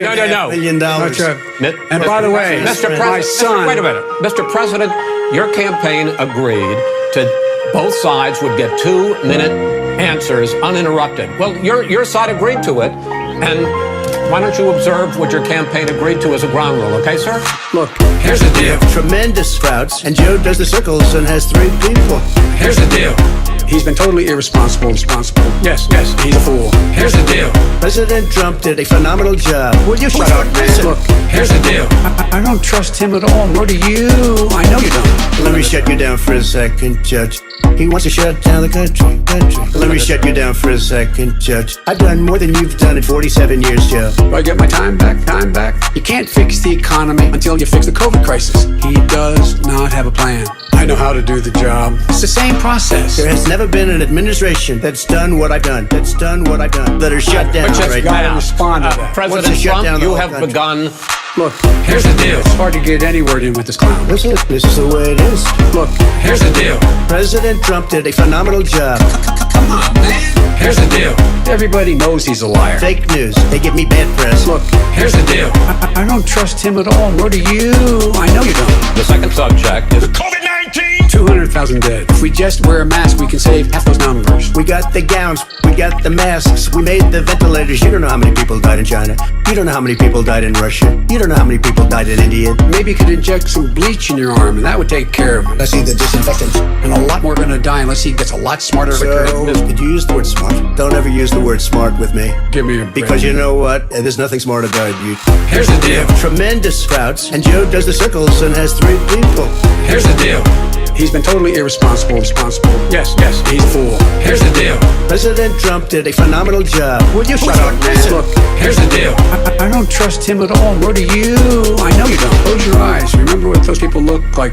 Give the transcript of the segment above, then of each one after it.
No. $1 million. And by the way, Mr. my son... Wait a minute. Mr. President, your campaign agreed to both sides would get 2-minute answers uninterrupted. Well, your side agreed to it, and why don't you observe what your campaign agreed to as a ground rule, okay, sir? Look, here's the deal. Tremendous sprouts, and Joe does the circles and has 3 people. Here's the deal. He's been totally irresponsible. Yes, he's a fool. Here's the deal. President Trump did a phenomenal job. Will you shut up? Look, here's the deal. I don't trust him at all, nor do you. I know you don't. Let me shut you down for a second, Judge. He wants to shut down the country. Let me shut you down for a second, Judge. I've done more than you've done in 47 years, Joe. Do I get my time back? You can't fix the economy until you fix the COVID crisis. He does not have a plan. I know how to do the job. It's the same process. There has never been an administration that's done what I've done. That are shut down right gotta now. respond to that. President Trump, you have begun. Look, here's the deal. It's hard to get any word in with this clown. This is the way it is. Look, here's the deal. President Trump did a phenomenal job. Come on, man. Here's the deal. Everybody knows he's a liar. Fake news. They give me bad press. Look, here's the deal. I don't trust him at all, nor do you. I know you don't. The second subject is COVID-19. 200,000 dead. If we just wear a mask, we can save half those numbers. We got the gowns. We got the masks. We made the ventilators. You don't know how many people died in China. You don't know how many people died in Russia. You don't know how many people died in India. Maybe you could inject some bleach in your arm, and that would take care of it. Let's see the disinfectants. And a lot more are going to die unless he gets a lot smarter. So, did you use the word smart? Don't ever use the word smart with me. Give me a break. Because you know what? There's nothing smart about you. Here's the deal. Tremendous sprouts, and Joe does the circles and has 3 people. Here's the deal. He's been totally irresponsible. Yes, he's a fool. Here's the deal. President Trump did a phenomenal job. Will you shut up? Look, here's the deal. I don't trust him at all, nor do you. I know you don't. Close your eyes. Remember what those people look like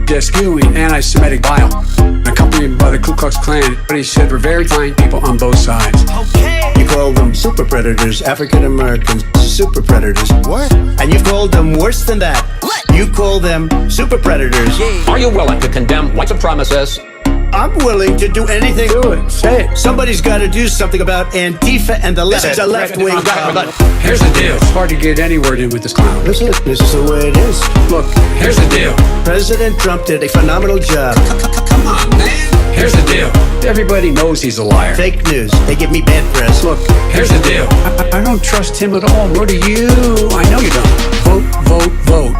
this spewing anti-Semitic bile, accompanied by the Ku Klux Klan. But he said we're very fine people on both sides. Okay. You call them super predators, African Americans, super predators. What? And you called them worse than that. What? You call them super predators. Are you willing to condemn white supremacists? I'm willing to do anything. Do it. Say it. Somebody's got to do something about Antifa and the left. This is a left-wing comment. Here's the deal. It's hard to get any word in with this clown. This is the way it is. Look, here's the deal. President Trump did a phenomenal job. Come on, man. Here's the deal. Everybody knows he's a liar. Fake news. They give me bad press. Look, here's the deal. I don't trust him at all, nor do you. I know you don't. Vote.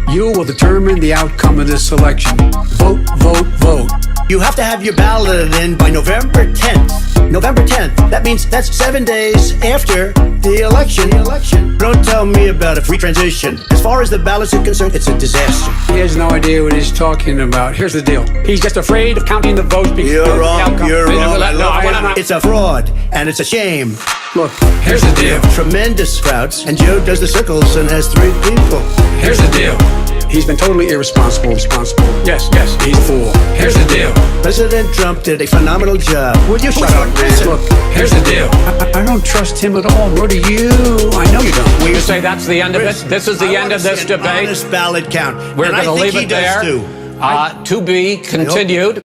You will determine the outcome of this election. Vote. You have to have your ballot in by November 10th. November 10th. That means that's 7 days after the election. Don't tell me about a free transition. As far as the ballots are concerned, it's a disaster. He has no idea what he's talking about. Here's the deal. He's just afraid of counting the votes. You're wrong. It's a fraud, and it's a shame. Look, here's the deal. Tremendous sprouts, and Joe does the circles and has 3 people. Here's the deal. He's been totally irresponsible. Yes, he's a fool. Here's the deal. President Trump did a phenomenal job. Will you shut up? Look, here's the deal. I don't trust him at all, nor do you. I know you don't. Will you say that's the end of it? This is the end of this debate. Honest ballot count. We're going to leave it there. To be continued.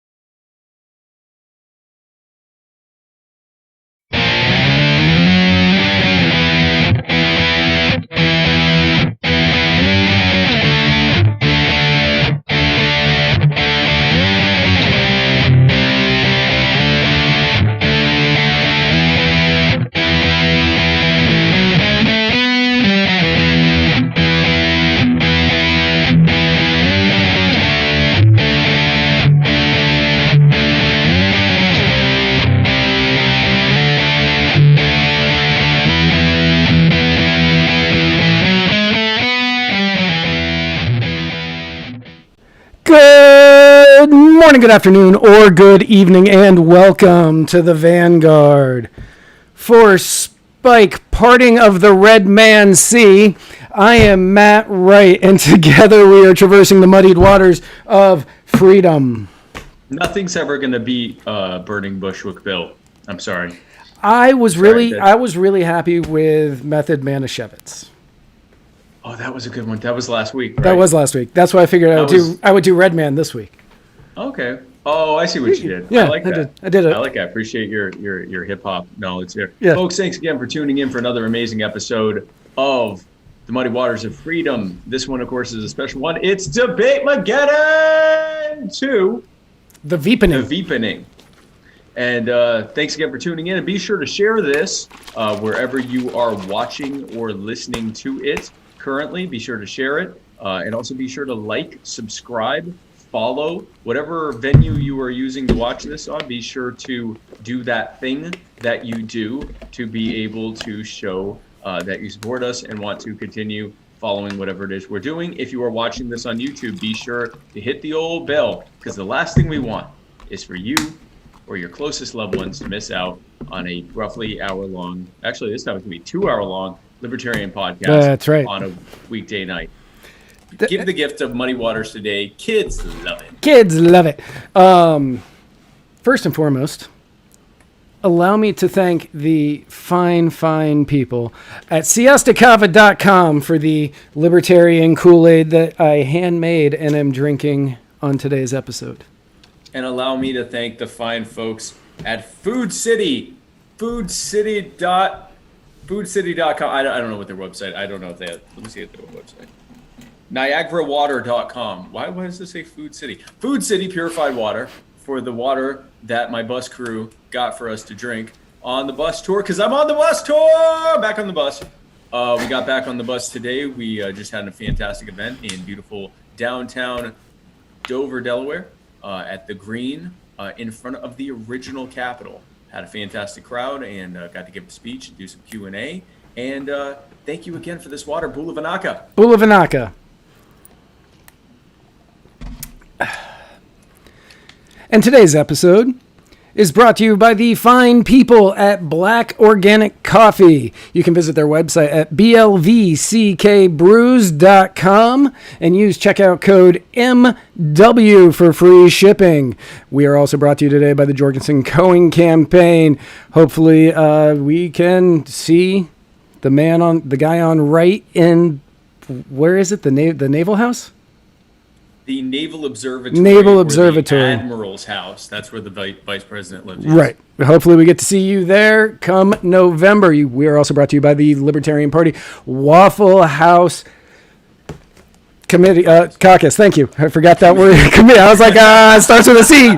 Good morning, good afternoon, or good evening, and welcome to the Vanguard. For Spike, parting of the Red Man Sea, I am Matt Wright, and together we are traversing the muddied waters of freedom. Nothing's ever going to beat Burning Bushwick Bill. I'm sorry. I was really happy with Method Manischewitz. Oh, that was a good one. That was last week, right? That was last week. That's why I figured I would do Red Man this week. Okay. Oh, I see what you did. Yeah, I like that. I did it. I like that. I appreciate your hip hop knowledge there. Yeah. Folks, thanks again for tuning in for another amazing episode of the Muddy Waters of Freedom. This one, of course, is a special one. It's Debatemageddon 2. The Veepening. The Veepening. And thanks again for tuning in. And be sure to share this wherever you are watching or listening to it currently. Be sure to share it. And also be sure to like, subscribe, follow, whatever venue you are using to watch this on. Be sure to do that thing that you do to be able to show that you support us and want to continue following whatever it is we're doing. If you are watching this on YouTube, be sure to hit the old bell, because the last thing we want is for you or your closest loved ones to miss out on a roughly hour-long, actually this time it's going to be 2-hour-long libertarian podcast. That's right. On a weekday night. Give the gift of Muddy Waters today. Kids love it. Kids love it. First and foremost, allow me to thank the fine people at siestakava.com for the libertarian Kool-Aid that I handmade and am drinking on today's episode. And allow me to thank the fine folks at Food City. Foodcity.com. I don't know what their website. I don't know if they have. Let me see at their website. NiagaraWater.com. Why does this say Food City? Food City purified water for the water that my bus crew got for us to drink on the bus tour. Because I'm on the bus tour. Back on the bus. We got back on the bus today. We just had a fantastic event in beautiful downtown Dover, Delaware. At the Green in front of the original Capitol. Had a fantastic crowd and got to give a speech and do some Q&A. And thank you again for this water, Bula Vinaka. Bula Vinaka. And today's episode is brought to you by the fine people at Black Organic Coffee. You can visit their website at blvckbrews.com and use checkout code MW for free shipping. We are also brought to you today by the Jorgensen Coing campaign. Hopefully we can see the guy on right in, where is it? The Naval House? The Naval Observatory. Naval Observatory. The Admiral's house. That's where the vice president lives. Right. Hopefully we get to see you there come November. We are also brought to you by the Libertarian Party Waffle House Committee Caucus. Thank you. I forgot that word. Committee. I was like, it starts with a C.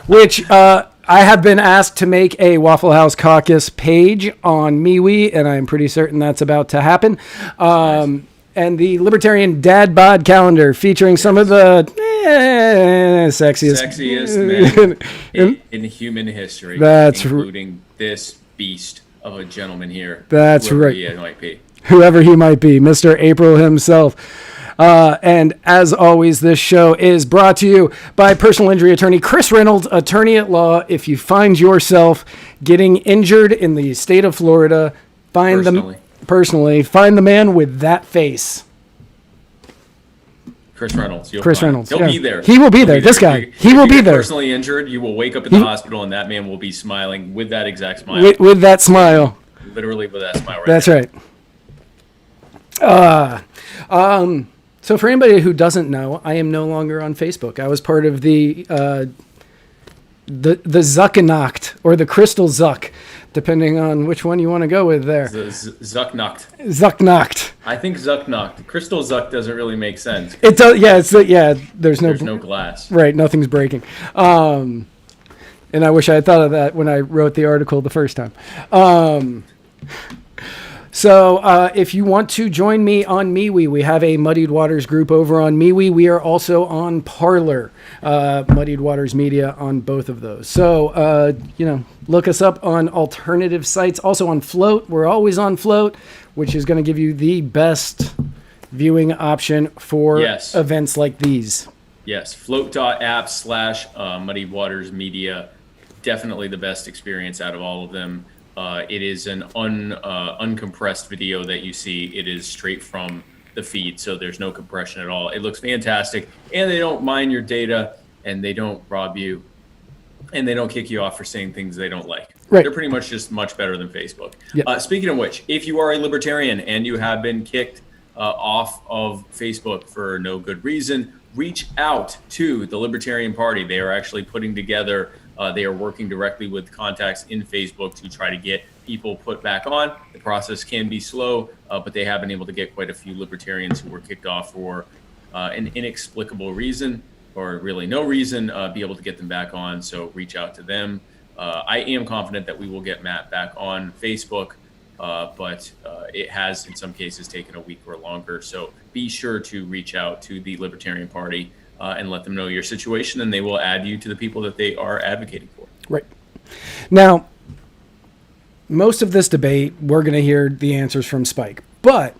Which I have been asked to make a Waffle House Caucus page on MeWe, and I'm pretty certain that's about to happen. Nice. And the Libertarian Dad Bod calendar featuring some of the sexiest men in human history. That's including this beast of a gentleman here. That's whoever right. He might be. Whoever he might be, Mr. April himself. And as always, this show is brought to you by personal injury attorney Chris Reynolds, attorney at law. If you find yourself getting injured in the state of Florida, find the man with that face. Chris Reynolds. Chris Reynolds. He'll be there. He will be there. This guy. He will be there. Personally injured, you will wake up in the hospital and that man will be smiling with that exact smile. With that smile. Literally with that smile. That's right. So for anybody who doesn't know, I am no longer on Facebook. I was part of the Zuckanacht or the Crystal Zuck, depending on which one you want to go with there. Zucknacht. Zucknacht. I think Zucknacht. Crystal Zuck doesn't really make sense. It does. Yeah. There's no glass. Right. Nothing's breaking. And I wish I had thought of that when I wrote the article the first time. So if you want to join me on MeWe, we have a Muddied Waters group over on MeWe. We are also on Parler, Muddied Waters Media on both of those. So, look us up on alternative sites. Also on Float. We're always on Float, which is going to give you the best viewing option for events like these. Yes, float.app/Muddied Waters Media. Definitely the best experience out of all of them. It is an uncompressed video that you see. It is straight from the feed, so there's no compression at all. It looks fantastic, and they don't mine your data, and they don't rob you, and they don't kick you off for saying things they don't like. Right. They're pretty much just much better than Facebook. Yep. Speaking of which, if you are a libertarian and you have been kicked off of Facebook for no good reason, reach out to the Libertarian Party. They are actually putting together They are working directly with contacts in Facebook to try to get people put back on. The process can be slow, but they have been able to get quite a few libertarians who were kicked off for an inexplicable reason, or really no reason, be able to get them back on. So reach out to them. I am confident that we will get Matt back on Facebook, but it has in some cases taken a week or longer. So be sure to reach out to the Libertarian Party and let them know your situation, and they will add you to the people that they are advocating for. Right. Now, most of this debate, we're going to hear the answers from Spike, but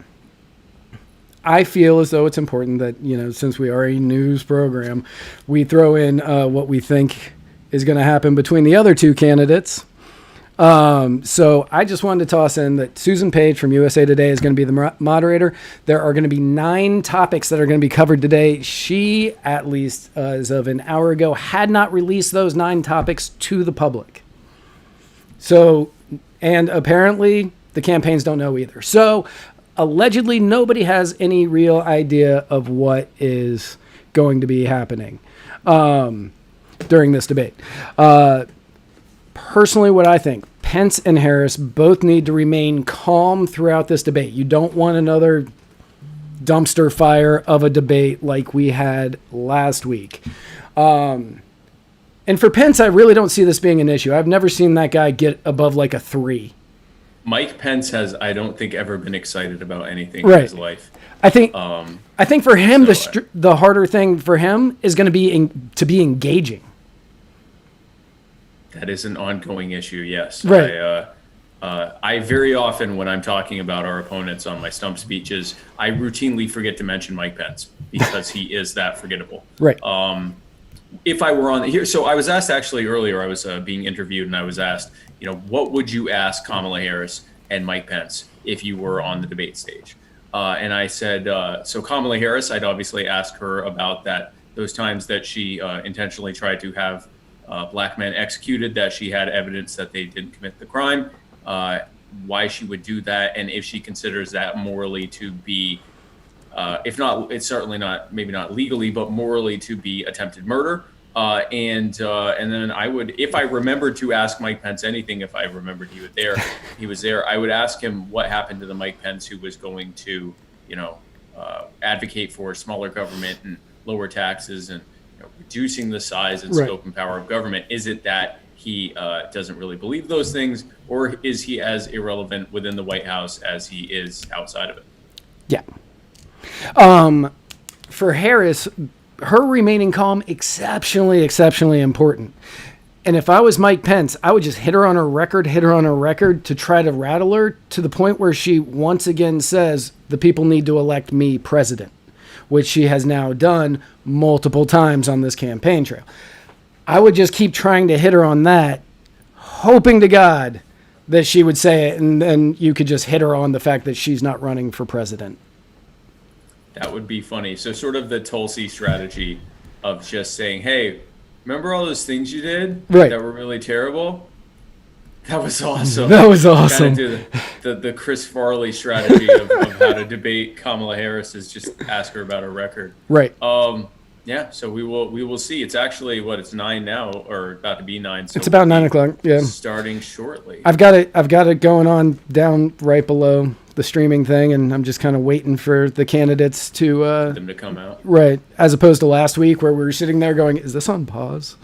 I feel as though it's important that, since we are a news program, we throw in what we think is going to happen between the other two candidates. So I just wanted to toss in that Susan Page from USA Today is going to be the moderator. There are going to be 9 topics that are going to be covered today. She, at least as of an hour ago, had not released those 9 topics to the public. So, and apparently the campaigns don't know either. So allegedly nobody has any real idea of what is going to be happening during this debate. Personally, what I think, Pence and Harris both need to remain calm throughout this debate. You don't want another dumpster fire of a debate like we had last week. And for Pence, I really don't see this being an issue. I've never seen that guy get above like a 3. Mike Pence has, I don't think, ever been excited about anything Right. in his life. I think for him, the harder thing for him is going to be to be engaging. That is an ongoing issue, yes. Right. I very often, when I'm talking about our opponents on my stump speeches, I routinely forget to mention Mike Pence because he is that forgettable. Right. If I were on here, so I was asked actually earlier, I was being interviewed and I was asked, what would you ask Kamala Harris and Mike Pence if you were on the debate stage? And I said, so Kamala Harris, I'd obviously ask her about those times that she intentionally tried to have black men executed, that she had evidence that they didn't commit the crime, why she would do that, and if she considers that morally to be, if not, it's certainly not, maybe not legally, but morally to be attempted murder. And then I would, if I remembered to ask Mike Pence anything, if I remembered he was there, I would ask him what happened to the Mike Pence who was going to, advocate for smaller government and lower taxes and reducing the size and scope and power of government. Is it that he doesn't really believe those things, or is he as irrelevant within the White House as he is outside of it? Yeah. For Harris, her remaining calm, exceptionally important. And if I was Mike Pence, I would just hit her on her record to try to rattle her to the point where she once again says the people need to elect me president, which she has now done multiple times on this campaign trail. I would just keep trying to hit her on that, hoping to God that she would say it, and then you could just hit her on the fact that she's not running for president. That would be funny. So sort of the Tulsi strategy of just saying, hey, remember all those things you did that were really terrible? That was awesome. That was awesome. Kind of do the Chris Farley strategy of how to debate Kamala Harris is just ask her about her record. Right. Yeah. So we will see. It's actually it's 9 now, or about to be 9. So it's about 9 o'clock. Yeah. Starting shortly. I've got it going on down right below the streaming thing, and I'm just kind of waiting for the candidates to them to come out. Right. As opposed to last week where we were sitting there going, is this on pause?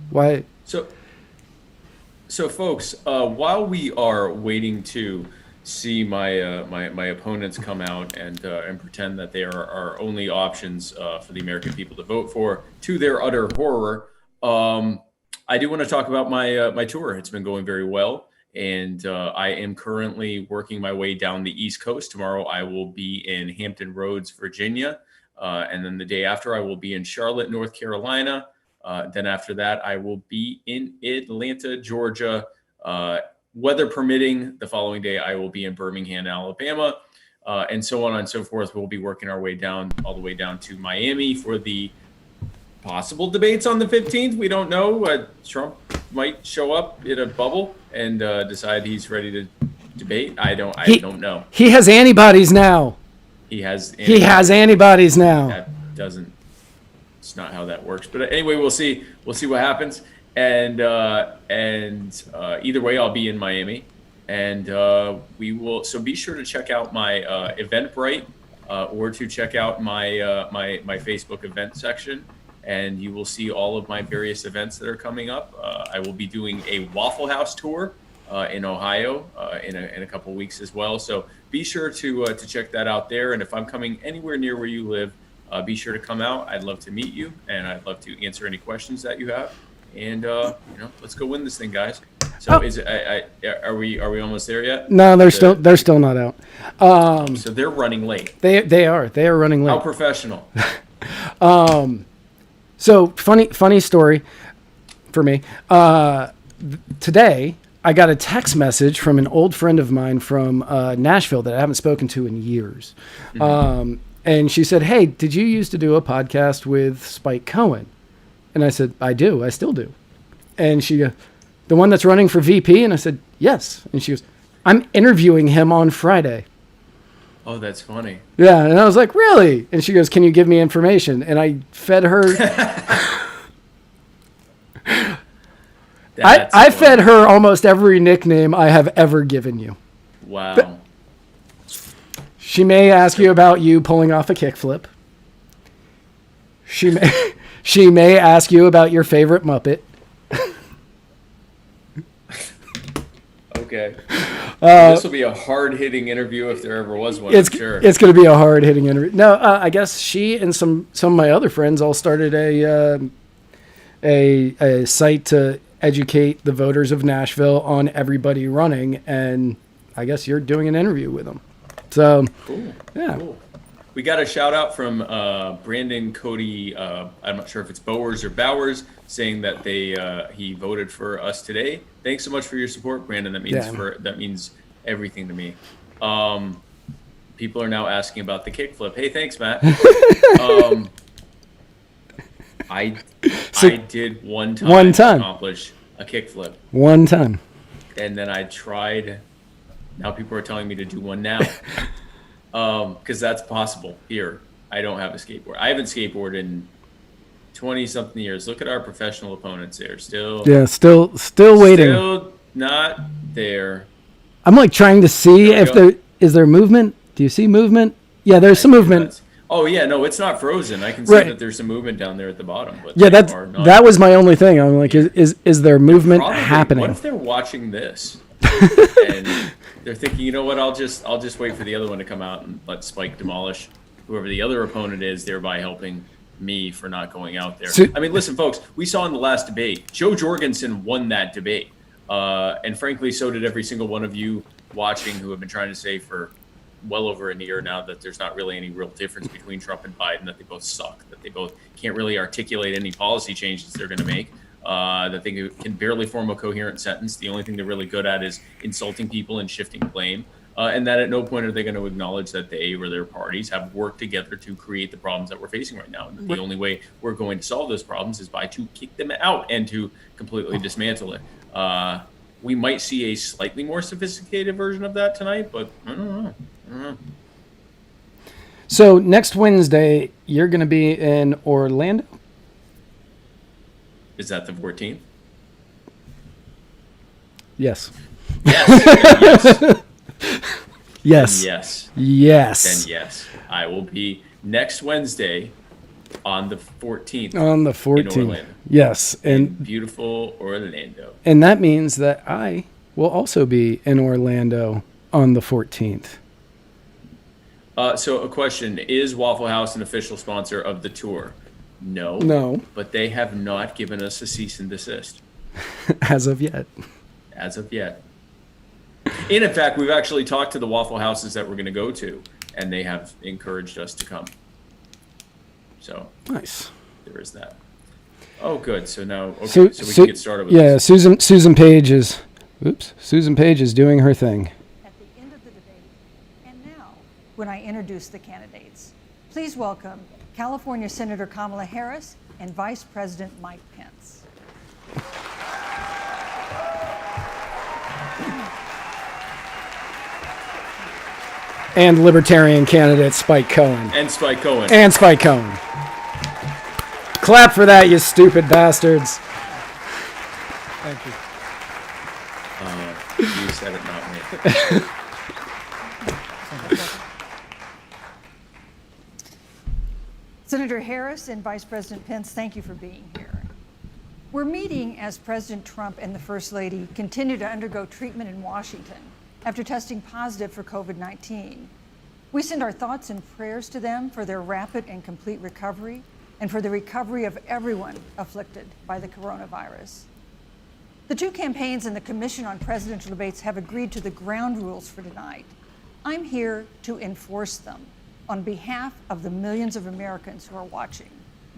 Why? So folks, while we are waiting to see my my opponents come out and pretend that they are our only options for the American people to vote for, to their utter horror, I do want to talk about my tour. It's been going very well, and I am currently working my way down the East Coast. Tomorrow I will be in Hampton Roads, Virginia, and then the day after I will be in Charlotte, North Carolina. Then after that, I will be in Atlanta, Georgia. Weather permitting, the following day, I will be in Birmingham, Alabama, and so on and so forth. We'll be working our way down, all the way down to Miami for the possible debates on the 15th. We don't know. Trump might show up in a bubble and decide he's ready to debate. I don't know. He has antibodies now. He has antibodies now. That doesn't. It's not how that works. But anyway, we'll see. We'll see what happens. And either way, I'll be in Miami, and we will. So be sure to check out my Eventbrite, or to check out my my Facebook event section, and you will see all of my various events that are coming up. I will be doing a Waffle House tour in Ohio in a couple weeks as well. So be sure to check that out there. And if I'm coming anywhere near where you live, be sure to come out. I'd love to meet you, and I'd love to answer any questions that you have. And let's go win this thing, guys. So are we almost there yet? No, they're still not out. So they're running late. They are running late. How professional. So funny story for me. Today I got a text message from an old friend of mine from Nashville that I haven't spoken to in years. Mm-hmm. And she said, "Hey, did you used to do a podcast with Spike Cohen?" And I said, "I do. I still do." And she goes, "The one that's running for VP?" And I said, "Yes." And she goes, "I'm interviewing him on Friday." Oh, that's funny. Yeah. And I was like, "Really?" And she goes, "Can you give me information?" And I fed her. I fed her almost every nickname I have ever given you. Wow. She may ask you about you pulling off a kickflip. She may ask you about your favorite Muppet. Okay. This will be a hard-hitting interview if there ever was one, I'm sure. It's going to be a hard-hitting interview. No, I guess she and some of my other friends all started a site to educate the voters of Nashville on everybody running, and I guess you're doing an interview with them. So, cool. Yeah. Cool. We got a shout out from Brandon Cody. I'm not sure if it's Bowers or Bowers, saying that he voted for us today. Thanks so much for your support, Brandon. That means everything to me. People are now asking about the kickflip. Hey, thanks, Matt. I did one time accomplish a kickflip. One time. And then I tried. Now people are telling me to do one now. Because that's possible here. I don't have a skateboard. I haven't skateboarded in 20-something years. Look at our professional opponents there. Still waiting. Still not there. I'm like trying to see if there movement. Do you see movement? Yeah, there's some movement. Oh yeah, no, it's not frozen. I can see that there's some movement down there at the bottom. But yeah, that was my only thing. I'm like, is there movement happening? What if they're watching this and they're thinking, you know what? I'll just wait for the other one to come out and let Spike demolish whoever the other opponent is, thereby helping me for not going out there. I mean, listen, folks, we saw in the last debate, Joe Jorgensen won that debate, and frankly, so did every single one of you watching who have been trying to say for well over a year now that there's not really any real difference between Trump and Biden, that they both suck, that they both can't really articulate any policy changes they're going to make. That they can barely form a coherent sentence. The only thing they're really good at is insulting people and shifting blame. And that at no point are they going to acknowledge that they or their parties have worked together to create the problems that we're facing right now. And the only way we're going to solve those problems is by to kick them out and to completely dismantle it. We might see a slightly more sophisticated version of that tonight, but I don't know. So next Wednesday, you're going to be in Orlando? Is that the 14th? Yes. Yes. Yes. Yes. Yes. Then yes. I will be next Wednesday on the 14th. On the 14th. In Orlando. Yes. In beautiful Orlando. And that means that I will also be in Orlando on the 14th. So a question, is Waffle House an official sponsor of the tour? No. But they have not given us a cease and desist. As of yet. And in fact, we've actually talked to the Waffle Houses that we're going to go to, and they have encouraged us to come. So nice. There is that. Oh, good. So now, so we can get started with this. Susan Page is doing her thing. At the end of the debate, and now, when I introduce the candidates, please welcome California Senator Kamala Harris and Vice President Mike Pence. And Libertarian candidate Spike Cohen. Clap for that, you stupid bastards. Senator Harris and Vice President Pence, thank you for being here. We're meeting as President Trump and the First Lady continue to undergo treatment in Washington after testing positive for COVID-19. We send our thoughts and prayers to them for their rapid and complete recovery and for the recovery of everyone afflicted by the coronavirus. The two campaigns and the Commission on Presidential Debates have agreed to the ground rules for tonight. I'm here to enforce them on behalf of the millions of Americans who are watching.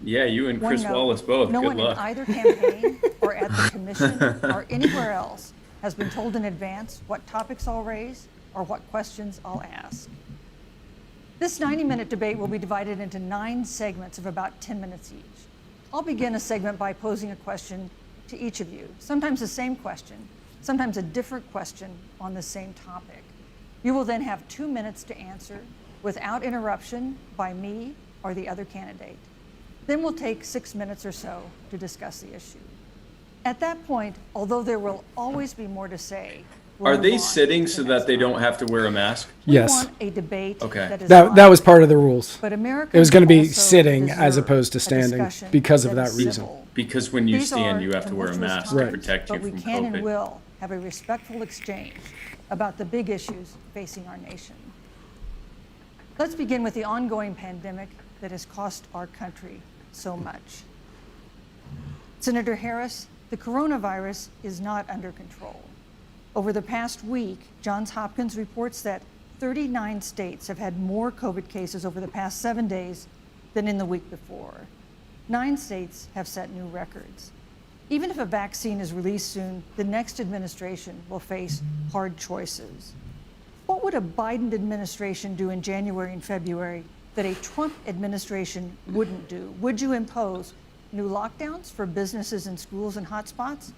Yeah, you and Chris Wallace both. No Good one luck. in either campaign or at the Commission or anywhere else has been told in advance what topics I'll raise or what questions I'll ask. This 90-minute debate will be divided into 9 segments of about 10 minutes each. I'll begin a segment by posing a question to each of you, sometimes the same question, sometimes a different question on the same topic. You will then have 2 minutes to answer without interruption by me or the other candidate. Then we'll take 6 minutes or so to discuss the issue. At that point, although there will always be more to say, Are they sitting so that they don't have to wear a mask? Yes. We want a debate Okay. that is That was live. part of the rules. But Americans It was going to be also sitting as deserve opposed to a standing discussion because of that that is reason. civil. Because when you These stand, are you have to wear a tumultuous mask to times, protect you but we from can and COVID. will have a respectful exchange about the big issues facing our nation. Let's begin with the ongoing pandemic that has cost our country so much. Senator Harris, the coronavirus is not under control. Over the past week, Johns Hopkins reports that 39 states have had more COVID cases over the past 7 days than in the week before. 9 states have set new records. Even if a vaccine is released soon, the next administration will face hard choices. What would a Biden administration do in January and February that a Trump administration wouldn't do? Would you impose new lockdowns for businesses and schools and hotspots?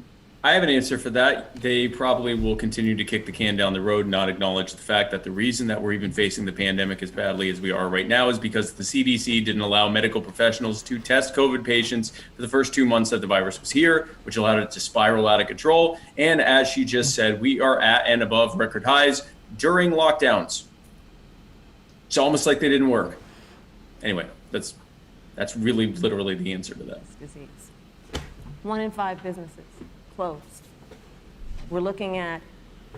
I have an answer for that. They probably will continue to kick the can down the road and not acknowledge the fact that the reason that we're even facing the pandemic as badly as we are right now is because the CDC didn't allow medical professionals to test COVID patients for the first 2 months that the virus was here, which allowed it to spiral out of control. And as she just said, we are at and above record highs during lockdowns. It's almost like they didn't work. Anyway, that's really literally the answer to that. Disease. 1 in 5 businesses closed. We're looking at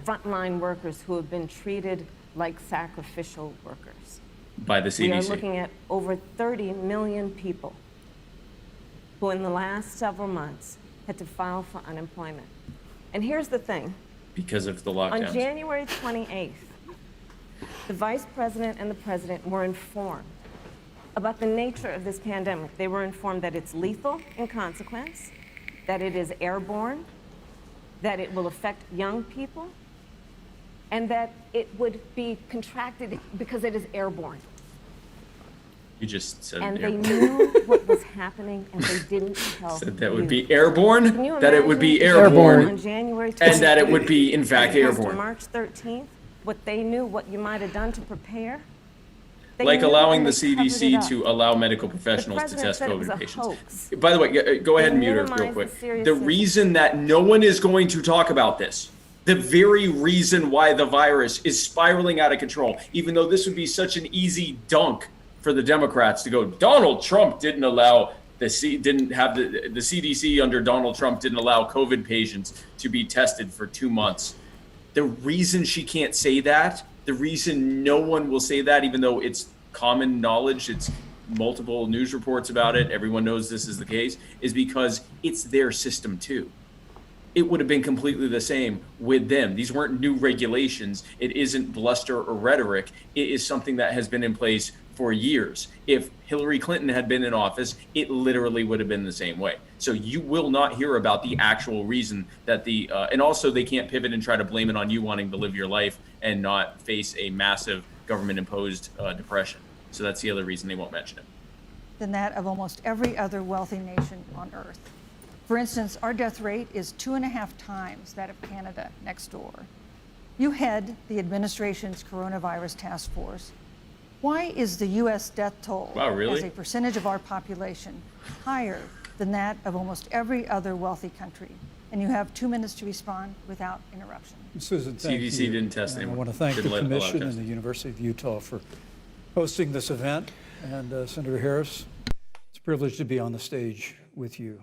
frontline workers who have been treated like sacrificial workers. By the CDC. We are looking at over 30 million people who in the last several months had to file for unemployment. And here's the thing. Because of the lockdowns. On January 28th, the Vice President and the President were informed about the nature of this pandemic. They were informed that it's lethal in consequence, that it is airborne, that it will affect young people, and that it would be contracted because it is airborne. You just said And they airborne. knew what was happening, and they didn't tell Said that you. would be airborne, Can you that it would be imagine airborne, on January 28th, and that it would be, in fact, as opposed to airborne. March 13th, what they knew, what you might have done to prepare. They Like knew allowing and the they covered it CDC up. to allow medical professionals to president test said it was COVID a patients. hoax. By the way, go ahead and mute her real minimize quick. the The seriousness. reason that no one is going to talk about this, the very reason why the virus is spiraling out of control, even though this would be such an easy dunk for the Democrats to go, Donald Trump didn't allow the CDC under Donald Trump didn't allow COVID patients to be tested for 2 months. The reason she can't say that, the reason no one will say that, even though it's common knowledge, it's multiple news reports about it, everyone knows this is the case, is because it's their system too. It would have been completely the same with them. These weren't new regulations. It isn't bluster or rhetoric. It is something that has been in place for years. If Hillary Clinton had been in office, it literally would have been the same way. So you will not hear about the actual reason that and also they can't pivot and try to blame it on you wanting to live your life and not face a massive government-imposed depression. So that's the other reason they won't mention it. Than that of almost every other wealthy nation on earth. For instance, our death rate is 2.5 times that of Canada next door. You head the administration's coronavirus task force. Why is the U.S. death toll Wow, really? as a percentage of our population higher than that of almost every other wealthy country? and you have 2 minutes to respond without interruption. Susan, thank CDC you. didn't test And anyone. I want to thank the Didn't allow Commission and testing. the University of Utah for hosting this event. And Senator Harris, it's a privilege to be on the stage with you.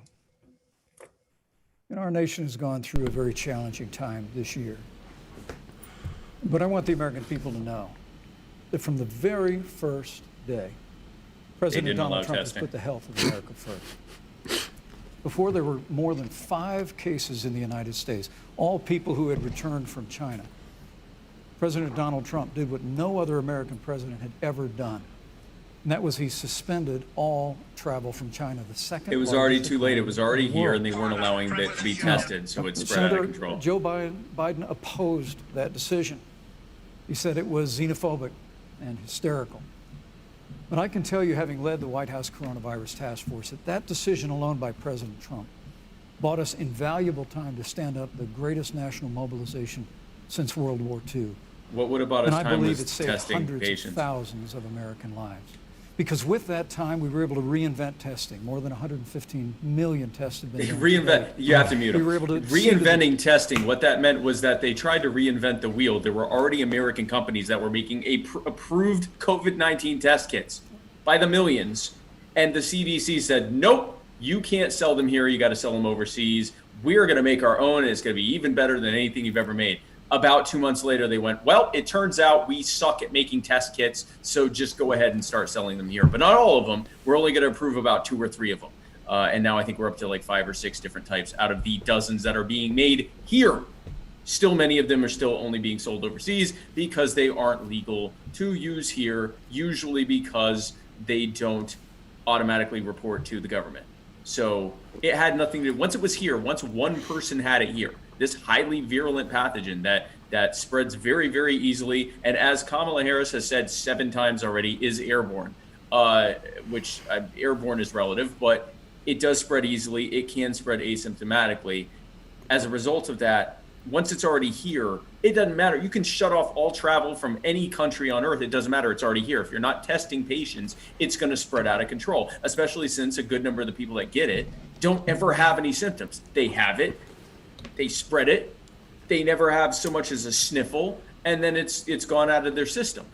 And our nation has gone through a very challenging time this year. But I want the American people to know that from the very first day, President didn't allow Donald Trump has testing. put the health of America first. Before there were more than 5 cases in the United States, all people who had returned from China, President Donald Trump did what no other American president had ever done. And that was he suspended all travel from China, the second. It was already largest too late. It economy was already in the here, world. and they weren't allowing it to be tested, so it spread out of Senator control. Joe Biden opposed that decision. He said it was xenophobic and hysterical. But I can tell you, having led the White House Coronavirus Task Force, that decision alone by President Trump bought us invaluable time to stand up the greatest national mobilization since World War II. What would have bought us And I time believe it was saved testing hundreds of patients. thousands of American lives. Because with that time, we were able to reinvent testing. More than 115 million tests have been done. Reinvent. You have to mute We them. were able to see the- Reinventing testing. What that meant was that they tried to reinvent the wheel. There were already American companies that were making approved COVID-19 test kits by the millions, and the CDC said, "Nope, you can't sell them here. You got to sell them overseas. We're going to make our own, and it's going to be even better than anything you've ever made." About 2 months later, they went, "Well, it turns out we suck at making test kits, so just go ahead and start selling them here." But not all of them. We're only going to approve about 2 or 3 of them. And now I think we're up to like 5 or 6 different types out of the dozens that are being made here. Still, many of them are still only being sold overseas because they aren't legal to use here, usually because they don't automatically report to the government. So it had nothing to do, once it was here, once one person had it here, this highly virulent pathogen that spreads very, very easily, and as Kamala Harris has said 7 times already, is airborne, which airborne is relative, but it does spread easily. It can spread asymptomatically. As a result of that, once it's already here, it doesn't matter. You can shut off all travel from any country on earth. It doesn't matter. It's already here. If you're not testing patients, it's going to spread out of control, especially since a good number of the people that get it don't ever have any symptoms. They have it. They spread it. They never have so much as a sniffle, and then it's gone out of their system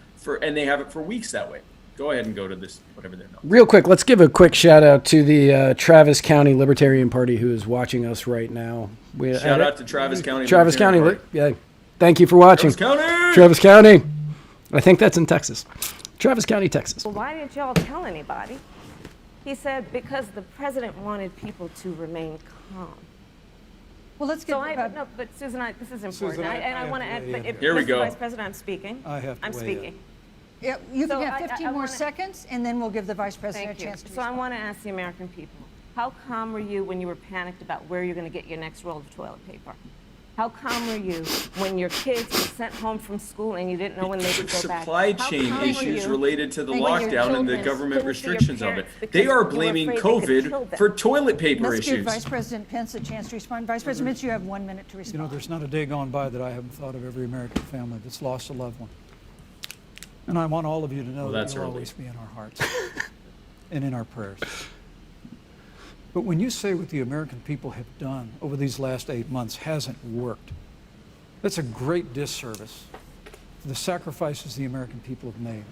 and they have it for weeks that way. Go ahead and go to this, whatever they're known. Real quick, let's give a quick shout out to the Travis County Libertarian Party who is watching us right now. Shout out to Travis County. Travis County, Libertarian Party. yeah. Thank you for watching. Travis County! Travis County. I think that's in Texas. Travis County, Texas. Well, why didn't y'all tell anybody? He said because the president wanted people to remain calm. Well, let's get. No, but Susan, this is important. Susan, I want to have add, to but weigh if in. Here we Mr. go. Vice President, I'm speaking. I have to I'm weigh speaking. in. Yeah, you So can have I 15 more wanna- seconds, and then we'll give the vice president Thank a you. chance to So I respond. want to ask the American people, how calm were you when you were panicked about where you're going to get your next roll of toilet paper? How calm were you when your kids were sent home from school and you didn't know when they could go back? Supply How chain calm were issues you related to the Thank you. lockdown and the children government couldn't see your restrictions of it. parents because They are they were blaming afraid they could kill COVID them. for toilet paper Let's give issues. Vice President Pence a chance to respond. Vice President Pence, you have 1 minute to You respond. know, there's not a day gone by that I haven't thought of every American family that's lost a loved one. And I want all of you to know Well, that that's you'll early. always be in our hearts and in our prayers. But when you say what the American people have done over these last 8 months hasn't worked, that's a great disservice to the sacrifices the American people have made.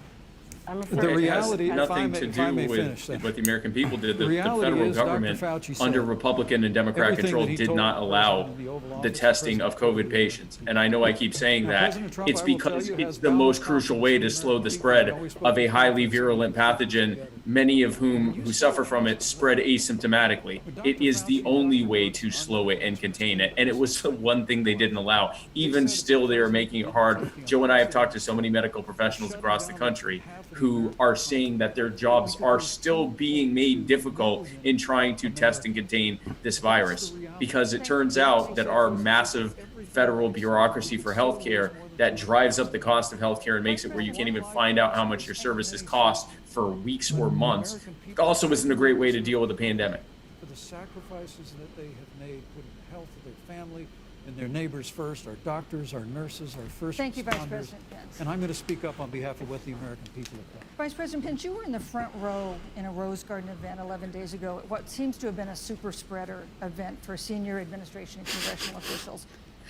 I'm The afraid reality- It has if I nothing may- to if I do may with finish then. what the American people did. The reality federal is, Dr. government, Fauci under said Republican and Democrat everything control, that he did told not the allow president in the Oval the Office, testing of President COVID patients. And I know I keep saying Now, that. President Trump, It's I will because tell you, it's has the most balanced crucial way to confidence in slow the American spread people. Always of a put highly confidence in virulent American pathogen, together. many of whom who suffer from it spread asymptomatically. It is the only way to slow it and contain it. And it was the one thing they didn't allow. Even still, they are making it hard. Joe and I have talked to so many medical professionals across the country who are saying that their jobs are still being made difficult in trying to test and contain this virus, because it turns out that our massive federal bureaucracy for healthcare that drives up the cost of healthcare and makes it where you can't even find out how much your services cost for weeks or months also isn't a great way to deal with the pandemic. For the sacrifices that they have made, putting the health of their family and their neighbors first, our doctors, our nurses, our first Thank you, Vice responders. President Pence. And I'm going to speak up on behalf of what the American people have done. Vice President Pence, you were in the front row in a Rose Garden event 11 days ago at what seems to have been a super spreader event for senior administration and congressional officials.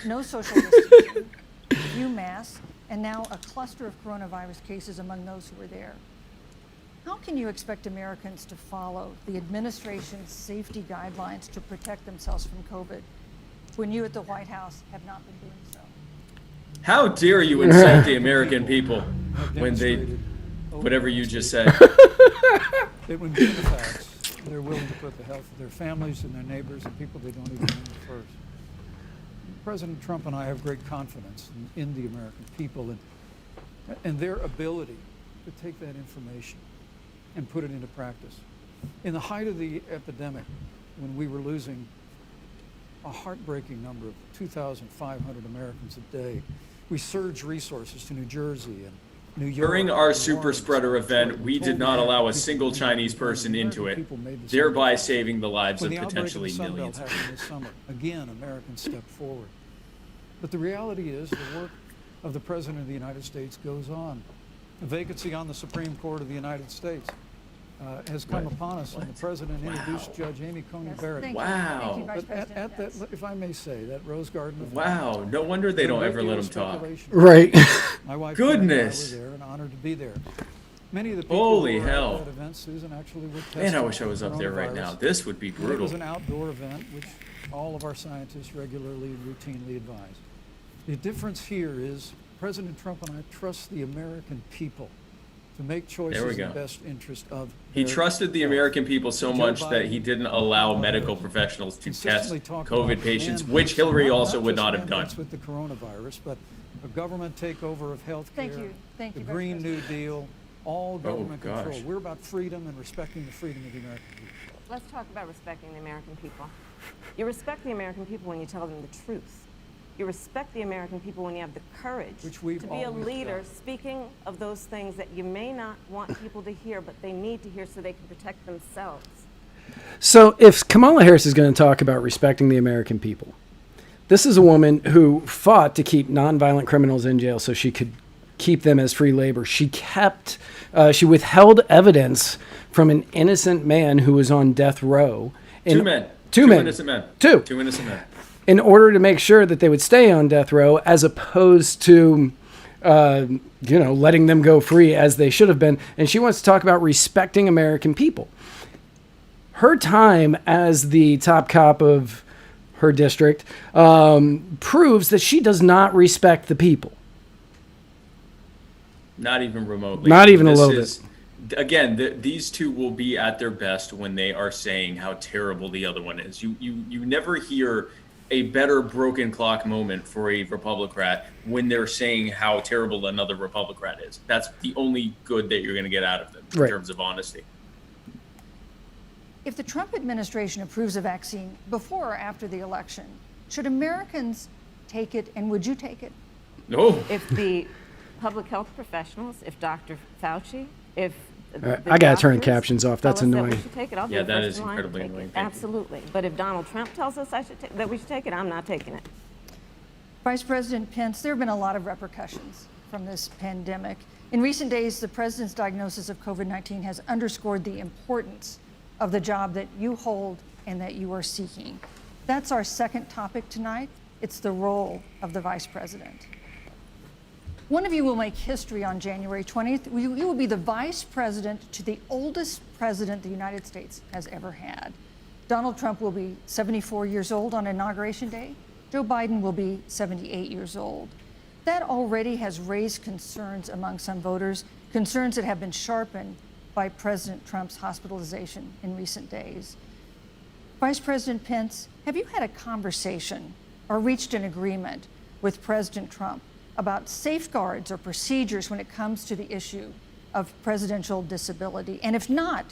No social distancing, few masks, and now a cluster of coronavirus cases among those who were there. How can you expect Americans to follow the administration's safety guidelines to protect themselves from COVID when you at the White House have not been doing so? How dare you insult the American people when they, whatever you just said. That when given the facts, they're willing to put the health of their families and their neighbors and people they don't even know first. President Trump and I have great confidence in the American people and their ability to take that information and put it into practice. In the height of the epidemic, when we were losing a heartbreaking number of 2,500 Americans a day, we surged resources to New Jersey and New York. During our super spreader event, we did not allow a single Chinese person into it, thereby saving the lives of potentially millions. When the outbreak of the Sun Belt happened this summer, again, Americans stepped forward. But the reality is the work of the President of the United States goes on. A vacancy on the Supreme Court of the United States has come upon us, and the President introduced Judge Amy Coney Barrett. Thank Wow. you, Vice But at President that, Pence. if I may say, that Rose Garden event. Wow, no wonder they don't ever let him talk. Right. My wife Goodness. and I were there and honored to be there. Many of the people Holy who were hell. at that event, Susan, actually were tested. Man, I wish I was up there right coronavirus. now. This would be It brutal. was an outdoor event, which all of our scientists regularly and routinely advise. The difference here is President Trump and I trust the American people to make choices There we in go. the best interest of He their trusted the health. American people so Joe much that Biden he didn't allow medical professionals to test consistently talked about COVID patients, mandates, which Hillary not also would just not have done. mandates with the coronavirus, but a government takeover of health care, Thank you. Thank the you, Vice Green New President. Deal, all government gosh. control. We're about freedom and respecting the freedom of the American people. Let's talk about respecting the American people. You respect the American people when you tell them the truth. You respect the American people when you have the courage Which we've to be a always leader done. speaking of those things that you may not want people to hear, but they need to hear so they can protect themselves. So if Kamala Harris is going to talk about respecting the American people, this is a woman who fought to keep nonviolent criminals in jail so she could keep them as free labor. She withheld evidence from an innocent man who was on death row. Two men. Two men. innocent men. Two. Two innocent men. In order to make sure that they would stay on death row, as opposed to, letting them go free as they should have been. And she wants to talk about respecting American people. Her time as the top cop of her district proves that she does not respect the people. Not even remotely. Not even a little bit. Again, these two will be at their best when they are saying how terrible the other one is. You never hear a better broken clock moment for a Republican when they're saying how terrible another Republican is. That's the only good that you're going to get out of them in Right. terms of honesty. If the Trump administration approves a vaccine before or after the election, should Americans take it, and would you take it? No. If the public health professionals, if Dr. Fauci, if right, the I gotta turn the doctors captions off. tell That's us that annoying. we should take it, I'll be Yeah, the that first is in line to incredibly take it. annoying. Thank you. Absolutely. But if Donald Trump tells us that we should take it, I'm not taking it. Vice President Pence, there have been a lot of repercussions from this pandemic. In recent days, the president's diagnosis of COVID-19 has underscored the importance of the job that you hold and that you are seeking. That's our second topic tonight. It's the role of the vice president. One of you will make history on January 20th. You will be the vice president to the oldest president the United States has ever had. Donald Trump will be 74 years old on Inauguration Day. Joe Biden will be 78 years old. That already has raised concerns among some voters, concerns that have been sharpened by President Trump's hospitalization in recent days. Vice President Pence, have you had a conversation or reached an agreement with President Trump about safeguards or procedures when it comes to the issue of presidential disability? And if not,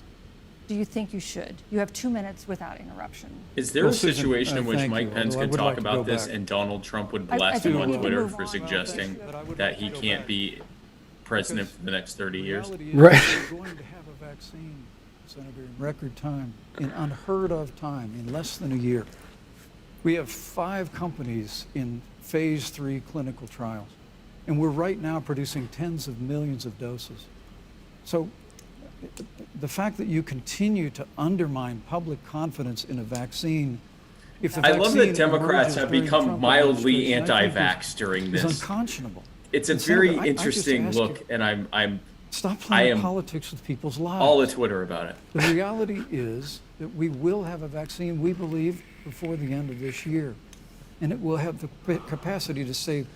do you think you should? You have 2 minutes without interruption. Is there Well, a Susan, situation in which thank Mike you, Pence although I could would talk like to about go this back. and Donald Trump would I blast think him we on need to Twitter move for on. suggesting But I would that like he to go can't back. be president for the next 30 years? The reality is Right. we're going to have a vaccine, Senator, in record time, in unheard of time, in less than a year. We have 5 companies in phase 3 clinical trials, and we're right now producing tens of millions of doses. So the fact that you continue to undermine public confidence in a vaccine, if the I love vaccine that Democrats emerges have during the become Trump mildly administration, I think anti-vax during is this. unconscionable. It's a And very Senator, I just interesting ask look, you, and I'm stop I playing am politics with people's lives. all at Twitter about it. The reality is that we will have a vaccine, we believe, before the end of this year. And it will have the capacity to save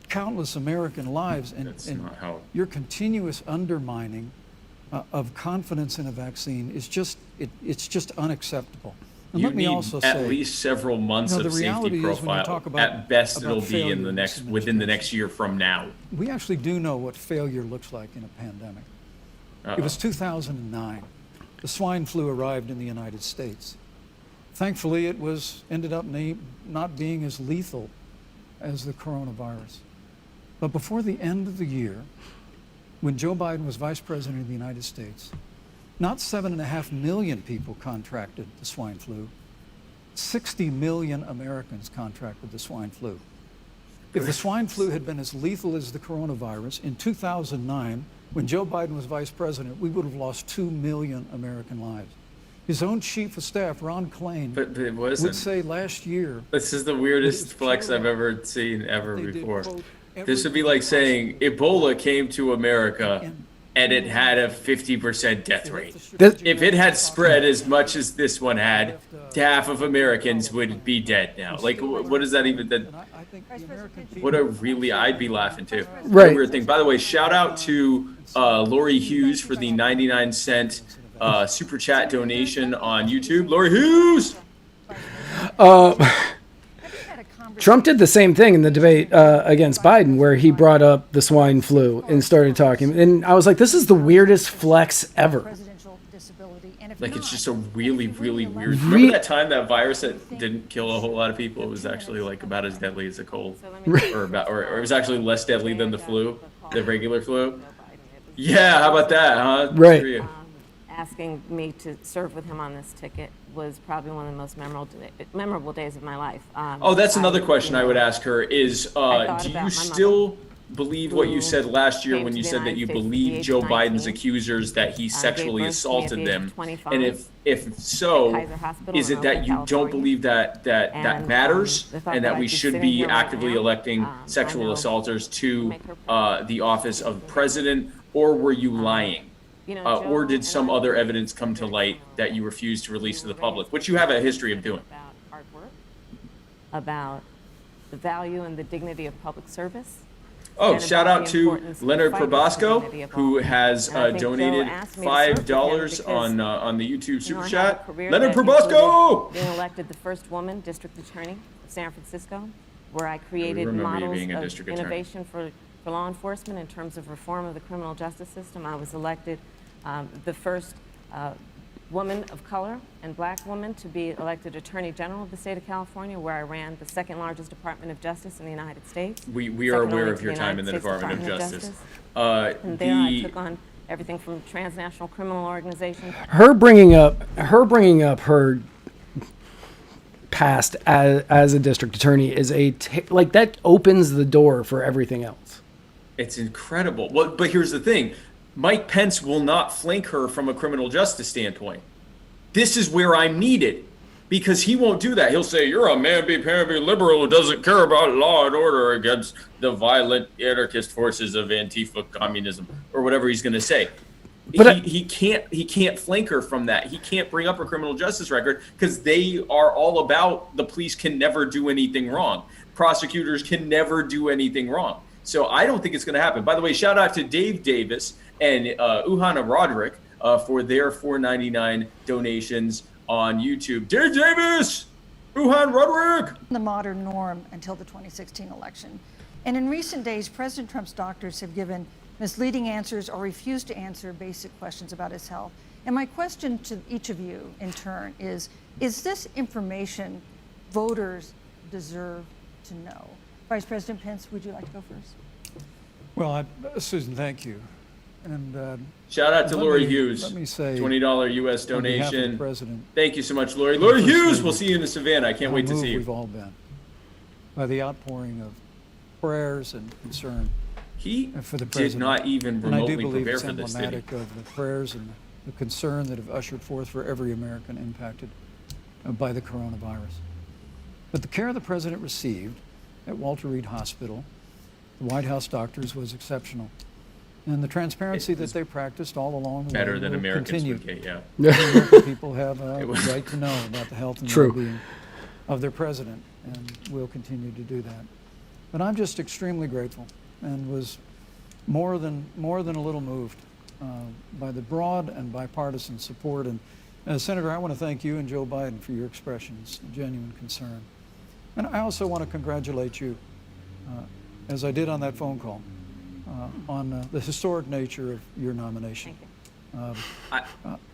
countless American lives. And, That's not how. your continuous undermining of confidence in a vaccine is just, it's just unacceptable. And You let me need also at say, least several months you know, of the reality safety is when you profile. talk about- At best, about it'll be failure in the in next this within the administration. next year from now. we actually do know what failure looks like in a pandemic. It was 2009. The swine flu arrived in the United States. Thankfully, it ended up not being as lethal as the coronavirus. But before the end of the year, when Joe Biden was vice president of the United States, not 7.5 million people contracted the swine flu. 60 million Americans contracted the swine flu. If the swine flu had been as lethal as the coronavirus in 2009, when Joe Biden was vice president, we would have lost 2 million American lives. His own chief of staff, Ron Klain, But it wasn't. would say last year, This is the weirdest was flex pure I've ever seen ever they did, before. quote, This would be like saying Ebola came to America and it had a 50% death rate. If it had spread as much as this one had, half of Americans would be dead now. Like, what is that even? That, and I think the American people, what a really, I'd be laughing too. Right. What a weird thing. By the way, shout out to Lori Hughes for the 99-cent super chat donation on YouTube. Lori Hughes! Trump did the same thing in the debate against Biden, where he brought up the swine flu and started talking. And I was like, this is the weirdest flex ever. Presidential disability. And if Like, not, it's just a really, really weird. Re- Remember that time that virus that didn't kill a whole lot of people? It was actually like about as deadly as a cold, or it was actually less deadly than the flu, the regular flu. Yeah, how about that, huh? Good Right. for you. Asking me to serve with him on this ticket was probably one of the most memorable days of my life. Oh, that's another question I would ask her is, thought do about my you mother, still believe what you who said last year came when to you the said that United you States at the believe age Joe of Biden's 19, accusers that he sexually birth to me at the assaulted age of them? 25 And if so, Kaiser Hospital is in it that Oakland, you don't California. believe that And, matters the thought and that that I we could should sit in be here right actively now, electing I sexual know assaulters to make her the office of president, or were you lying? Or did some other evidence come to light that you refused to release to the public, which you have a history of doing? About hard work, about the value and the dignity of public service. Oh, and shout about out the to importance of Leonard fighting for the dignity Probasco, of who all. has And I think Joe donated asked me to serve with him $5 because, on the YouTube you know, super I have a chat. career Leonard that included Probasco! being elected the first woman district attorney of San Francisco, where I created remember you models being a of district attorney. innovation for law enforcement in terms of reform of the criminal justice system. I was elected the first woman of color and black woman to be elected Attorney General of the state of California, where I ran the second largest Department of Justice in the United States. We are Second aware only of to your the time in United the States Department of Justice. And there I took on everything from transnational criminal organizations. Her bringing up her past as a district attorney is like that opens the door for everything else. It's incredible. Well, but here's the thing. Mike Pence will not flank her from a criminal justice standpoint. This is where I'm needed, because he won't do that. He'll say, you're a mamby-pamby liberal who doesn't care about law and order against the violent anarchist forces of Antifa communism, or whatever he's going to say. But he can't flank her from that. He can't bring up her criminal justice record, because they are all about the police can never do anything wrong. Prosecutors can never do anything wrong. So I don't think it's going to happen. By the way, shout out to Dave Davis and Uhana Roderick for their $4.99 donations on YouTube. Dave Davis, Uhana Roderick. The modern norm until the 2016 election. And in recent days, President Trump's doctors have given misleading answers or refused to answer basic questions about his health. And my question to each of you in turn is this information voters deserve to know? Vice President Pence, would you like to go first? well, Susan, thank you. And Shout out to let Lori me- Hughes, let me say, $20 U.S. on behalf of the donation. President, Thank you so much, Lori. Lori First Hughes, Lady, we'll see you in the Savannah. I can't how wait to moved see you. we've all been by the outpouring of prayers and concern He for the did President. not even And I do remotely believe prepare it's for this, did he? emblematic of the prayers and the concern that have ushered forth for every American impacted by the coronavirus. But the care the President received at Walter Reed Hospital, the White House doctors, was exceptional. And the transparency that they practiced all along the way Better than will Americans continue. would get, yeah. The American people have a was- right to know about the health and True. well-being of their president, and will continue to do that. But I'm just extremely grateful, and was more than a little moved by the broad and bipartisan support. And Senator, I want to thank you and Joe Biden for your expressions of genuine concern. And I also want to congratulate you, as I did on that phone call, on the historic nature of your nomination.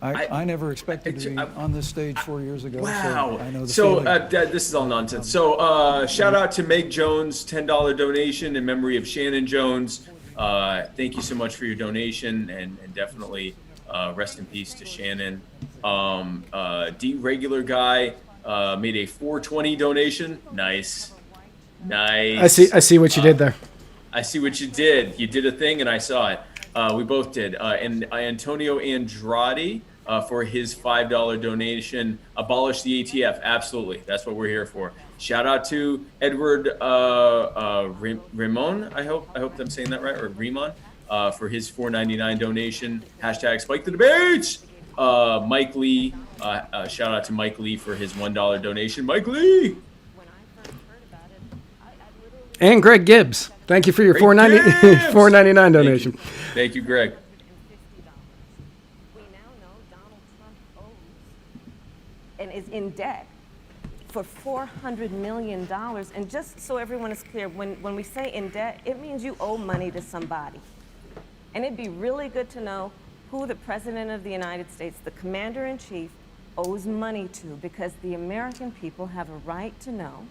I never expected to be on this stage 4 years ago. Wow. So I know the So feeling. this is all nonsense. So shout out to Meg Jones, $10 donation in memory of Shannon Jones. Thank you so much for your donation, and definitely rest in peace to Shannon. D Regular Guy made a $4.20 donation. Nice. I see what you did there. I see what you did. You did a thing, and I saw it. We both did. And Antonio Andrade for his $5 donation. Abolish the ATF. Absolutely. That's what we're here for. Shout out to Edward Ramon. I hope I'm saying that right, or Ramon, for his $4.99 donation. Hashtag Spike the Debates. Mike Lee. Shout out to Mike Lee for his $1 donation. Mike Lee. And Greg Gibbs. Thank you for your Greg $4.99 Gibbs! $4.99 donation. Thank you, Greg. We now know Donald Trump owes and is in debt for $400 million. And just so everyone is clear, when we say in debt, it means you owe money to somebody. And it'd be really good to know who the President of the United States, the Commander-in-Chief, owes money to, because the American people have a right to know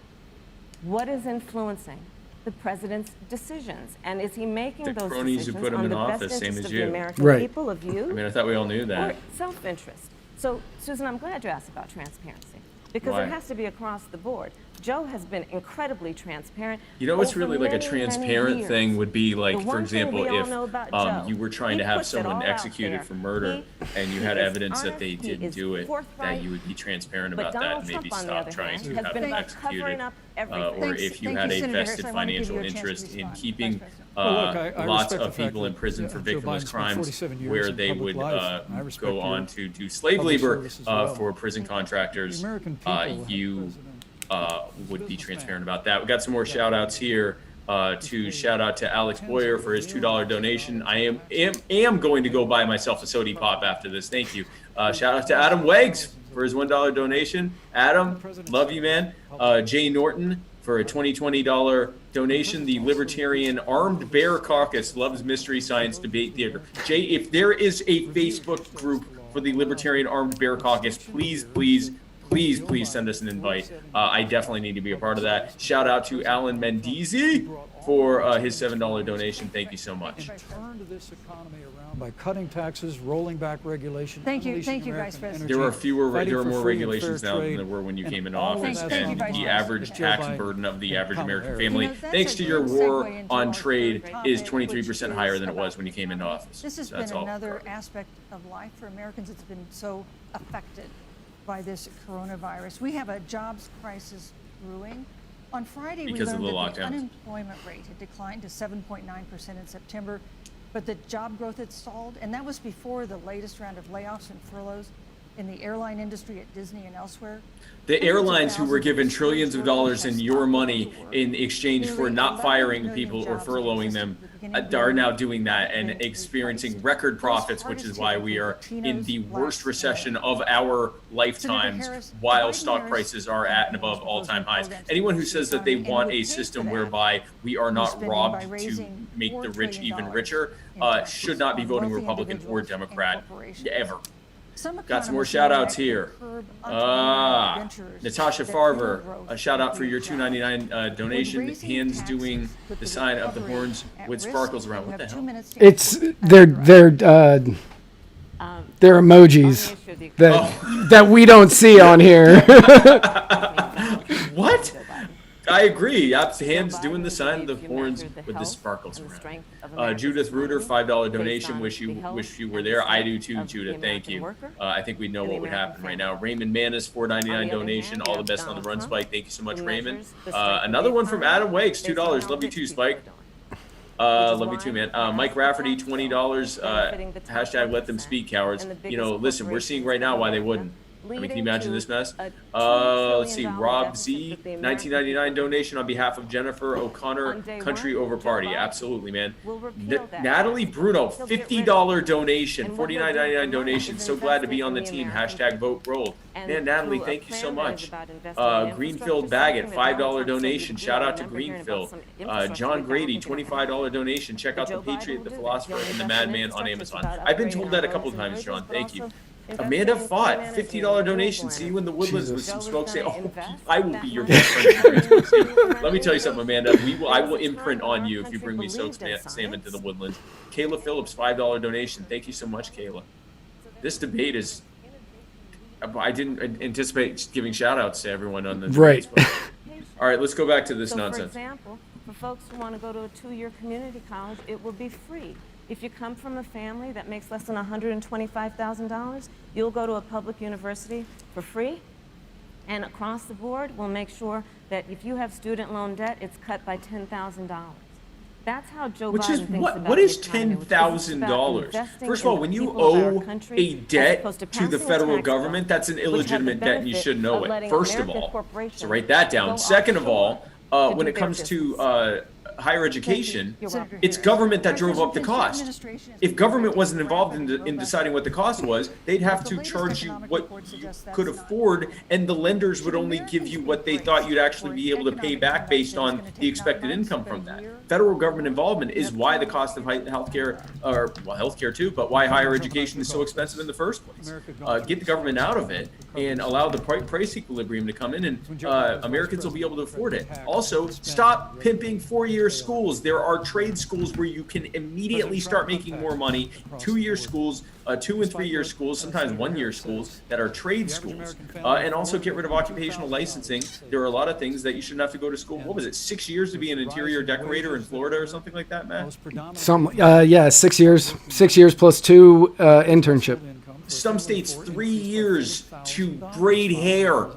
what is influencing the president's decisions, and is he making The those cronies who decisions put him on in the office, best same interest as of you. the American Right. people, of you, I mean, I thought we all knew or that. self-interest? So, Susan, I'm glad you asked about transparency, because Why? it has to be across the board. Joe has been incredibly transparent. You know what's over really like a many, many transparent years. thing would be like, The for one thing example, we all if know about Joe, you were trying he to have puts it all someone out executed there. for murder and you had He is evidence that honest, they he didn't is do it, that forthright. you would be transparent But about that Donald and maybe Trump, on the stop other trying hand, to has have been them about executed. covering up everything. Or Thanks- if you thank had you, a Senator Harris. vested I wanna give financial you a chance to interest in respond. keeping Vice President. Well, look, I lots respect the of fact people in that, prison for Joe victimless Biden spent crimes 47 years where in they public would life. I respect go your on to do slave public labor service as well. for prison contractors, The American people have a you president would be transparent about that. We got some more shout outs here. To shout out to Alex Boyer for his $2 donation. I am going to go buy myself a Sody Pop after this. Thank you. Shout out to Adam Weggs for his $1 donation. Adam, love you, man. Jay Norton for a $20 donation. The Libertarian Armed Bear Caucus loves Mystery Science Debate Theater. Jay, if there is a Facebook group for the Libertarian Armed Bear Caucus, please send us an invite. I definitely need to be a part of that. Shout out to Alan Mendizi for his $7 donation. Thank you so much. turn to this economy around by cutting taxes, rolling back regulation. Thank you, unleashing Vice American President. There are energy, there are fighting for more free and regulations fair now than trade, there were when you and came in all of office, that's Thank you, and Vice the President. average Joe tax Biden burden of the average Kamala American Harris. family, that's thanks a to your good war segue into on our trade, third is topic, 23% which higher is than it was about when you came into office. This has So that's been all. another aspect of life for Americans that's been so affected by this coronavirus. We have a jobs crisis brewing. On Friday, we Because of learned the that the lockdowns. unemployment rate had declined to 7.9% in September, but the job growth had stalled, and that was before the latest round of layoffs and furloughs in the airline industry at Disney and elsewhere. The Hundreds of airlines who were thousands given of trillions of skilled dollars workers in have your stopped money going to work. in exchange for Nearly not 11 firing million people or jobs furloughing existed them at the beginning of the are year. now doing that and Been experiencing replaced. record Those profits, which hardest is why hit we are include in the Latinos, worst Blacks, recession and of our lifetimes, Harris, while Biden stock Harris prices are at and above all-time highs. programs to Anyone who boost the says that they economy, and want would a pay for system that whereby we are through not spending robbed by to raising make $4 the rich trillion even richer in taxes should not be on voting wealthy Republican or individuals and Democrat corporations. ever. Got some more shout outs here. Natasha Farver, a shout out for your $2.99 donation. Hands doing the sign of the horns with sparkles around. What the hell? It's they're emojis that we don't see on here. What? I agree. Hands doing the sign of the horns with the sparkles around. Judith Reuter, $5 donation. Wish you were there. I do too, Judith. Thank you. I think we know what would happen right now. Raymond Manis, $4.99 donation. All the best on the run, Spike. Thank you so much, Raymond. Another one from Adam Wakes, $2. Love you too, Spike. Love you too, man. Mike Rafferty, $20. Hashtag let them speak, cowards. You know, listen, we're seeing right now why they wouldn't. I mean, can you imagine this mess? Let's see. Rob Z, $19.99 donation on behalf of Jennifer O'Connor, Country Over Party. Absolutely, man. Natalie Bruno, $50 donation, $49.99 donation. So glad to be on the team. Hashtag vote roll. Man, Natalie, thank you so much. Greenfield Baggett, $5 donation. Shout out to Greenfield. John Grady, $25 donation. Check out The Patriot, The Philosopher, and The Madman on Amazon. I've been told that a couple of times, John. Thank you. Amanda Fott, $50 donation. See you in the woodlands with some smoke. Say, oh, I will be your best friend. Let me tell you something, Amanda. I will imprint on you if you bring me soaked salmon to the woodlands. Kayla Phillips, $5 donation. Thank you so much, Kayla. This debate is. I didn't anticipate giving shout outs to everyone on the right. All right, let's go back to this nonsense. For example, for folks who want to go to a 2-year community college, it will be free. If you come from a family that makes less than $125,000, you'll go to a public university for free. And across the board, we'll make sure that if you have student loan debt, it's cut by $10,000. That's how Joe Biden thinks about what is the economy, $10,000? First of all, when you owe a debt to the federal government, that's an illegitimate debt and you should know it. First of all, so write that down. Second of all, when it comes to higher education, it's government that drove up the cost. If government wasn't involved in deciding what the cost was, they'd have to charge you what you could afford, and the lenders would only give you what they thought you'd actually be able to pay back based on the expected income from that. Federal government involvement is why the cost of healthcare, or well, healthcare too, but why higher education is so expensive in the first place. Get the government out of it and allow the price equilibrium to come in, and Americans will be able to afford it. Also, stop pimping 4-year schools. There are trade schools where you can immediately start making more money. 2-year schools, 2 and 3-year schools, sometimes 1-year schools that are trade schools, and also get rid of occupational licensing. There are a lot of things that you shouldn't have to go to school. What was it? 6 years to be an interior decorator in Florida or something like that, Matt? 6 years. 6 years plus 2 internship. Some states 3 years to braid hair.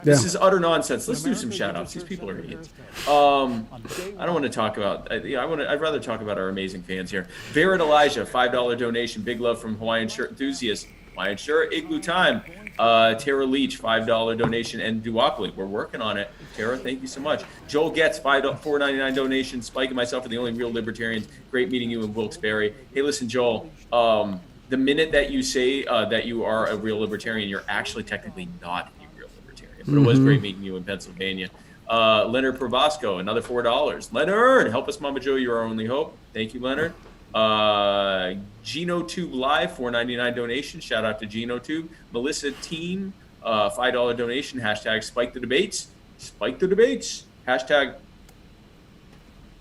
This is utter nonsense. Let's do some shout-outs. These people are idiots. I don't want to talk about. I'd rather talk about our amazing fans here. Barrett Elijah, $5 donation. Big love from Hawaiian shirt enthusiasts. Hawaiian shirt, igloo time. Tara Leach, $5 donation, and duopoly. We're working on it. Tara, thank you so much. Joel Getz, $4.99 donation. Spike and myself are the only real libertarians. Great meeting you in Wilkes-Barre. Hey, listen, Joel. The minute that you say that you are a real libertarian, you're actually technically not. But it was great meeting you in Pennsylvania. Leonard Probosco, another $4. Leonard, help us, Mama Joe. You're our only hope. Thank you, Leonard. GenoTube Live, $4.99 donation. Shout out to GenoTube. Melissa Team, $5 donation. Hashtag Spike the Debates. Spike the Debates. Hashtag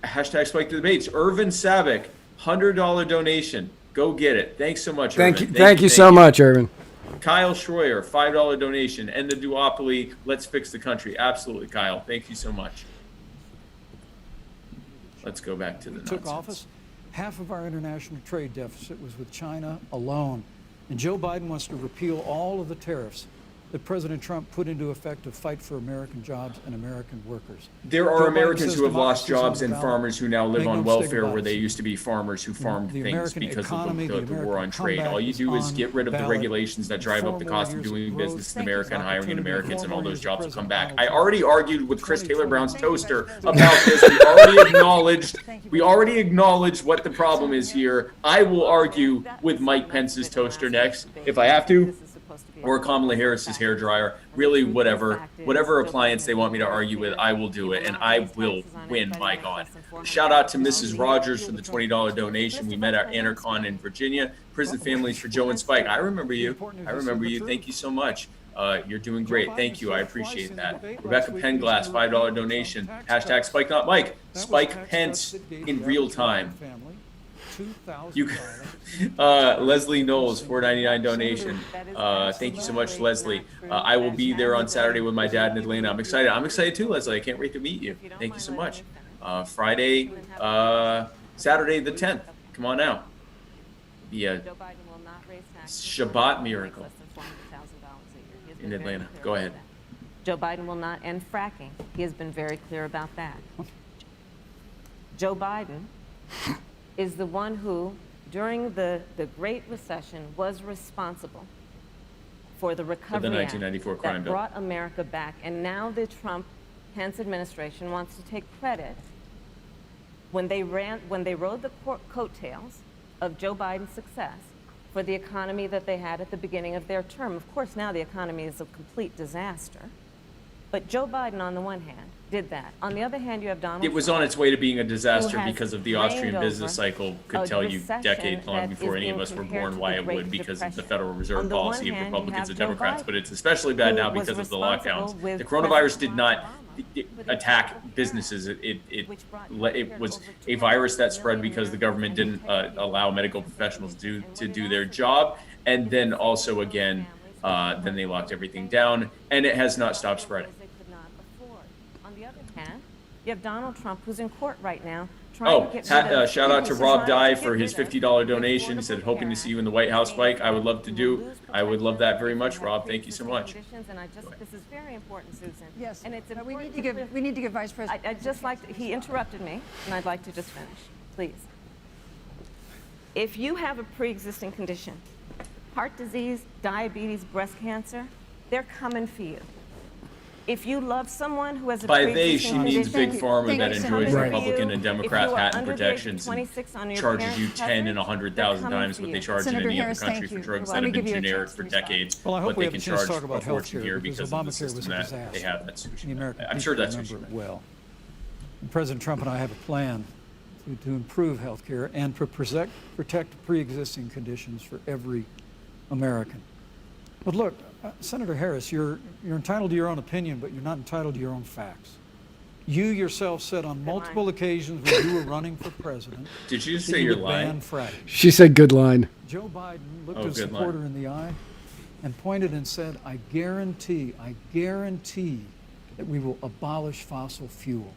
Spike the Debates. Irvin Savick, $100 donation. Go get it. Thanks so much, Irvin. Thank you so much, Irvin. Kyle Schroyer, $5 donation. End the duopoly. Let's fix the country. Absolutely, Kyle. Thank you so much. Let's go back to the nonsense. Took office, half of our international trade deficit was with China alone. And Joe Biden wants to repeal all of the tariffs that President Trump put into effect to fight for American jobs and American workers. There are Americans who have lost jobs and farmers who now live on welfare where they used to be farmers who farmed things because of the war on trade. All you do is get rid of the regulations that drive up the cost of doing business in America and hiring in Americans, and all those jobs will come back. I already argued with Chris Taylor Brown's toaster about this. We already acknowledged what the problem is here. I will argue with Mike Pence's toaster next if I have to. or Kamala Harris's hair dryer, really whatever appliance they want me to argue with, I will do it, and I will win, my God. Shout out to Mrs. Rogers for the $20 donation. We met at Anarcon in Virginia. Prison families for Joe and Spike. I remember you. Thank you so much. You're doing great. Thank you. I appreciate that. Rebecca Penglass, $5 donation. Hashtag Spike Not Mike. Spike Pence in real time. You, Leslie Knowles, $4.99 donation. Thank you so much, Leslie. I will be there on Saturday with my dad in Atlanta. I'm excited. I'm excited too, Leslie. I can't wait to meet you. Thank you so much. Friday, Saturday the 10th. Come on out. Be a Shabbat miracle in Atlanta. Go ahead. Joe Biden will not end fracking. He has been very clear about that. Joe Biden is the one who, during the Great Recession, was responsible for the Recovery the 1994 Act crime that bill. brought America back. And now the Trump-Pence administration wants to take credit when they rode the coattails of Joe Biden's success for the economy that they had at the beginning of their term. Of course, now the economy is a complete disaster. But Joe Biden, on the one hand, did that. On the other hand, you have Donald It was Trump, on its way to being a disaster who has because of the reigned Austrian business over cycle. a Could tell you recession decades long that before is any of being us were compared born to why the it Great would, because of the Depression. Federal On Reserve the one policy of hand, you Republicans have and Joe Democrats, Biden, but it's especially bad now who was because of the responsible lockdowns. with The coronavirus did President not Obama attack businesses. It was a virus that spread because the government didn't allow medical professionals to do their job, and then also again, then they locked everything down, and it has not stopped spreading. On the other hand, you have Donald Trump, who's in court right now. Trying to get rid of Shout out to people Rob trying Dye to for get his rid of $50 the donation. He said, Affordable hoping to Care see you in the Act. White House, Spike. I would love to You do. will lose I would love that very protections much, if you Rob. have Thank you so much. pre-existing conditions, And this is very important, Susan. Yes, And it's but we important need to give, we need to give Vice President. I'd just like to, he interrupted me, and I'd like to just finish, please. If you have a pre-existing condition, heart disease, diabetes, breast cancer, they're coming for you. If you love someone who has a By they, pre-existing she means condition, Big Pharma that they're enjoys coming for Republican you. and Democrat If you are patent under the age of protections and 26 on your charges you parents' 10 and coverage, 100,000 they're coming times for what you. they charge in Senator any other Harris, country thank for you. drugs Let that me have been give you a generic chance for to respond. decades, Well, I hope but we they have a can chance to charge talk about a fortune healthcare, here because because of the Obamacare was system a that disaster. they have. That's what she The meant. American I'm sure people that's what she remember meant. it well. And President Trump and I have a plan to improve health care and to protect pre-existing conditions for every American. But look, Senator Harris, you're entitled to your own opinion, but you're not entitled to your own facts. You yourself said on multiple occasions when you were running for president Did you that say you you're would lying? ban fracking. She said good line. Joe Biden looked Oh, his good line. supporter in the eye and pointed and said, I guarantee that we will abolish fossil fuels.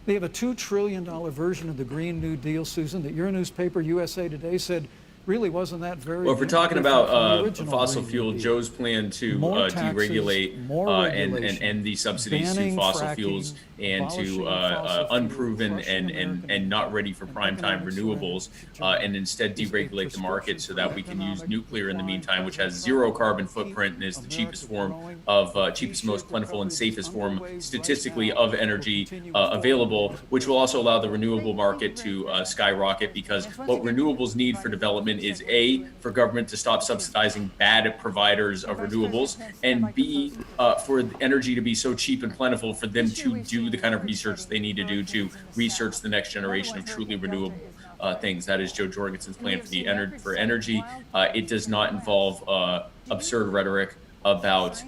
They have a $2 trillion version of the Green New Deal, Susan, that your newspaper, USA Today, said really wasn't that very Well, if we're talking different from the about original fossil Green fuel, New Deal. Joe's plan to More taxes, deregulate more and regulation, end the subsidies to banning fossil fracking, fuels and to abolishing fossil unproven fuels, crushing American and not ready for prime time economic renewables, surrender and instead is a deregulate the market prescription so for that we can use economic nuclear in the decline, meantime, which has President zero Trump carbon will keep footprint and is the cheapest America form growing, of cheapest, most plentiful, and safest form statistically of energy available, which will also allow the renewable market to skyrocket, because what renewables need for development is A, for government to stop subsidizing bad providers of renewables, and B, for energy to be so cheap and plentiful for them to do the kind of research they need to do to research the next generation of truly renewable things. That is Joe Jorgensen's plan for energy. It does not involve absurd rhetoric about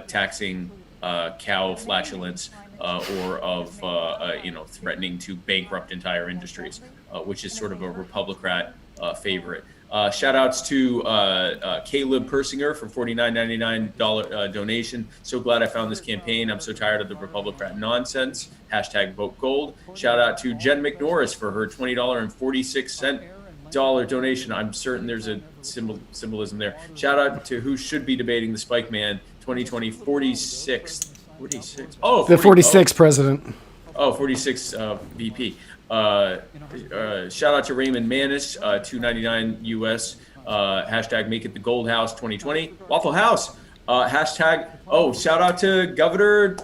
taxing cow flatulence or of threatening to bankrupt entire industries, which is sort of a Republican favorite. Shout outs to Caleb Persinger for $49.99 donation. So glad I found this campaign. I'm so tired of the Republican nonsense. Hashtag vote gold. Shout out to Jen McNorris for her $20.46 donation. I'm certain there's a symbolism there. Shout out to who should be debating the Spike Man 2020 46. Oh, The 46th president. 46 VP. Shout out to Raymond Manis, $2.99 US. Hashtag make it the Gold House 2020. Waffle House. Hashtag, shout out to Governor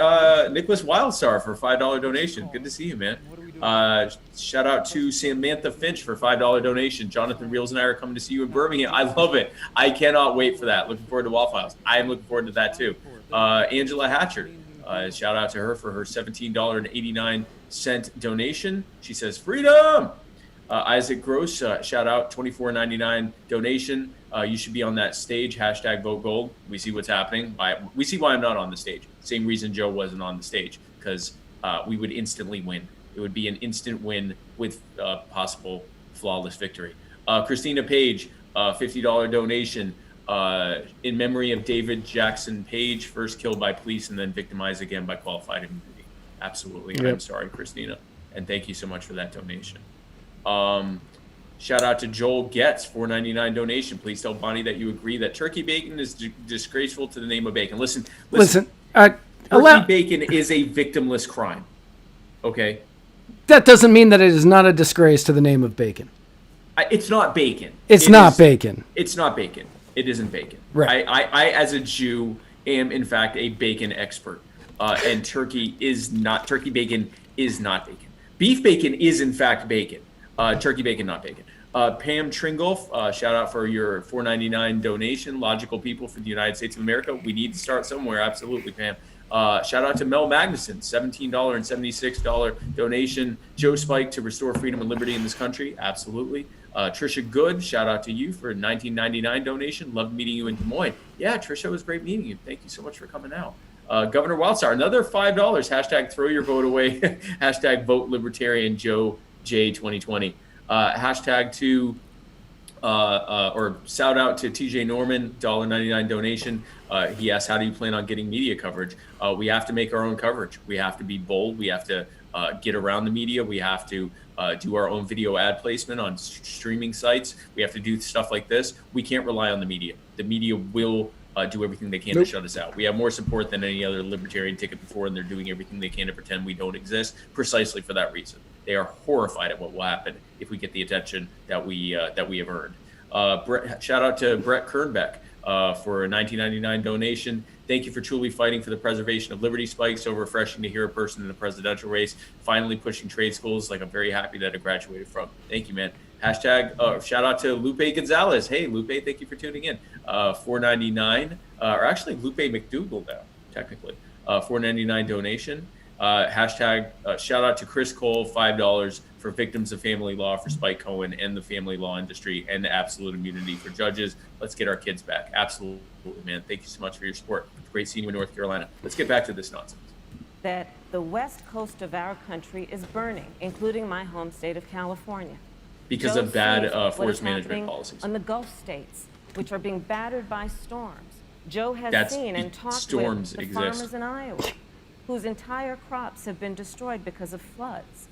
Nicholas Wildstar for $5 donation. Good to see you, man. Shout out to Samantha Finch for $5 donation. Jonathan Reels and I are coming to see you in Birmingham. I love it. I cannot wait for that. Looking forward to Wallfiles. I am looking forward to that too. Angela Hatcher, shout out to her for her $17.89 donation. She says, freedom! Isaac Gross, shout out, $24.99 donation. You should be on that stage, hashtag vote gold. We see what's happening. We see why I'm not on the stage. Same reason Joe wasn't on the stage, because we would instantly win. It would be an instant win with possible flawless victory. Christina Page, $50 donation. In memory of David Jackson Page, first killed by police and then victimized again by qualified immunity. Absolutely. Yep. I'm sorry, Christina. And thank you so much for that donation. Shout out to Joel Getz, $4.99 donation. Please tell Bonnie that you agree that turkey bacon is disgraceful to the name of bacon. Listen. Turkey bacon is a victimless crime. Okay? That doesn't mean that it is not a disgrace to the name of bacon. It's not bacon. It's not bacon. It's not bacon. It isn't bacon. Right. I, as a Jew, am in fact a bacon expert. And turkey bacon is not bacon. Beef bacon is in fact bacon. Turkey bacon, not bacon. Pam Tringolf, shout out for your $4.99 donation. Logical people for the United States of America. We need to start somewhere. Absolutely, Pam. Shout out to Mel Magnuson, $17.76 donation. Joe Spike to restore freedom and liberty in this country. Absolutely. Trisha Good, shout out to you for a $19.99 donation. Loved meeting you in Des Moines. Yeah, Trisha, it was great meeting you. Thank you so much for coming out. Governor Wildstar, another $5. Hashtag throw your vote away. Hashtag vote libertarian Joe J 2020. Hashtag to or shout out to TJ Norman, $1.99 donation. He asked, how do you plan on getting media coverage? We have to make our own coverage. We have to be bold. We have to get around the media. We have to do our own video ad placement on streaming sites. We have to do stuff like this. We can't rely on the media. The media will do everything they can to shut us out. We have more support than any other libertarian ticket before, and they're doing everything they can to pretend we don't exist precisely for that reason. They are horrified at what will happen if we get the attention that we have earned. Shout out to Brett Kernbeck for a $19.99 donation. Thank you for truly fighting for the preservation of liberty, Spike. So refreshing to hear a person in the presidential race finally pushing trade schools like I'm very happy that I graduated from. Thank you, man. Hashtag shout out to Lupe Gonzalez. Hey, Lupe, thank you for tuning in. $4.99, or actually Lupe McDougal now, technically. $4.99 donation. Hashtag shout out to Chris Cole, $5 for victims of family law for Spike Cohen and the family law industry and the absolute immunity for judges. Let's get our kids back. Absolutely, man. Thank you so much for your support. Great seeing you in North Carolina. Let's get back to this nonsense. That the west coast of our country is burning, including my home state of California. Because of bad forest management policies. On the Gulf states, which are being battered by storms. Joe has seen and talked with the farmers in Iowa, whose entire crops have been destroyed because of floods.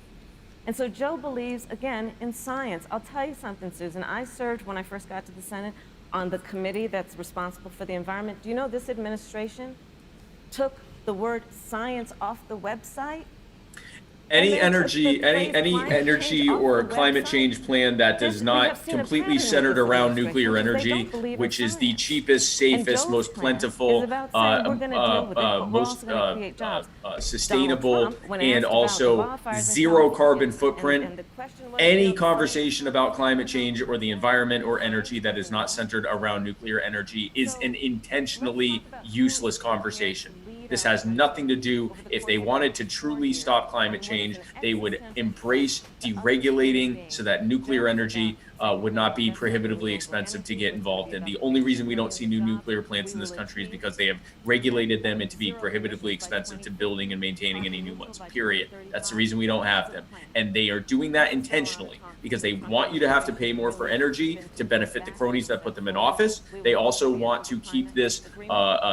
And so Joe believes, again, in science. I'll tell you something, Susan. I served, when I first got to the Senate, on the committee that's responsible for the environment. Do you know this administration took the word science off the website? Any energy or climate change plan that does not completely centered around nuclear energy, which is the cheapest, safest, most plentiful, most sustainable, and also zero carbon footprint. Any conversation about climate change or the environment or energy that is not centered around nuclear energy is an intentionally useless conversation. This has nothing to do, if they wanted to truly stop climate change, they would embrace deregulating so that nuclear energy would not be prohibitively expensive to get involved in. The only reason we don't see new nuclear plants in this country is because they have regulated them into being prohibitively expensive to building and maintaining any new ones, period. That's the reason we don't have them. And they are doing that intentionally because they want you to have to pay more for energy to benefit the cronies that put them in office. They also want to keep this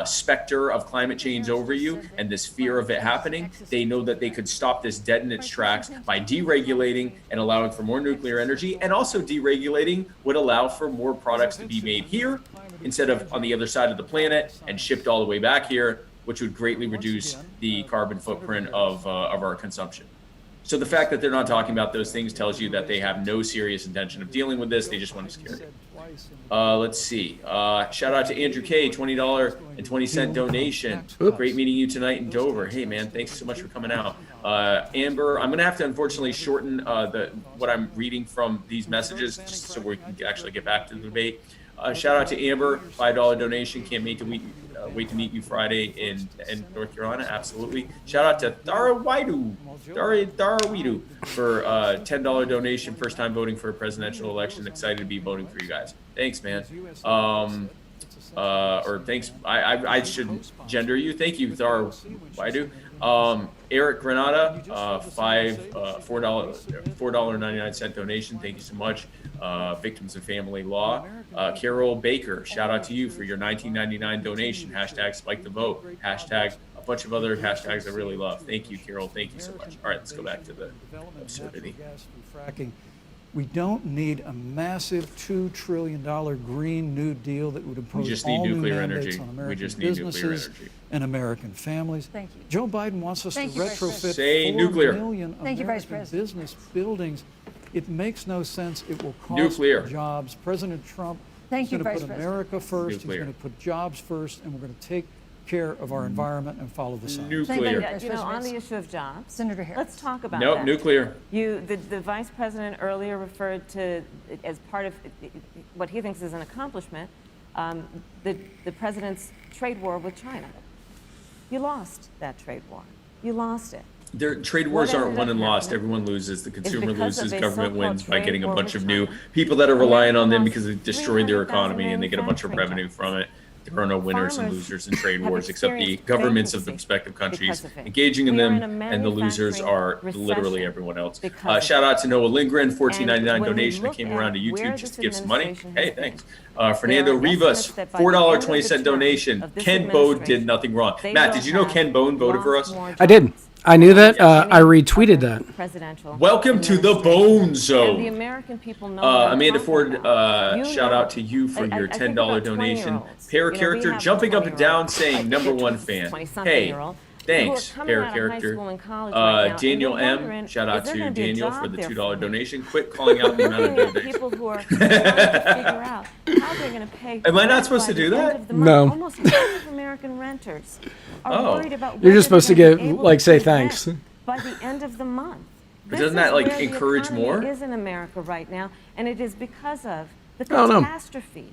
specter of climate change over you and this fear of it happening. They know that they could stop this dead in its tracks by deregulating and allowing for more nuclear energy, and also deregulating would allow for more products to be made here instead of on the other side of the planet and shipped all the way back here, which would greatly reduce the carbon footprint of our consumption. So the fact that they're not talking about those things tells you that they have no serious intention of dealing with this. They just want to scare you. Let's see. Shout out to Andrew K, $20.20 donation. Great meeting you tonight in Dover. Hey, man, thanks so much for coming out. Amber, I'm going to have to unfortunately shorten what I'm reading from these messages just so we can actually get back to the debate. Shout out to Amber, $5 donation. Can't wait to meet you Friday in North Carolina. Absolutely. Shout out to Dara Widu for $10 donation. First time voting for a presidential election. Excited to be voting for you guys. Thanks, man. Or thanks. I shouldn't gender you. Thank you, Dara Widu. Eric Granada, $4.99 donation. Thank you so much. Victims of Family Law. Carol Baker, shout out to you for your $19.99 donation. Hashtag spike the vote. Hashtag a bunch of other hashtags I really love. Thank you, Carol. Thank you so much. All right, let's go back to the absurdity. We don't need a massive $2 trillion Green New Deal that would impose We just need all nuclear new mandates energy. on American We just need nuclear businesses energy. and American families. Thank you. Joe Biden wants us Thank to you, Vice retrofit Say 4 nuclear. million Thank you, Vice American President. business buildings. It makes no sense. It will cost Nuclear. jobs. President Trump Thank is you, going to Vice put President. America first. Nuclear. He's going to put jobs first, and we're going to take care of our environment and follow the science. Thank you, Nuclear. Vice You know, on President. the issue of jobs, Senator Harris. let's talk about Nope, that. nuclear. The vice president earlier referred to, as part of what he thinks is an accomplishment, the president's trade war with China. You lost that trade war. You lost it. Their trade wars What aren't ended won up and lost. happening Everyone loses. The consumer because of loses. a Government so-called wins by trade getting a war bunch with of new China. people that are relying on them America because they lost destroyed their 300,000 economy and they get a bunch of manufacturing revenue from it. There are no winners and Farmers losers in trade have wars except the experienced governments of the bankruptcy respective countries because of it. engaging in We are them, in a and the losers are manufacturing literally recession everyone else. because of Shout it. out to Noah Lindgren, $14.99 And when we donation. I look came around to at where YouTube just to this give some money. administration Hey, has been, thanks. Fernando there are Rivas, estimates that by the end of the $4.20 term donation. of this Ken Bode did administration, nothing wrong. they Matt, will did you know have Ken Bode voted for us? lost more I did. jobs I knew that. than I any retweeted other that. presidential Welcome to the administration. Bone Zone. And the American people know what I'm Amanda talking Ford, about. You shout know- out to you for I your think $10 about donation. 20-year-olds. Pair You know, we character have a jumping up and 20-year-old. down I saying think number it's one a fan. 20-something-year-old Hey, who are thanks, coming pair out of high character. school and college right now, and Daniel you're M, wondering, shout is out there to gonna be a Daniel job for the there $2 me? donation. Quit calling out the amount of Looking at donations. people who are trying to figure out how they're going to pay. Am I not rent supposed by to do the end that? of the month. No. Almost half of American renters are Oh. worried about You're whether just supposed to they're gonna get, be able like, to say pay rent thanks. by the end of the month. But This doesn't that, is like, where the encourage economy more? is in America right now, and it is because of the I don't know. catastrophe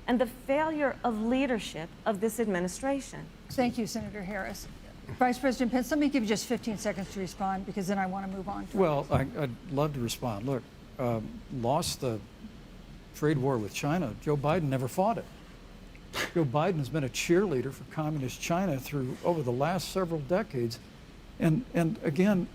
and the failure of leadership of this administration. Thank you, Senator Harris. Vice President Pence, let me give you just 15 seconds to respond because then I want to move on. Well, I'd love to respond. Look, lost the trade war with China. Joe Biden never fought it. Joe Biden has been a cheerleader for communist China through over the last several decades. And again,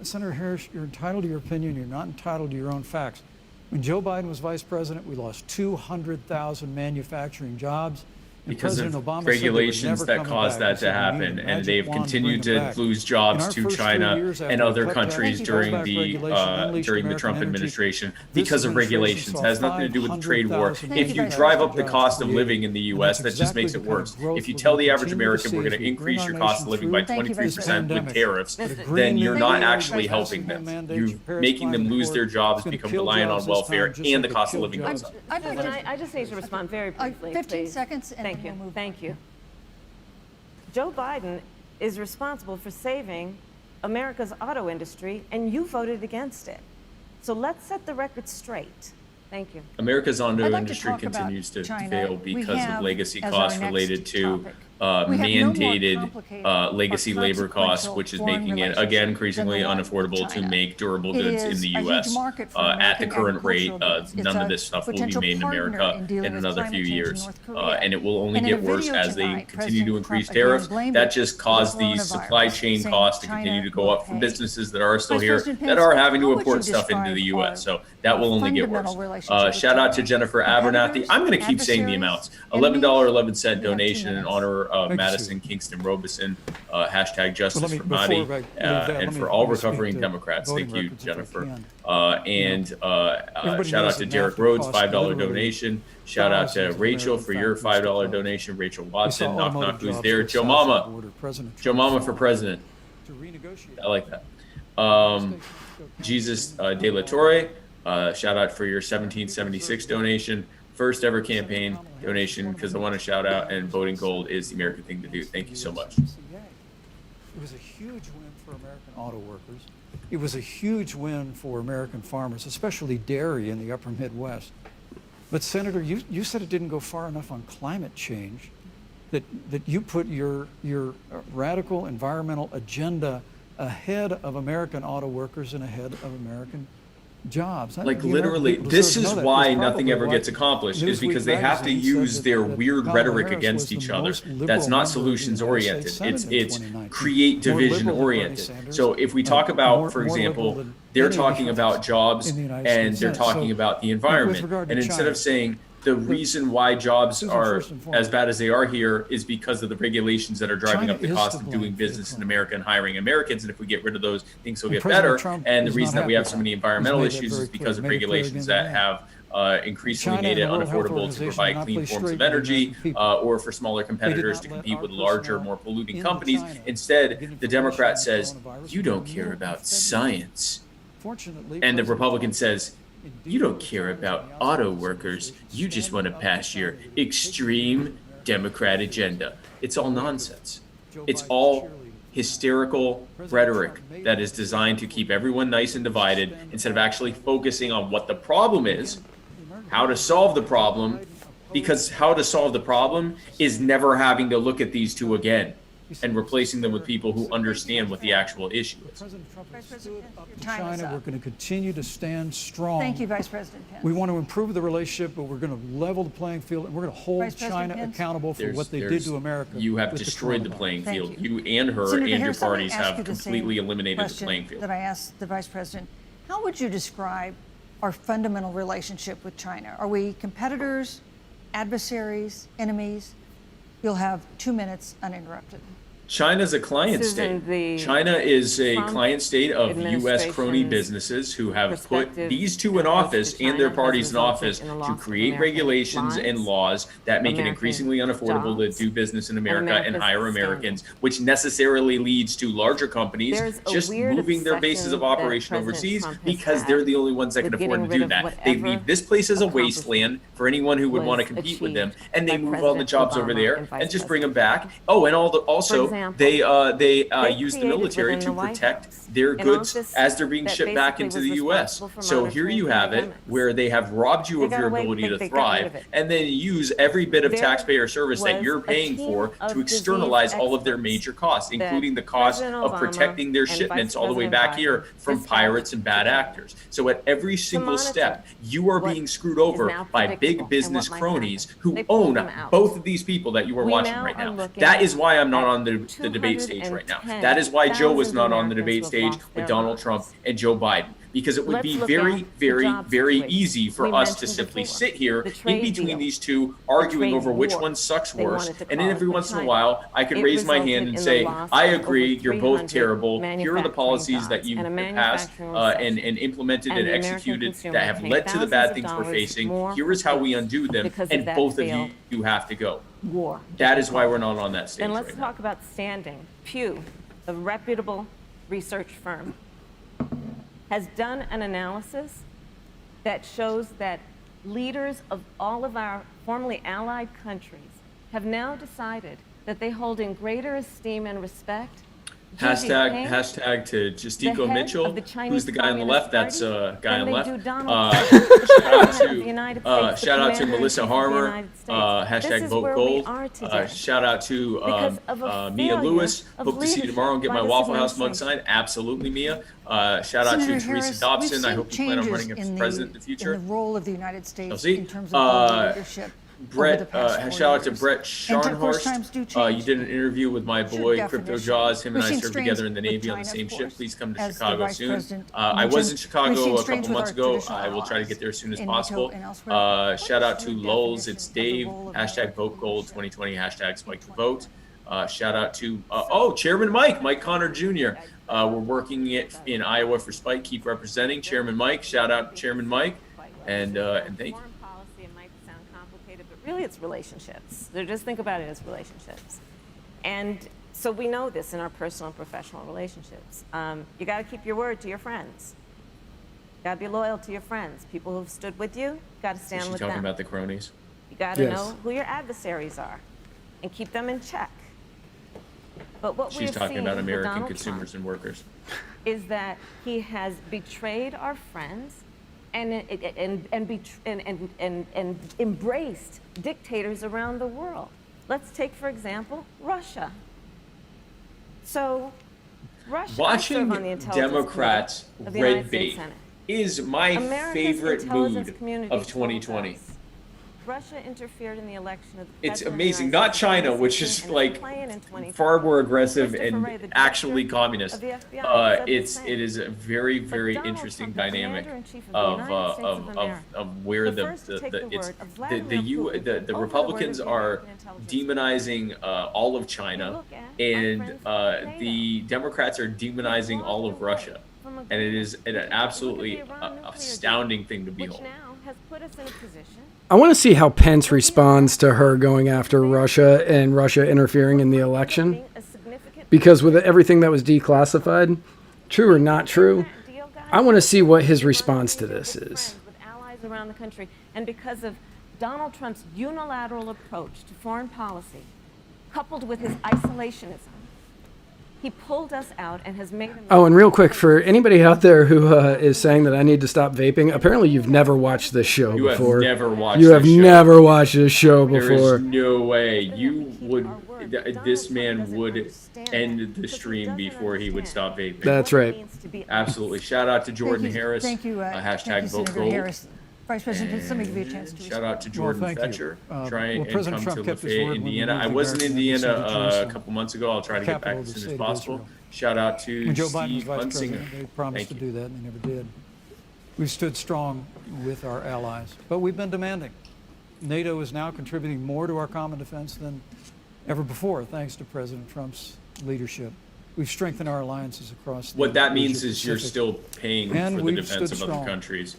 Senator Harris, you're entitled to your opinion. You're not entitled to your own facts. When Joe Biden was vice president, we lost 200,000 manufacturing jobs. And Because President of Obama said they were regulations never that coming caused back. that He to said, "We need a happen, and magic they've wand to continued bring them to back." lose In jobs our to first 3 China years after and we other cut countries back during regulation, unleashed the American Trump energy, administration this because of administration regulations. saw It has nothing to do with the trade war. 500,000 If you jobs drive up the created. cost of living in the And U.S., that's that just exactly makes the it kind of worse. growth If you we're tell gonna the average continue to American see we're going as to we bring increase our your cost of nation living through by Thank you, Vice 23% with President. tariffs, The then Green you're New not Deal, actually passing helping no them. mandates, You're your Paris making them Climate lose their Accord. jobs, It's gonna become kill reliant on jobs this welfare, time, just and like the it cost of killed living jobs. goes up. I'd like to- I just need to respond very briefly, 15 please. seconds, and Thank then you. we'll move on. Thank you. Joe Biden is responsible for saving America's auto industry, and you voted against it. So let's set the record straight. Thank you. America's auto I'd like to industry talk about continues to China. fail We because of have, legacy as our costs next related to topic, we have no more mandated complicated legacy or labor costs, consequential which is foreign making it, relationship again, than increasingly the one with unaffordable to China. make durable It goods in is the a huge U.S. market for At the American current rate, agricultural goods. It's none of a this stuff will be potential made in partner America in dealing in with another climate few change in years. North Korea. And it will only And in get a worse video as they tonight, continue to President increase Trump again tariffs. blamed That it just for the caused the coronavirus, supply chain saying costs to China continue to go will up for pay. businesses that are still Vice here President that Pence, are having how to would you import stuff into the describe U.S. So that will only get worse. fundamental relationship with Shout out to China? Jennifer Abernathy. I'm going to keep saying the Adversaries? amounts. Enemies? $11.11 You have 2 donation in minutes. honor of Thank you, Madison Susan. Kingston Robeson. Hashtag justice Well, let me- for before Mahdi I leave that, and let for me- all let me speak recovering to Democrats. voting Thank you, records if I Jennifer. can. Shout out knows to that Derek NAFTA Rhodes, costs $5 literally donation. Shout out to thousands of Rachel American for your families to $5 vote. donation. Rachel We Watson, saw knock automotive knock, who's jobs there? go Joe south Mama. of the border. President Joe Trump Mama for fought president. to renegotiate. I like that. Jesus De La Torre, shout out for your 1776 donation. First ever campaign donation, because I want to shout out, and voting gold is the American thing to do. Thank you so much. It was a huge win for American auto workers. It was a huge win for American farmers, especially dairy in the upper Midwest. But Senator, you said it didn't go far enough on climate change, that you put your radical environmental agenda ahead of American auto workers and ahead of American jobs. Like literally, this is why nothing ever gets accomplished, is because they have to use their weird rhetoric against each other. That's not solutions oriented. It's create division oriented. So if we talk about, for example, they're talking about jobs and they're talking about the environment, and instead of saying the reason why jobs are as bad as they are here is because of the regulations that are driving up the cost of doing business in America and hiring Americans. And if we get rid of those, things will get better. And the reason that we have so many environmental issues is because of regulations that have increasingly made it unaffordable to provide clean forms of energy, or for smaller competitors to compete with larger, more polluting companies. Instead, the Democrat says, you don't care about science. And the Republican says, you don't care about auto workers. You just want to pass your extreme Democrat agenda. It's all nonsense. It's all hysterical rhetoric that is designed to keep everyone nice and divided instead of actually focusing on what the problem is, how to solve the problem, because how to solve the problem is never having to look at these two again and replacing them with people who understand what the actual issue is. President Trump has stood up to China. We're going to continue to stand strong. Thank you, Vice President Pence. We want to improve the relationship, but we're going to level the playing field, and we're going to hold China accountable for what they did to America. You have destroyed the playing field. You and her Senator and your Harris, let me parties ask have you the completely same eliminated the question playing field. that I asked the Vice President. How would you describe our fundamental relationship with China? Are we competitors, adversaries, enemies? You'll have 2 minutes uninterrupted. China's a client state. China is a client state of U.S. crony businesses who have put these two in office and their parties in office to create regulations and laws that make it increasingly unaffordable to do business in America and hire Americans, which necessarily leads to larger companies just moving their bases of operation overseas because they're the only ones that can afford to do that. They leave this place as a wasteland for anyone who would want to compete with them, and they move all the jobs over there and just bring them back. Oh, and also they use the military to protect their goods as they're being shipped back into the U.S. So here you have it, where they have robbed you of your ability to thrive, and then use every bit of taxpayer service that you're paying for to externalize all of their major costs, including the cost of protecting their shipments all the way back here from pirates and bad actors. So at every single step, you are being screwed over by big business cronies who own both of these people that you are watching right now. That is why I'm not on the debate stage right now. That is why Joe was not on the debate stage with Donald Trump and Joe Biden, because it would be very, very, very easy for us to simply sit here in between these two, arguing over which one sucks worse. And then every once in a while, I could raise my hand and say, I agree, you're both terrible. Here are the policies that you have passed and implemented and executed that have led to the bad things we're facing. Here is how we undo them, and both of you have to go. That is why we're not on that stage. And let's talk about standing. Pew, a reputable research firm, has done an analysis that shows that leaders of all of our formerly allied countries have now decided that they hold in greater esteem and respect Hashtag to Justico Mitchell, who's the guy on the left. That's a guy on the left. Shout out to Melissa Harmer. Hashtag vote gold. Shout out to Mia Lewis. Hope to see you tomorrow and get my Waffle House mug signed. Absolutely, Mia. Shout out to Teresa Dobson. I hope you plan on running as president in the future. In the role of the United States in terms of leadership. Brett, shout out to Brett Scharnhorst. You did an interview with my boy Crypto Jaws. Him and I served together in the Navy on the same ship. Please come to Chicago soon. I was in Chicago a couple months ago. I will try to get there as soon as possible. Shout out to Lulz. It's Dave. Hashtag vote gold 2020. Hashtag spike to vote. Shout out to Chairman Mike Connor Jr. We're working it in Iowa for Spike. Keep representing Chairman Mike. Shout out Chairman Mike, and thank you. Really, it's relationships. So just think about it as relationships. And so we know this in our personal and professional relationships. You got to keep your word to your friends. You got to be loyal to your friends. People who've stood with you, got to stand with them. Talking about the cronies. You got to know who your adversaries are and keep them in check. But what we She's have talking seen about with American Donald consumers Trump and workers. is that he has betrayed our friends and embraced dictators around the world. Let's take, for example, Russia. So, Russia, I serve on the Watching Intelligence Democrats Committee of the United red States bait Senate. is my America's favorite intelligence mood community of told 2020. us Russia interfered in the election of the It's president of the amazing. United Not States China, in which is 2016 like and in 2020. far more aggressive Christopher Wray, and the actually director communist. of the FBI, said the It same. is a very, very Donald interesting Trump, the dynamic Commander-in-Chief of the of United States of America, of where the first to take the it's word of Vladimir Putin the over the word Republicans of the are American intelligence demonizing all of China, look at our and friends at NATO. the Democrats are demonizing all of Russia, from and it is an agreement. absolutely Look at the Iran nuclear astounding deal, thing to which behold. now has put us in a position. I want to see how Pence responds to her going after Russia and Russia interfering in the election. Because with everything that was declassified, true or not true, I want to see what his response to this is. With allies around the country, and because of Donald Trump's unilateral approach to foreign policy, coupled with his isolationism, he pulled us out and has made. Oh, and real quick, for anybody out there who is saying that I need to stop vaping, apparently you've never watched this show You before. have never watched. You have this show. never watched this show before. There is no way you would. This man would end the stream before he would stop vaping. That's right. Absolutely. Shout out to Jordan Harris. Thank you. Hashtag thank you, vote Senator gold. Harris. Vice President, let me give you a chance to Shout respond. out to Jordan thank you. Fetcher. Try well, and President come Trump to kept his Lafayette, word when we Indiana. moved I the was in American embassy to Indiana a Jerusalem, couple months ago. I'll try to get back capital as of the soon as state of possible. Israel. Shout out to When Joe Biden was Steve vice Hunsinger. president, they promised Thank to you. do that, and they never did. We've stood strong with our allies, but we've been demanding. NATO is now contributing more to our common defense than ever before, thanks to President Trump's leadership. We've strengthened our alliances across the What that means Asia is you're Pacific still paying And for the we've defense stood of other strong, countries.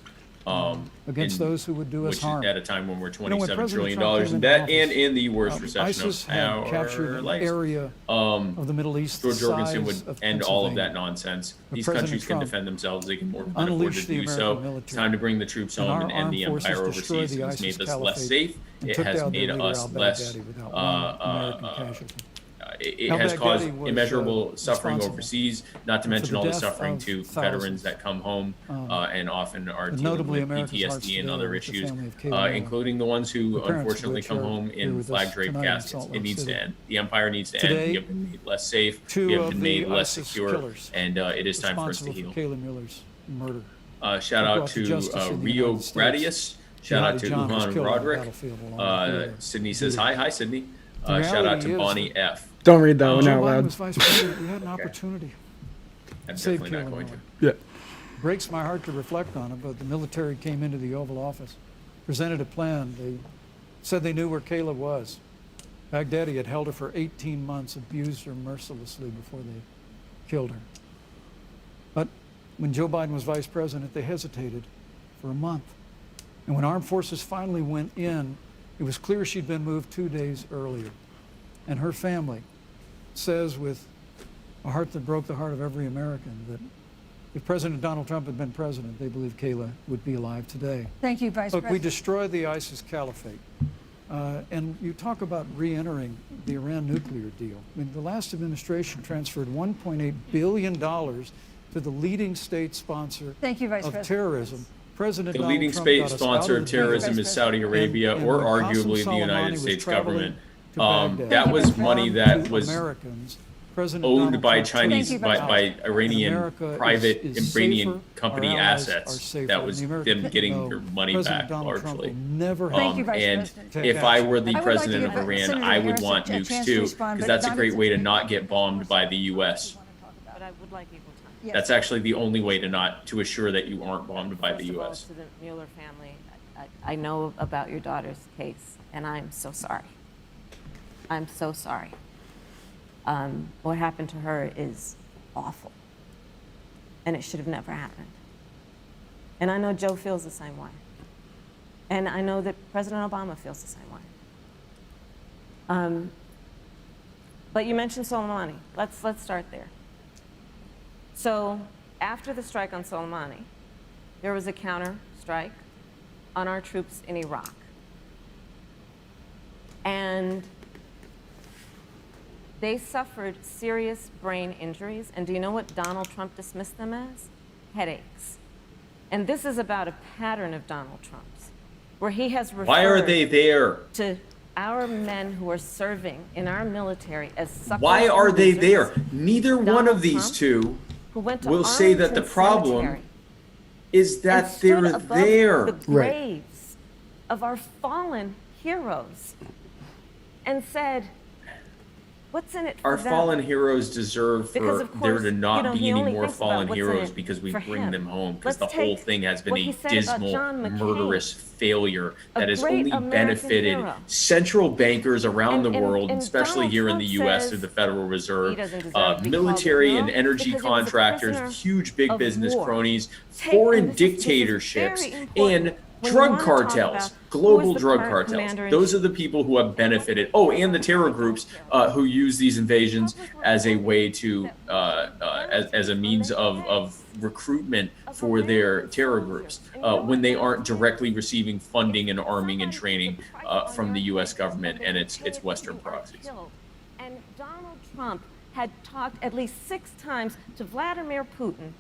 against those who would do us which harm. at a time when we're when $27 President trillion Trump came in into debt office, and in the worst recession ISIS of had our captured an lives. area of the Middle East the George Jorgensen size would of end all of Pennsylvania. that nonsense. But These President countries can Trump defend themselves. They can more than afford to unleashed the do American so. It's military. time to bring the troops And home our and end the armed empire forces destroyed overseas. the It's made ISIS us less caliphate safe. and It took has down made their leader, us less. al-Baghdadi, without one American casualty. It has caused al-Baghdadi was, immeasurable suffering responsible overseas, not to for mention the all the death suffering of to thousands. veterans that come home and often are But dealing notably, with America's hearts PTSD and today other are with the issues, family of Kayla Miller, including the ones who the parents of unfortunately which come are home here in with us flag draped tonight in caskets. Salt It Lake needs City. to end. The empire needs to Today, end. We have been made less safe. two We have of been the made less ISIS secure, killers and it is time for us to responsible heal. for Kayla Miller's murder. Shout were out brought to to justice in the Rio United States. Gradius. Shout out to Jihadi John was Uhan killed on the Roderick. battlefield along with Sydney says hi. Hi, Sydney. The Shout out reality to is Bonnie that- F. Don't read that one Joe out Biden loud. was vice president. We had an opportunity. I'm Save definitely not Kayla going to. Miller. Yeah. Breaks my heart to reflect on it, but the military came into the Oval Office, presented a plan. They said they knew where Kayla was. Baghdadi had held her for 18 months, abused her mercilessly before they killed her. But when Joe Biden was vice president, they hesitated for a month. And when armed forces finally went in, it was clear she'd been moved 2 days earlier. And her family says with a heart that broke the heart of every American that if President Donald Trump had been president, they believe Kayla would be alive today. Thank you, Vice Look, we President. destroyed the ISIS caliphate. And you talk about re-entering the Iran nuclear deal. I mean, the last administration transferred $1.8 billion to the leading state sponsor Thank you, Vice of President. terrorism. President The Donald leading Trump state got us out sponsor of of the terrorism deal. is Saudi Arabia, And or when Qasem arguably the Soleimani United was States traveling government. to Baghdad That was to money harm that to was Americans, President owned Donald by Trump Chinese, Thank you, Vice by Iranian America private is Iranian safer, company our allies assets. are safer, That and was the American them getting people their know money President back Donald Trump largely. will never Thank you, have Vice And President. if I were the I would like to president give of Iran, Senator I would Harris want a nukes chance to too, respond, because but that's a not great as- way to not get bombed by the U.S. But I would like equal time. Yes. That's actually the only way to assure that you aren't bombed by the First of all, U.S. to the Mueller family, I know about your daughter's case, and I'm so sorry. I'm so sorry. What happened to her is awful, and it should have never happened. And I know Joe feels the same way. And I know that President Obama feels the same way. But you mentioned Soleimani. Let's start there. So after the strike on Soleimani, there was a counter strike on our troops in Iraq. And They suffered serious brain injuries, and do you know what Donald Trump dismissed them as? Headaches. And this is about a pattern of Donald Trump's, where he has referred Why are they there? to our men who are serving in our military as suckers. Why are and they losers. there? Neither one Donald of these Trump, two who went to will say that the Arlington problem Cemetery is and that stood they're above there. the Right. graves of our fallen heroes and said, what's in it for Our them? fallen heroes deserve Because, for of there course, to not you know, be he any only more thinks about fallen what's in heroes it because we for bring him. them home. Because Let's the whole take thing has been what a he said about dismal, John McCain, murderous failure a that has great only American benefited hero. central bankers around And- the world, and especially Donald here in Trump the U.S. says through the Federal he Reserve, doesn't deserve to be called a military and hero energy because he was a contractors, prisoner huge big of business war. cronies, Take- foreign and this is dictatorships, very important. and When you drug wanna talk cartels, about global who is the drug current cartels. commander-in-chief. Those are the people who have benefited. Oh, and the terror groups who use these invasions as a way to, as a means of recruitment for their terror groups when they aren't directly receiving funding and arming and training from the U.S. government and its Western proxies. And Donald Trump had talked at least 6 times to Vladimir Putin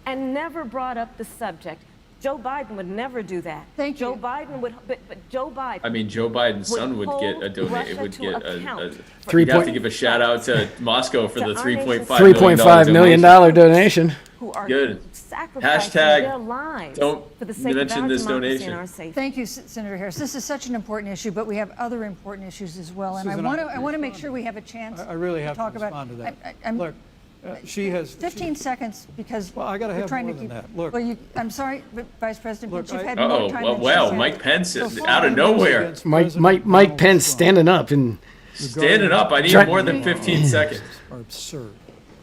and never brought up the subject. Joe Biden would never do that. Thank Joe you. Biden would, but Joe Biden. I mean, Joe Biden's son would get a hold donate. Russia Would to get account for You'd have to point- give a shout out to Moscow for the To our $3.5 nation's $3.5 million donation. who are Good. sacrificing Hashtag their lives don't for the sake mention of our this democracy donation. and our safety. Thank you, Senator Harris. This is such an important issue, but we have other important issues as well. And Susan, I want to make sure we have a chance I really have to talk about. respond to that. I'm- Look, she has. 15 seconds because Well, I gotta we're have trying more to than keep. that. Look. Well, I'm sorry, but Vice President Look, Pence, you've I- had Uh-oh, more time well, than wow, she's had. Mike Pence is So out of far, nowhere. Against Mike President Mike Donald Pence Trump standing up and Standing up, I need Try- more than 15 seconds. are absurd.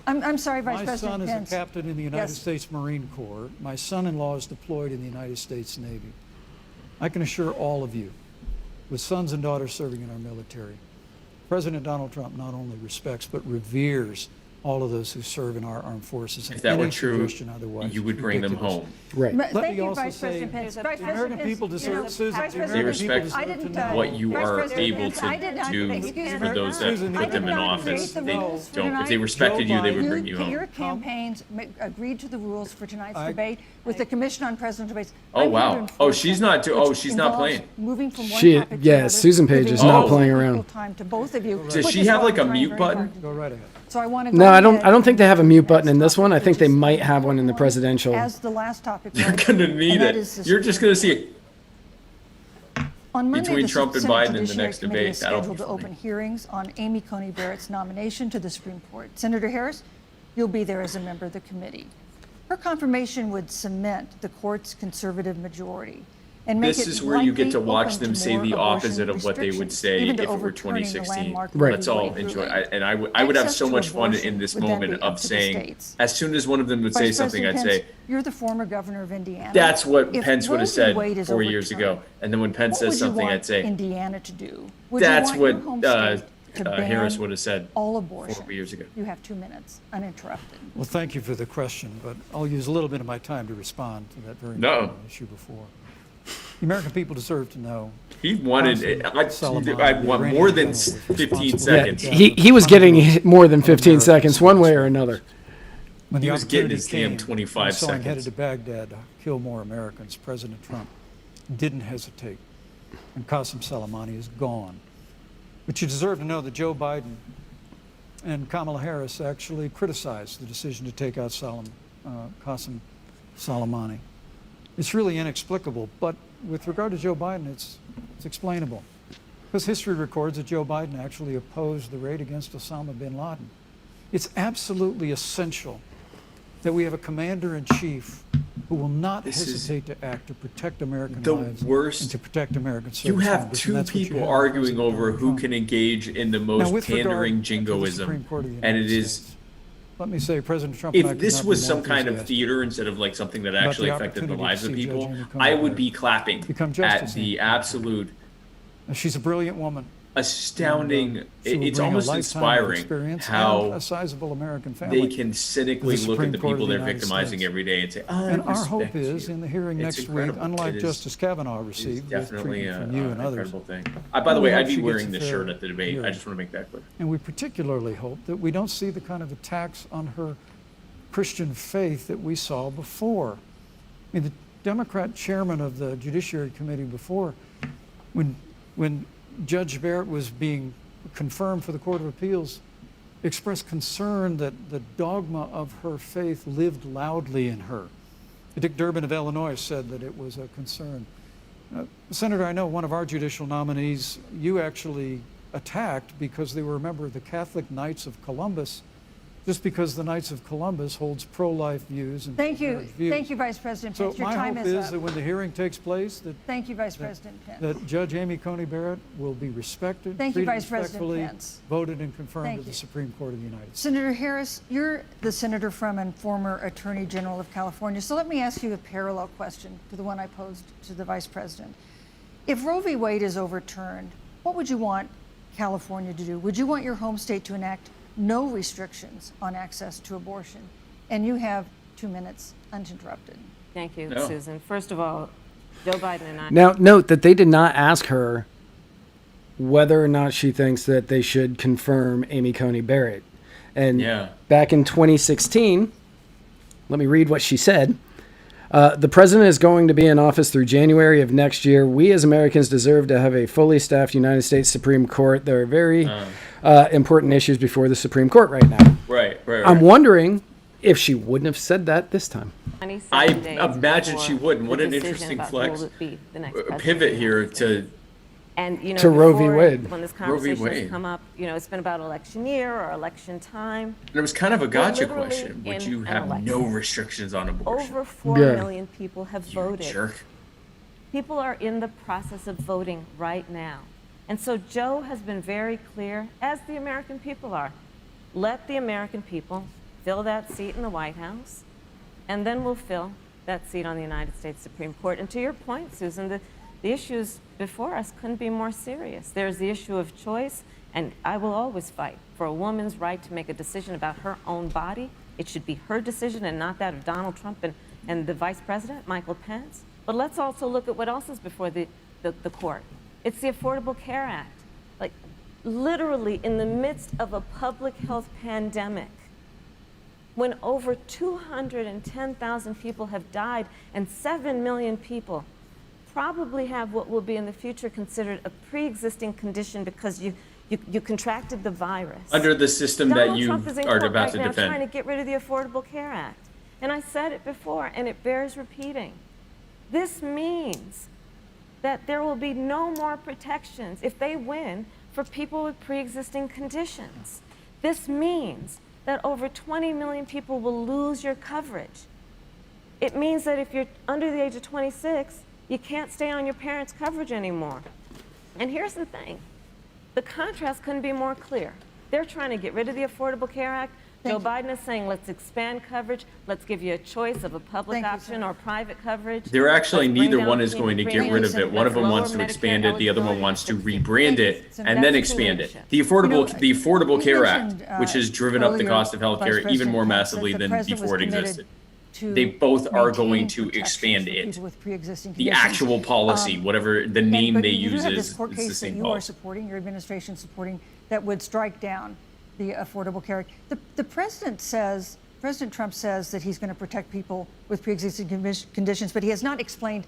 I'm sorry, Vice My President son is Pence. a captain in the United Yes. States Marine Corps. My son-in-law is deployed in the United States Navy. I can assure all of you, with sons and daughters serving in our military, President Donald Trump not only respects but reveres all of those who serve in our armed forces. If that were Any true, suggestion otherwise you would is bring them ridiculous. home. right. Let Let Thank me you, also Vice say, President Pence. the Vice American President Pence, people you know, deserve, Susan, Vice the President They American Pence, people respect I deserve didn't, to know. what you Vice are President able Pence, I did to not- do excuse for me. those that Susan, put I them did in not office. create the They rules for don't. If tonight. they respected you, they would Joe bring you Your home. campaigns agreed to the rules for tonight's I- debate with the Commission on Presidential Debates. Oh, I'm here wow. to Oh, enforce she's them, not do- oh, which she's not involves playing. Moving from one She- topic to yeah, another, Susan Page giving is not equal playing around. time to both of you. Does which she is have why like I'm a trying mute very button? hard to Go right ahead. So I want to No, go I don't. ahead I don't think they have a mute and button in this one. I think they which is might have one in the presidential. As the last topic. You're gonna need it. You're just gonna see it. On Monday, between the Trump and Senate Biden in the Judiciary next Committee debate. is That'll be scheduled to funny. open hearings on Amy Coney Barrett's nomination to the Supreme Court. Senator Harris, you'll be there as a member of the committee. Her confirmation would cement the court's conservative majority and make This it is where you get likely to watch open them to say more the abortion opposite of what they would restrictions, say even if to it were overturning the 2016. landmark Right. Let's all Roe v. enjoy. Wade. I would have Access so to much fun abortion in this would then moment be of up to the saying, states. as soon as one of them would say Vice something, I'd President say, Pence, you're the former governor of Indiana. that's what If Pence would Roe have v. said Wade is 4 years ago. overturned, And then when Pence what says would you something, want I'd say, Indiana to do? Would that's you want what your home state to ban Harris would have said all abortion? 4 years ago. You have 2 minutes, uninterrupted. Well, thank you for the question, but I'll use a little bit of my time to respond to that very No. important issue before. The American people deserve to know. He wanted it. Soleimani, I want the more Iranian than general, 15 responsible seconds. for He was getting more than 15 seconds, one way or another. When He the was getting opportunity his damn came, 25 when he saw him headed seconds. to Baghdad to kill more Americans, President Trump didn't hesitate. And Qasem Soleimani is gone. But you deserve to know that Joe Biden and Kamala Harris actually criticized the decision to take out Qasem Soleimani. It's really inexplicable, but with regard to Joe Biden, it's explainable. Because history records that Joe Biden actually opposed the raid against Osama bin Laden. It's absolutely essential that we have a commander-in-chief who will not This is hesitate to act to protect American the lives worst- and to protect American service You have members, and two that's what you people have in arguing President over Donald who Trump. can engage in the Now, most with regard pandering to the Supreme jingoism. Court of the And United it is, States, let me say, President Trump and I if could this not be was more some kind of enthusiastic theater instead of like something that about the actually affected the opportunity lives to of see people, Judge Amy Coney I would Barrett be clapping become at justice in the the Supreme Court. absolute She's a brilliant woman. astounding. She will It's bring a almost lifetime of inspiring experience and how a sizable American family they can cynically to the look at Supreme the Court of people the they're United victimizing States. every day and say, I And our respect hope is, you. in the hearing It's next week, incredible. unlike It is- Justice Kavanaugh It's received with definitely treatment from you and an others. incredible thing. By the we way, hope I'd be she gets wearing a this fair shirt at the debate. I hearing. just want to make that clear. And we particularly hope that we don't see the kind of attacks on her Christian faith that we saw before. I mean, the Democrat chairman of the Judiciary Committee before, when Judge Barrett was being confirmed for the Court of Appeals, expressed concern that the dogma of her faith lived loudly in her. Dick Durbin of Illinois said that it was a concern. Senator, I know one of our judicial nominees you actually attacked because they were a member of the Catholic Knights of Columbus, just because the Knights of Columbus holds pro-life views and Thank you. pro-marriage views. Thank you, Vice President So Pence. Your my time hope is is up. that when the hearing takes place, Thank you, Vice President Pence. that Judge Amy Coney Barrett will be respected, Thank you, treated Vice President respectfully, Pence. voted and confirmed Thank to the you. Supreme Court of the United States. Senator Harris, you're the senator from and former Attorney General of California. So let me ask you a parallel question to the one I posed to the Vice President. If Roe v. Wade is overturned, what would you want California to do? Would you want your home state to enact no restrictions on access to abortion? And you have 2 minutes uninterrupted. Thank you, No. Susan. First of all, Joe Biden and I. Now, note that they did not ask her whether or not she thinks that they should confirm Amy Coney Barrett. And Yeah. back in 2016, let me read what she said. The president is going to be in office through January of next year. We as Americans deserve to have a fully staffed United States Supreme Court. There are very important issues before the Supreme Court right now. Right. I'm wondering if she wouldn't have said that this time. 27 I days imagine before she wouldn't. What the an decision interesting about flex. who will be the next president. Pivot here to And, you know, To Roe v. before, Wade. when this Roe v. conversation has Wade. come up, you know, it's been about election year or election time. And it was kind of a gotcha literally question. Would in you an have election. no restrictions on abortion? Over 4 Yeah. million people have voted. Jerk. People are in the process of voting right now. And so Joe has been very clear, as the American people are. Let the American people fill that seat in the White House, and then we'll fill that seat on the United States Supreme Court. And to your point, Susan, the issues before us couldn't be more serious. There's the issue of choice, and I will always fight for a woman's right to make a decision about her own body. It should be her decision and not that of Donald Trump and the Vice President, Michael Pence. But let's also look at what else is before the court. It's the Affordable Care Act. Like, literally in the midst of a public health pandemic, when over 210,000 people have died and 7 million people probably have what will be in the future considered a pre-existing condition because you contracted the virus. Under the system that Donald you Trump is in are court about right to now defend. trying to get rid of the Affordable Care Act. And I said it before, and it bears repeating. This means that there will be no more protections if they win for people with pre-existing conditions. This means that over 20 million people will lose your coverage. It means that if you're under the age of 26, you can't stay on your parents' coverage anymore. And here's the thing. The contrast couldn't be more clear. They're trying to get rid of the Affordable Care Act. Joe Biden is saying, let's expand coverage. Let's give you a choice of a public option or private coverage. They're actually, Let's bring neither down one is going to get rid of it. One of them wants to expand it, the other one wants to rebrand it and then expand it. The Affordable Care Act, which has driven up the cost of health care even more massively than before it existed. They both are going to expand it. The actual policy, whatever the name they use is court the case that same you are policy. supporting, your administration supporting, that would strike down the Affordable Care Act. The president says, President Trump says that he's going to protect people with pre-existing conditions, but he has not explained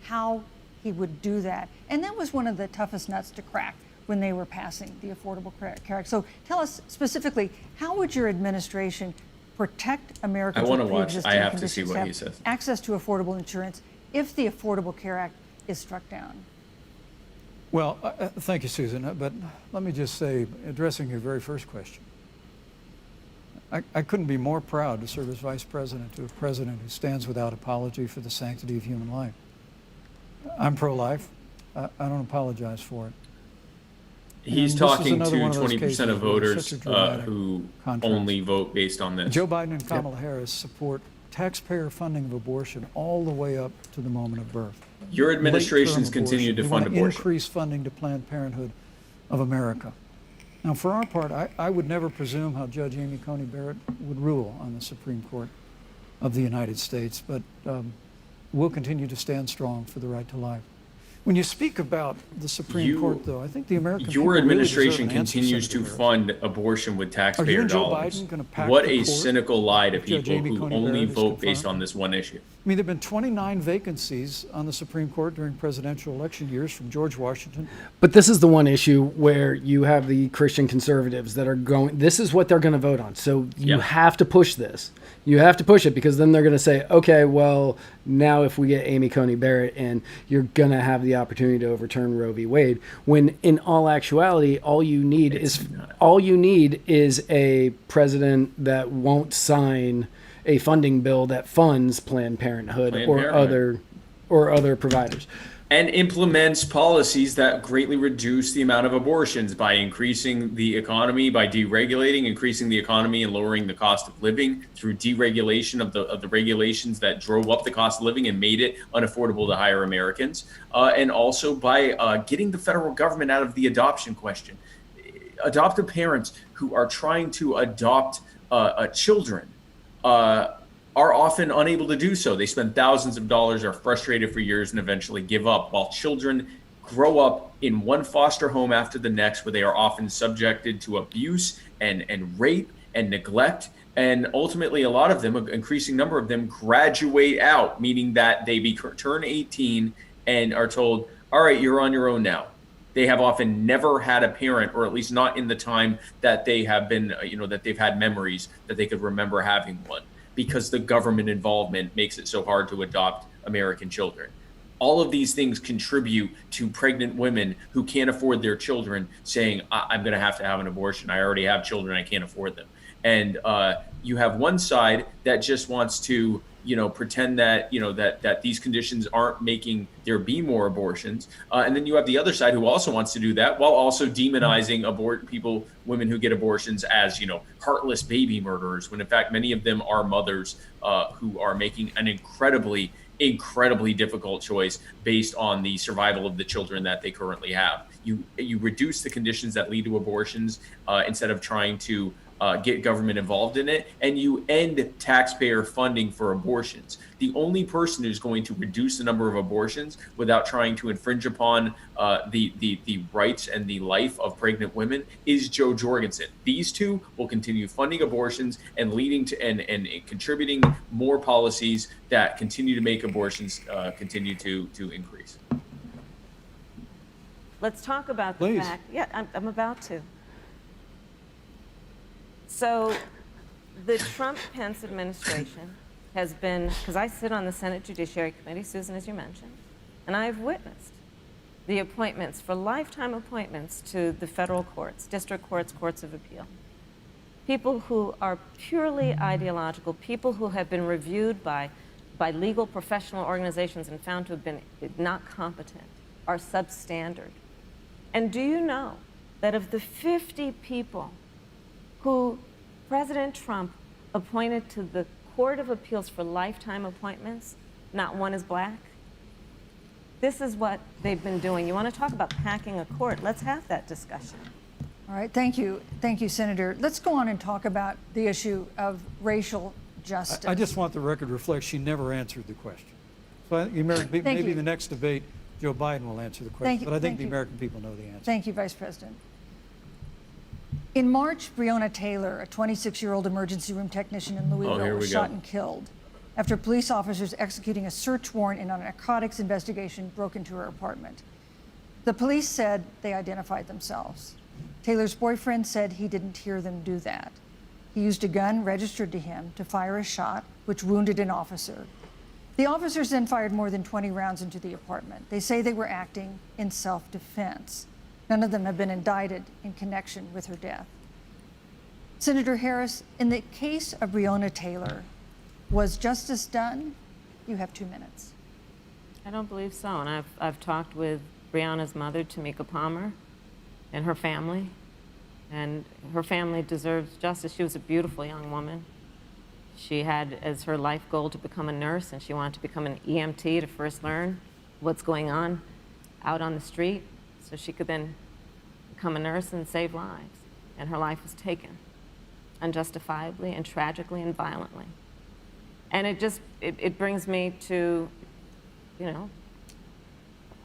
how he would do that. And that was one of the toughest nuts to crack when they were passing the Affordable Care Act. So tell us specifically, how would your administration protect Americans with pre-existing I have to see what he conditions, says. access to affordable insurance if the Affordable Care Act is struck down? Well, thank you, Susan. But let me just say, addressing your very first question, I couldn't be more proud to serve as vice president to a president who stands without apology for the sanctity of human life. I'm pro-life. I don't apologize for it. He's And this is talking another to one of those 20% cases of where voters such a dramatic who contrast. only vote based on this. Joe Biden and Kamala Harris support taxpayer funding of abortion all the way up to the moment of birth. Your administration's Late-term continued to abortion. fund They want abortion. increase funding to Planned Parenthood of America. Now, for our part, I would never presume how Judge Amy Coney Barrett would rule on the Supreme Court of the United States, but we'll continue to stand strong for the right to life. When you speak about the Supreme Court, though, I think the American people Your administration really deserve an answer, continues to Senator fund abortion with Are you taxpayer and Joe dollars. Biden gonna pack What the a court cynical lie to if Judge people Amy who Coney only Barrett is vote based confirmed? on this one issue. I mean, there have been 29 vacancies on the Supreme Court during presidential election years from George Washington. But this is the one issue where you have the Christian conservatives that are going, this is what they're going to vote on. So you Yeah. have to push this. You have to push it because then they're going to say, okay, well, now if we get Amy Coney Barrett in, you're going to have the opportunity to overturn Roe v. Wade. When in all actuality, all you need is a president that won't sign a funding bill that funds Planned Parenthood or other providers. And implements policies that greatly reduce the amount of abortions by increasing the economy, by deregulating, increasing the economy and lowering the cost of living through deregulation of the regulations that drove up the cost of living and made it unaffordable to hire Americans. And also by getting the federal government out of the adoption question. Adoptive parents who are trying to adopt children are often unable to do so. They spend thousands of dollars, are frustrated for years, and eventually give up, while children grow up in one foster home after the next, where they are often subjected to abuse and rape and neglect. And ultimately, a lot of them, an increasing number of them, graduate out, meaning that they turn 18 and are told, all right, you're on your own now. They have often never had a parent, or at least not in the time that they have been, that they've had memories that they could remember having one, because the government involvement makes it so hard to adopt American children. All of these things contribute to pregnant women who can't afford their children saying, I'm going to have an abortion. I already have children. I can't afford them. And you have one side that just wants to, pretend that, that these conditions aren't making there be more abortions. And then you have the other side who also wants to do that while also demonizing women who get abortions as, heartless baby murderers, when in fact, many of them are mothers who are making an incredibly difficult choice based on the survival of the children that they currently have. You reduce the conditions that lead to abortions instead of trying to get government involved in it, and you end taxpayer funding for abortions. The only person who's going to reduce the number of abortions without trying to infringe upon the rights and the life of pregnant women is Joe Jorgensen. These two will continue funding abortions and leading to and contributing more policies that continue to make abortions continue to increase. Let's talk about the fact. Yeah, I'm about to. So the Trump-Pence administration has been, because I sit on the Senate Judiciary Committee, Susan, as you mentioned, and I've witnessed the appointments for lifetime appointments to the federal courts, district courts, courts of appeal. People who are purely ideological, people who have been reviewed by legal professional organizations and found to have been not competent, are substandard. And do you know that of the 50 people who President Trump appointed to the Court of Appeals for lifetime appointments, not one is black? This is what they've been doing. You want to talk about packing a court? Let's have that discussion. All right, thank you, Senator. Let's go on and talk about the issue of racial justice. I just want the record to reflect she never answered the question. So maybe the next debate, Joe Biden will answer the question, but I think the American people know the answer. Thank you, Vice President. In March, Breonna Taylor, a 26-year-old emergency room technician in Louisville, was shot and killed after police officers executing a search warrant in a narcotics investigation broke into her apartment. The police said they identified themselves. Taylor's boyfriend said he didn't hear them do that. He used a gun registered to him to fire a shot, which wounded an officer. The officers then fired more than 20 rounds into the apartment. They say they were acting in self-defense. None of them have been indicted in connection with her death. Senator Harris, in the case of Breonna Taylor, was justice done? You have 2 minutes. I don't believe so, and I've talked with Breonna's mother, Tamika Palmer, and her family deserves justice. She was a beautiful young woman. She had as her life goal to become a nurse, and she wanted to become an EMT to first learn what's going on out on the street, so she could then become a nurse and save lives, and her life was taken unjustifiably and tragically and violently. And it brings me to, you know,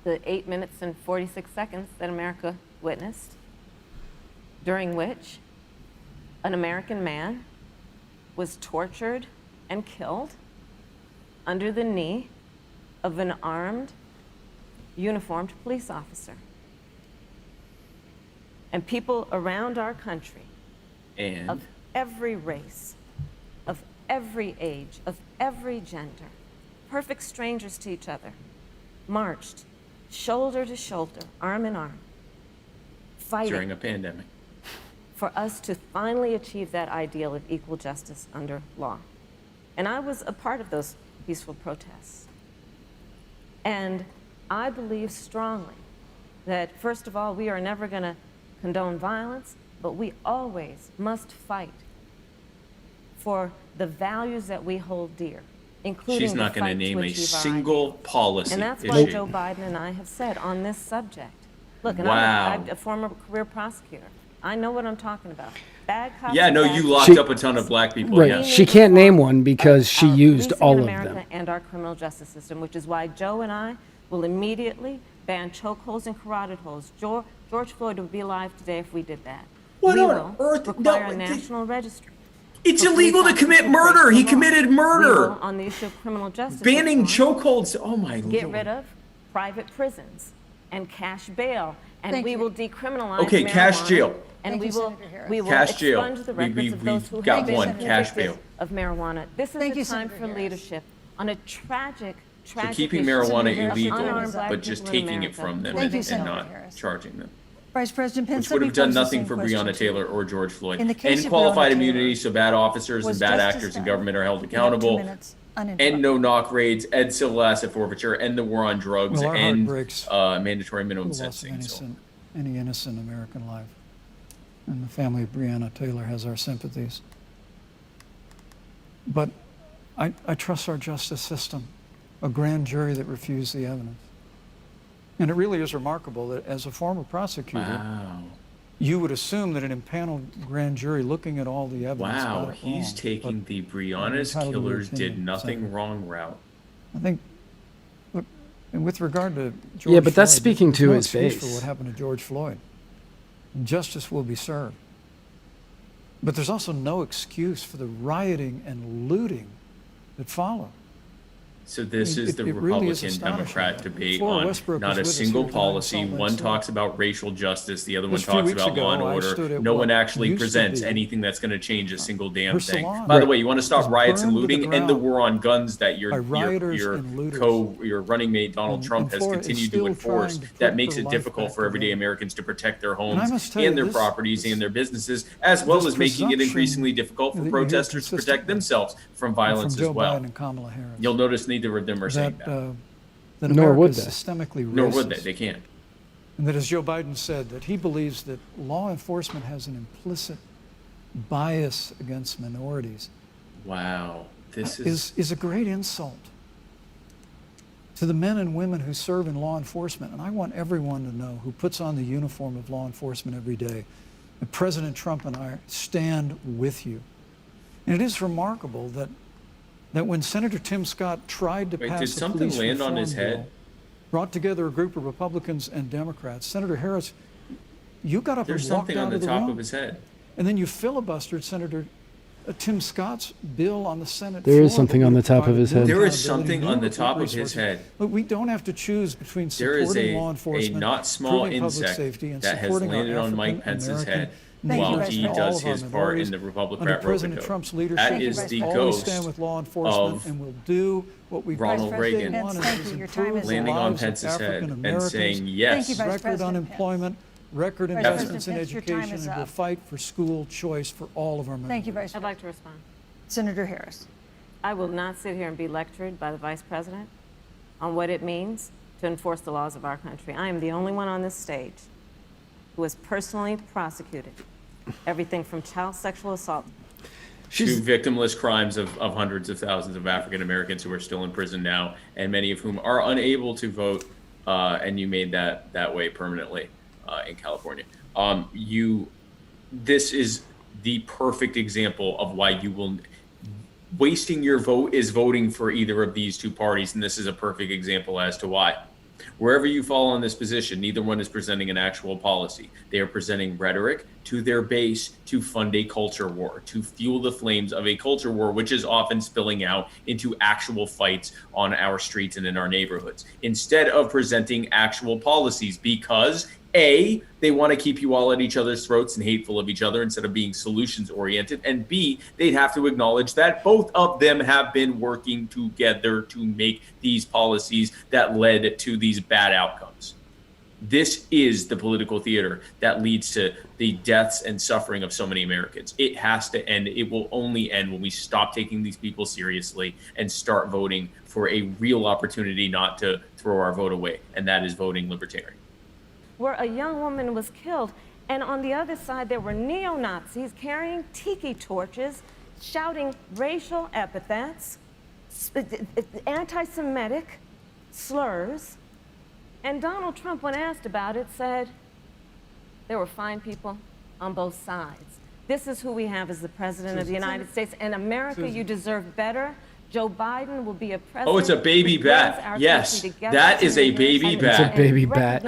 the 8 minutes and 46 seconds that America witnessed, during which an American man was tortured and killed under the knee of an armed, uniformed police officer. And people around our country, of every race, of every age, of every gender, perfect strangers to each other, marched shoulder to shoulder, arm in arm, fighting During a pandemic. for us to finally achieve that ideal of equal justice under law. And I was a part of those peaceful protests. And I believe strongly that, first of all, we are never going to condone violence, but we always must fight for the values that we hold dear, including She's not going to name a achieve our single ideals. policy. And that's is why she? Joe Biden and I have said on this subject. Look, and Wow. I'm a former career prosecutor. I know what I'm talking about. Bad cops. Yeah, and no, bad you cops. locked up a ton of black people. Right. Yeah. She can't name one because she Our used policing all in of America them. and our criminal justice system, which is why Joe and I will immediately ban chokeholds and carotid holds. George Floyd would be alive today if we did that. What we on will earth? require No, a national registry. It's for illegal to police commit officers murder. break He the law. committed We murder. will, on the issue of criminal justice Banning reform, chokeholds. Oh my get lord. rid of private prisons and cash bail, and Thank we you. will decriminalize Okay, cash marijuana, jail. and Thank we you, will Senator Harris. we will Cash jail. expunge the We- records of those who got have been one, cash convicted bail. of marijuana. This is Thank the you, time Senator for Harris. leadership on a tragic So keeping issue marijuana of illegal, unarmed black but just people in taking it America. from them Thank you, and Senator not Harris. charging them. Vice President Pence, Which would let have me done pose the nothing same for question Breonna to you. Taylor or George Floyd. In the case End of qualified Breonna immunity Taylor, so bad officers was and bad justice actors in done? government are held You have 2 accountable. minutes, End uninterrupted. no-knock raids, end civil asset forfeiture, end the war on drugs, Well, our heart end breaks mandatory minimum the loss of sentencing. So. any innocent American life. And the family of Breonna Taylor has our sympathies. But I trust our justice system, a grand jury that refused the evidence. And it really is remarkable that as a former prosecutor, Wow. you would assume that an impaneled grand jury looking at all the evidence Wow, got it he's wrong. taking But the Breonna's entitled to your killers did opinion, nothing Senator. wrong route. I think, look, and with regard to George Yeah, but that's Floyd, speaking there's to no his excuse for base. what happened to George Floyd. Justice will be served. But there's also no excuse for the rioting and looting that followed. So this I mean, is the it really is Republican-Democrat astonishing. debate Flora on Westbrook not was a with us single here tonight in policy. Salt Lake One City. talks about racial justice, the other one Just a few talks weeks about ago, law and I order. stood at No one what actually used to presents be anything that's going to change a single damn her thing. salon. By the way, you want to stop was riots and burned to the looting, end the ground war on guns that by rioters and looters. your running mate Donald And- Trump and has Flora is continued to still enforce. trying to That put makes her it life difficult back for everyday together. Americans to protect their I homes must tell you, and their this- properties this- and their businesses, as well this as making it presumption increasingly difficult for that you hear protesters to protect consistently themselves from violence from Joe as well. Biden and Kamala Harris. You'll notice neither of them are saying that, that. that Nor America would is they. systemically racist. Nor would they. They can't. And that, as Joe Biden said, that he believes that law enforcement has an implicit bias against minorities Wow. This is is a great insult to the men and women who serve in law enforcement. And I want everyone to know who puts on the uniform of law enforcement every day that President Trump and I stand with you. And it is remarkable that when Senator Tim Scott tried to Wait, pass did a something police land on reform his head? bill, brought together a group of Republicans and Democrats, Senator Harris, you got up there's and walked something out on the of the top room. of his head. And then you filibustered Senator Tim Scott's bill on the Senate There is floor, something but on we the top of provided his no head. There is accountability, something no on the recruit top of his resources. head. Look, we don't have to choose between There is supporting a law enforcement, not small improving public insect safety, and that has supporting our landed on Mike African Pence's American head Thank you, while Vice he President. does all of our his part minorities. in the Under Republican President Road. Trump's leadership, That Thank you, is Vice the President. always ghost stand with law enforcement of and will do what we Ronald promised day Reagan one, and Thank that is you. Your time improve is the up. landing on lives of Pence's head African and Americans. saying Thank you, yes. Vice record President unemployment, record Vice investments in President Pence, your time education, is and will up. fight for school choice for all of our members. Thank you, Vice I'd President. like to respond. Senator Harris. I will not sit here and be lectured by the Vice President on what it means to enforce the laws of our country. I am the only one on this stage who has personally prosecuted everything from child sexual assault. To victimless crimes of hundreds of thousands of African Americans who are still in prison now, and many of whom are unable to vote, and you made that way permanently. in California. This is the perfect example of why you will wasting your vote is voting for either of these two parties, and this is a perfect example as to why. Wherever you fall on this position, neither one is presenting an actual policy. They are presenting rhetoric to their base to fund a culture war, to fuel the flames of a culture war, which is often spilling out into actual fights on our streets and in our neighborhoods, instead of presenting actual policies, because A, they want to keep you all at each other's throats and hateful of each other instead of being solutions oriented. And B, they'd have to acknowledge that both of them have been working together to make these policies that led to these bad outcomes. This is the political theater that leads to the deaths and suffering of so many Americans. It has to end. It will only end when we stop taking these people seriously and start voting for a real opportunity not to throw our vote away. And that is voting libertarian. Where a young woman was killed, and on the other side there were neo-Nazis carrying tiki torches, shouting racial epithets, anti-Semitic slurs, and Donald Trump, when asked about it, said there were fine people on both sides. This is who we have as the President of the United States. In America, you deserve better. Joe Biden will be a president. Oh, it's a baby bat. Yes, that is a baby bat. It's a baby bat.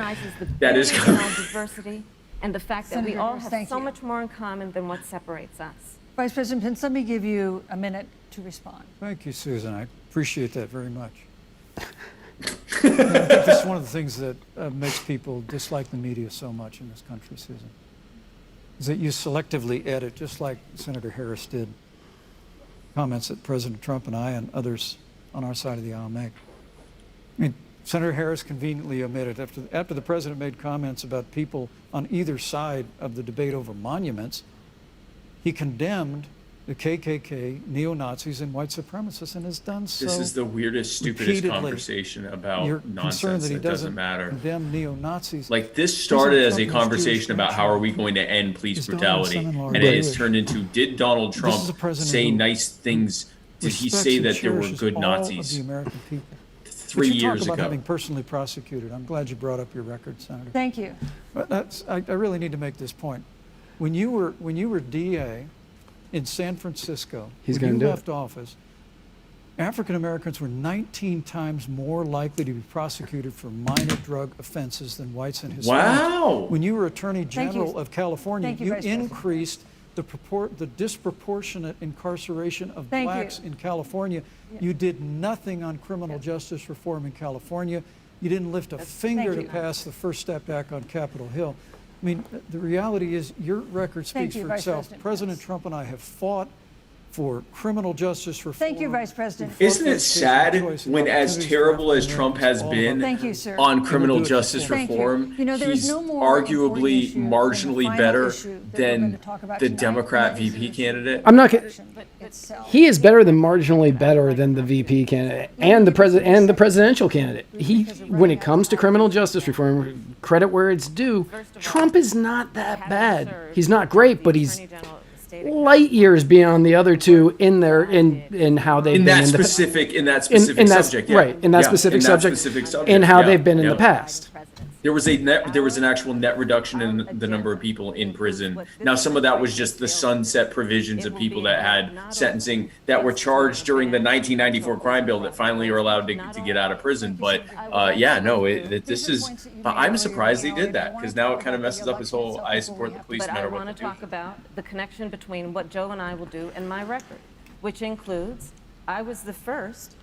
That is correct. Diversity and the fact that we all have so much more in common than what separates us. Vice President Pence, let me give you a minute to respond. Thank you, Susan. I appreciate that very much. I think this is one of the things that makes people dislike the media so much in this country, Susan, is that you selectively edit, just like Senator Harris did, comments that President Trump and I and others on our side of the aisle make. I mean, Senator Harris conveniently omitted, after the president made comments about people on either side of the debate over monuments, he condemned the KKK, neo-Nazis, and white supremacists, and has done so. This is the weirdest, stupidest conversation about nonsense that doesn't matter. Condemn neo-Nazis. Like, this started as a conversation about how are we going to end police brutality, and it has turned into, did Donald Trump say nice things? Did he say that there were good Nazis? 3 years ago. Talk about having personally prosecuted. I'm glad you brought up your record, Senator. Thank you. But I really need to make this point. When you were DA in San Francisco, when you left office, African Americans were 19 times more likely to be prosecuted for minor drug offenses than whites and Hispanics. Wow! When you were Attorney General of California, you Vice increased the disproportionate incarceration of blacks in California. You did nothing on criminal justice reform in California. You didn't lift a finger to pass the First Step Act on Capitol Hill. I mean, the reality is your record speaks for itself. President Trump and I have fought for criminal justice reform. Thank you, Vice President. Isn't it sad when, as terrible as Trump has been on criminal justice reform, he's arguably marginally better than the Democrat VP candidate? I'm not kidding. He is better than marginally better than the VP candidate and the presidential candidate. When it comes to criminal justice reform, credit where it's due, Trump is not that bad. He's not great, but he's light years beyond the other two in how they've been in that specific subject, right? In that specific subject, and how they've been in the past. There was an actual net reduction in the number of people in prison. Now, some of that was just the sunset provisions of people that had sentencing that were charged during the 1994 crime bill that finally are allowed to get out of prison. But this is. I'm surprised they did that, because now it kind of messes up his whole I support the police no matter what. But I want to talk about the connection between what Joe and I will do and my record, which includes I was the first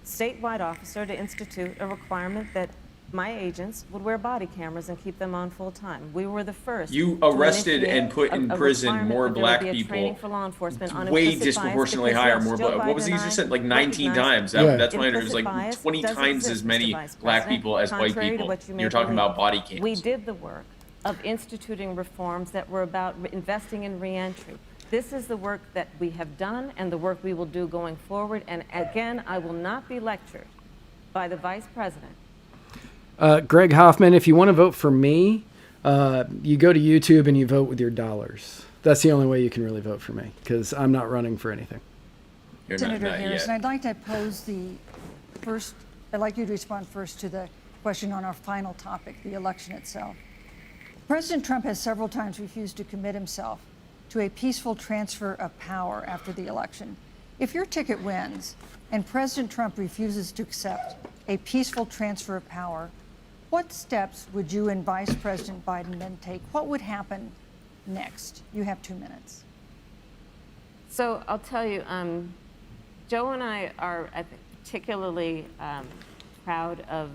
statewide officer to institute a requirement that my agents would wear body cameras and keep them on full time. We were the first. You arrested and put in prison more black people, way disproportionately higher. What was he just said? Like 19 times. That's why there's like 20 times as many black people as white people. You're talking about body cams. We did the work of instituting reforms that were about investing in reentry. This is the work that we have done and the work we will do going forward. And again, I will not be lectured by the Vice President. Greg Hoffman, if you want to vote for me, you go to YouTube and you vote with your dollars. That's the only way you can really vote for me, because I'm not running for anything. Senator Harrison, I'd like to pose I'd like you to respond first to the question on our final topic, the election itself. President Trump has several times refused to commit himself to a peaceful transfer of power after the election. If your ticket wins and President Trump refuses to accept a peaceful transfer of power, what steps would you and Vice President Biden then take? What would happen next? You have 2 minutes. So I'll tell you, Joe and I are, I think, particularly proud of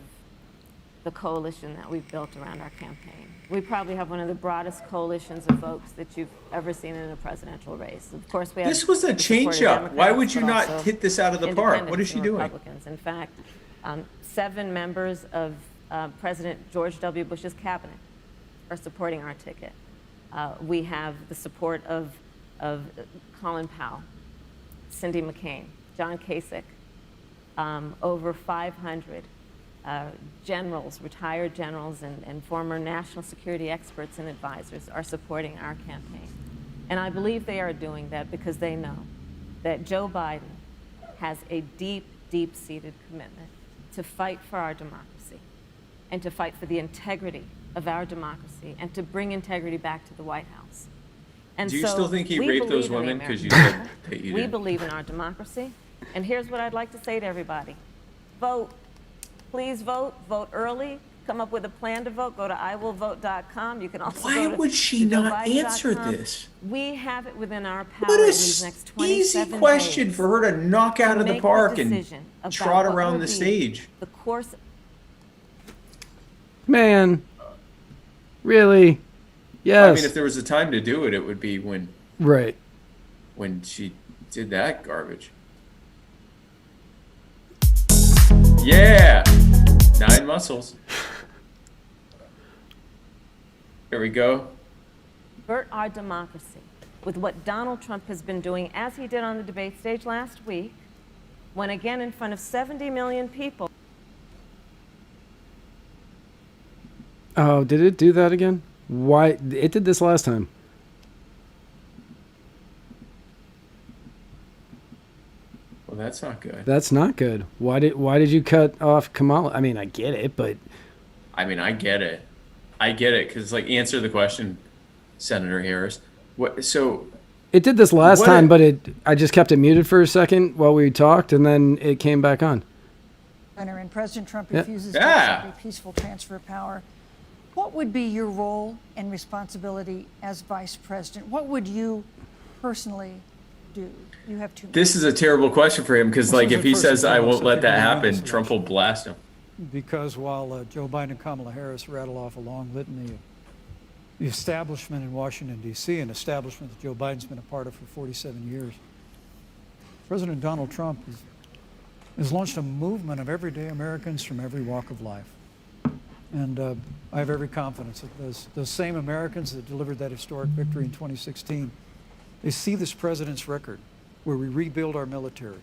the coalition that we've built around our campaign. We probably have one of the broadest coalitions of folks that you've ever seen in a presidential race. Of course, we have. This was a change-up. Why would you not hit this out of the park? What is she doing? Republicans. In fact, 7 members of President George W. Bush's cabinet are supporting our ticket. We have the support of Colin Powell, Cindy McCain, John Kasich, over 500 generals, retired generals, and former national security experts and advisors are supporting our campaign. And I believe they are doing that because they know that Joe Biden has a deep, deep-seated commitment to fight for our democracy and to fight for the integrity of our democracy and to bring integrity back to the White House. And Do you so still think he we raped those believe in women? the Because you American said that you We did. believe in our democracy. And here's what I'd like to say to everybody. Vote. Please vote. Vote early. Come up with a plan to vote. Go to iwillvote.com. You can also Why go to would she not answer joebiden.com. this? We have it within our power What in a these next 27 easy question days for her to knock out to of the make park and decision about trot what around will the be stage. The course. Man, really? Yes. I mean, if there was a time to do it, it would be when Right. she did that garbage. Yeah, 9 muscles. There we go. Hurt our democracy with what Donald Trump has been doing, as he did on the debate stage last week, when again in front of 70 million people. Oh, did it do that again? Why? It did this last time. Well, that's not good. That's not good. Why did you cut off Kamala? I mean, I get it, but I mean, I get it. Because like, answer the question, Senator Harris. What? So it did this last What time, a- but I just kept it muted for a second while we talked, and then it came back on. And President Trump Yep. refuses to Yeah. accept a peaceful transfer of power. What would be your role and responsibility as vice president? What would you personally do? You have 2 minutes. this is a terrible question for him because, like, This is if the he first says I and won't let foremost, that if you're gonna win happen, this Trump will election. blast him. Because while Joe Biden and Kamala Harris rattle off a long litany of the establishment in Washington, D.C., an establishment that Joe Biden's been a part of for 47 years, President Donald Trump has launched a movement of everyday Americans from every walk of life. And I have every confidence that those same Americans that delivered that historic victory in 2016, they see this president's record where we rebuild our military,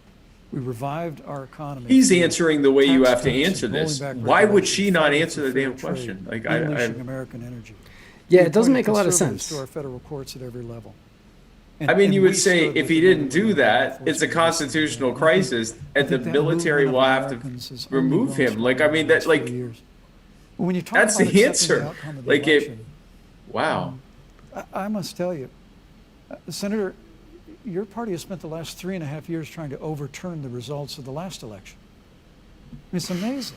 we revived our economy. He's answering the way you have to Tax cuts, answer rolling this. back Why would regulations, she not fighting answer for the damn fair trade, question? Like, unleashing American energy. Yeah, We it doesn't appointed make a lot of conservatives sense. to our federal courts at every level. I mean, you we would say stood if with he the men didn't and do women of that, law it's a enforcement. constitutional I think- crisis, and the I think that military movement will of have to Americans has remove only him. grown Like, I stronger mean, in the that, last like, 4 years. But when you talk that's about the accepting answer. outcome of the Like, it, election, wow. I must tell you, Senator, your party has spent the last 3.5 years trying to overturn the results of the last election. It's amazing.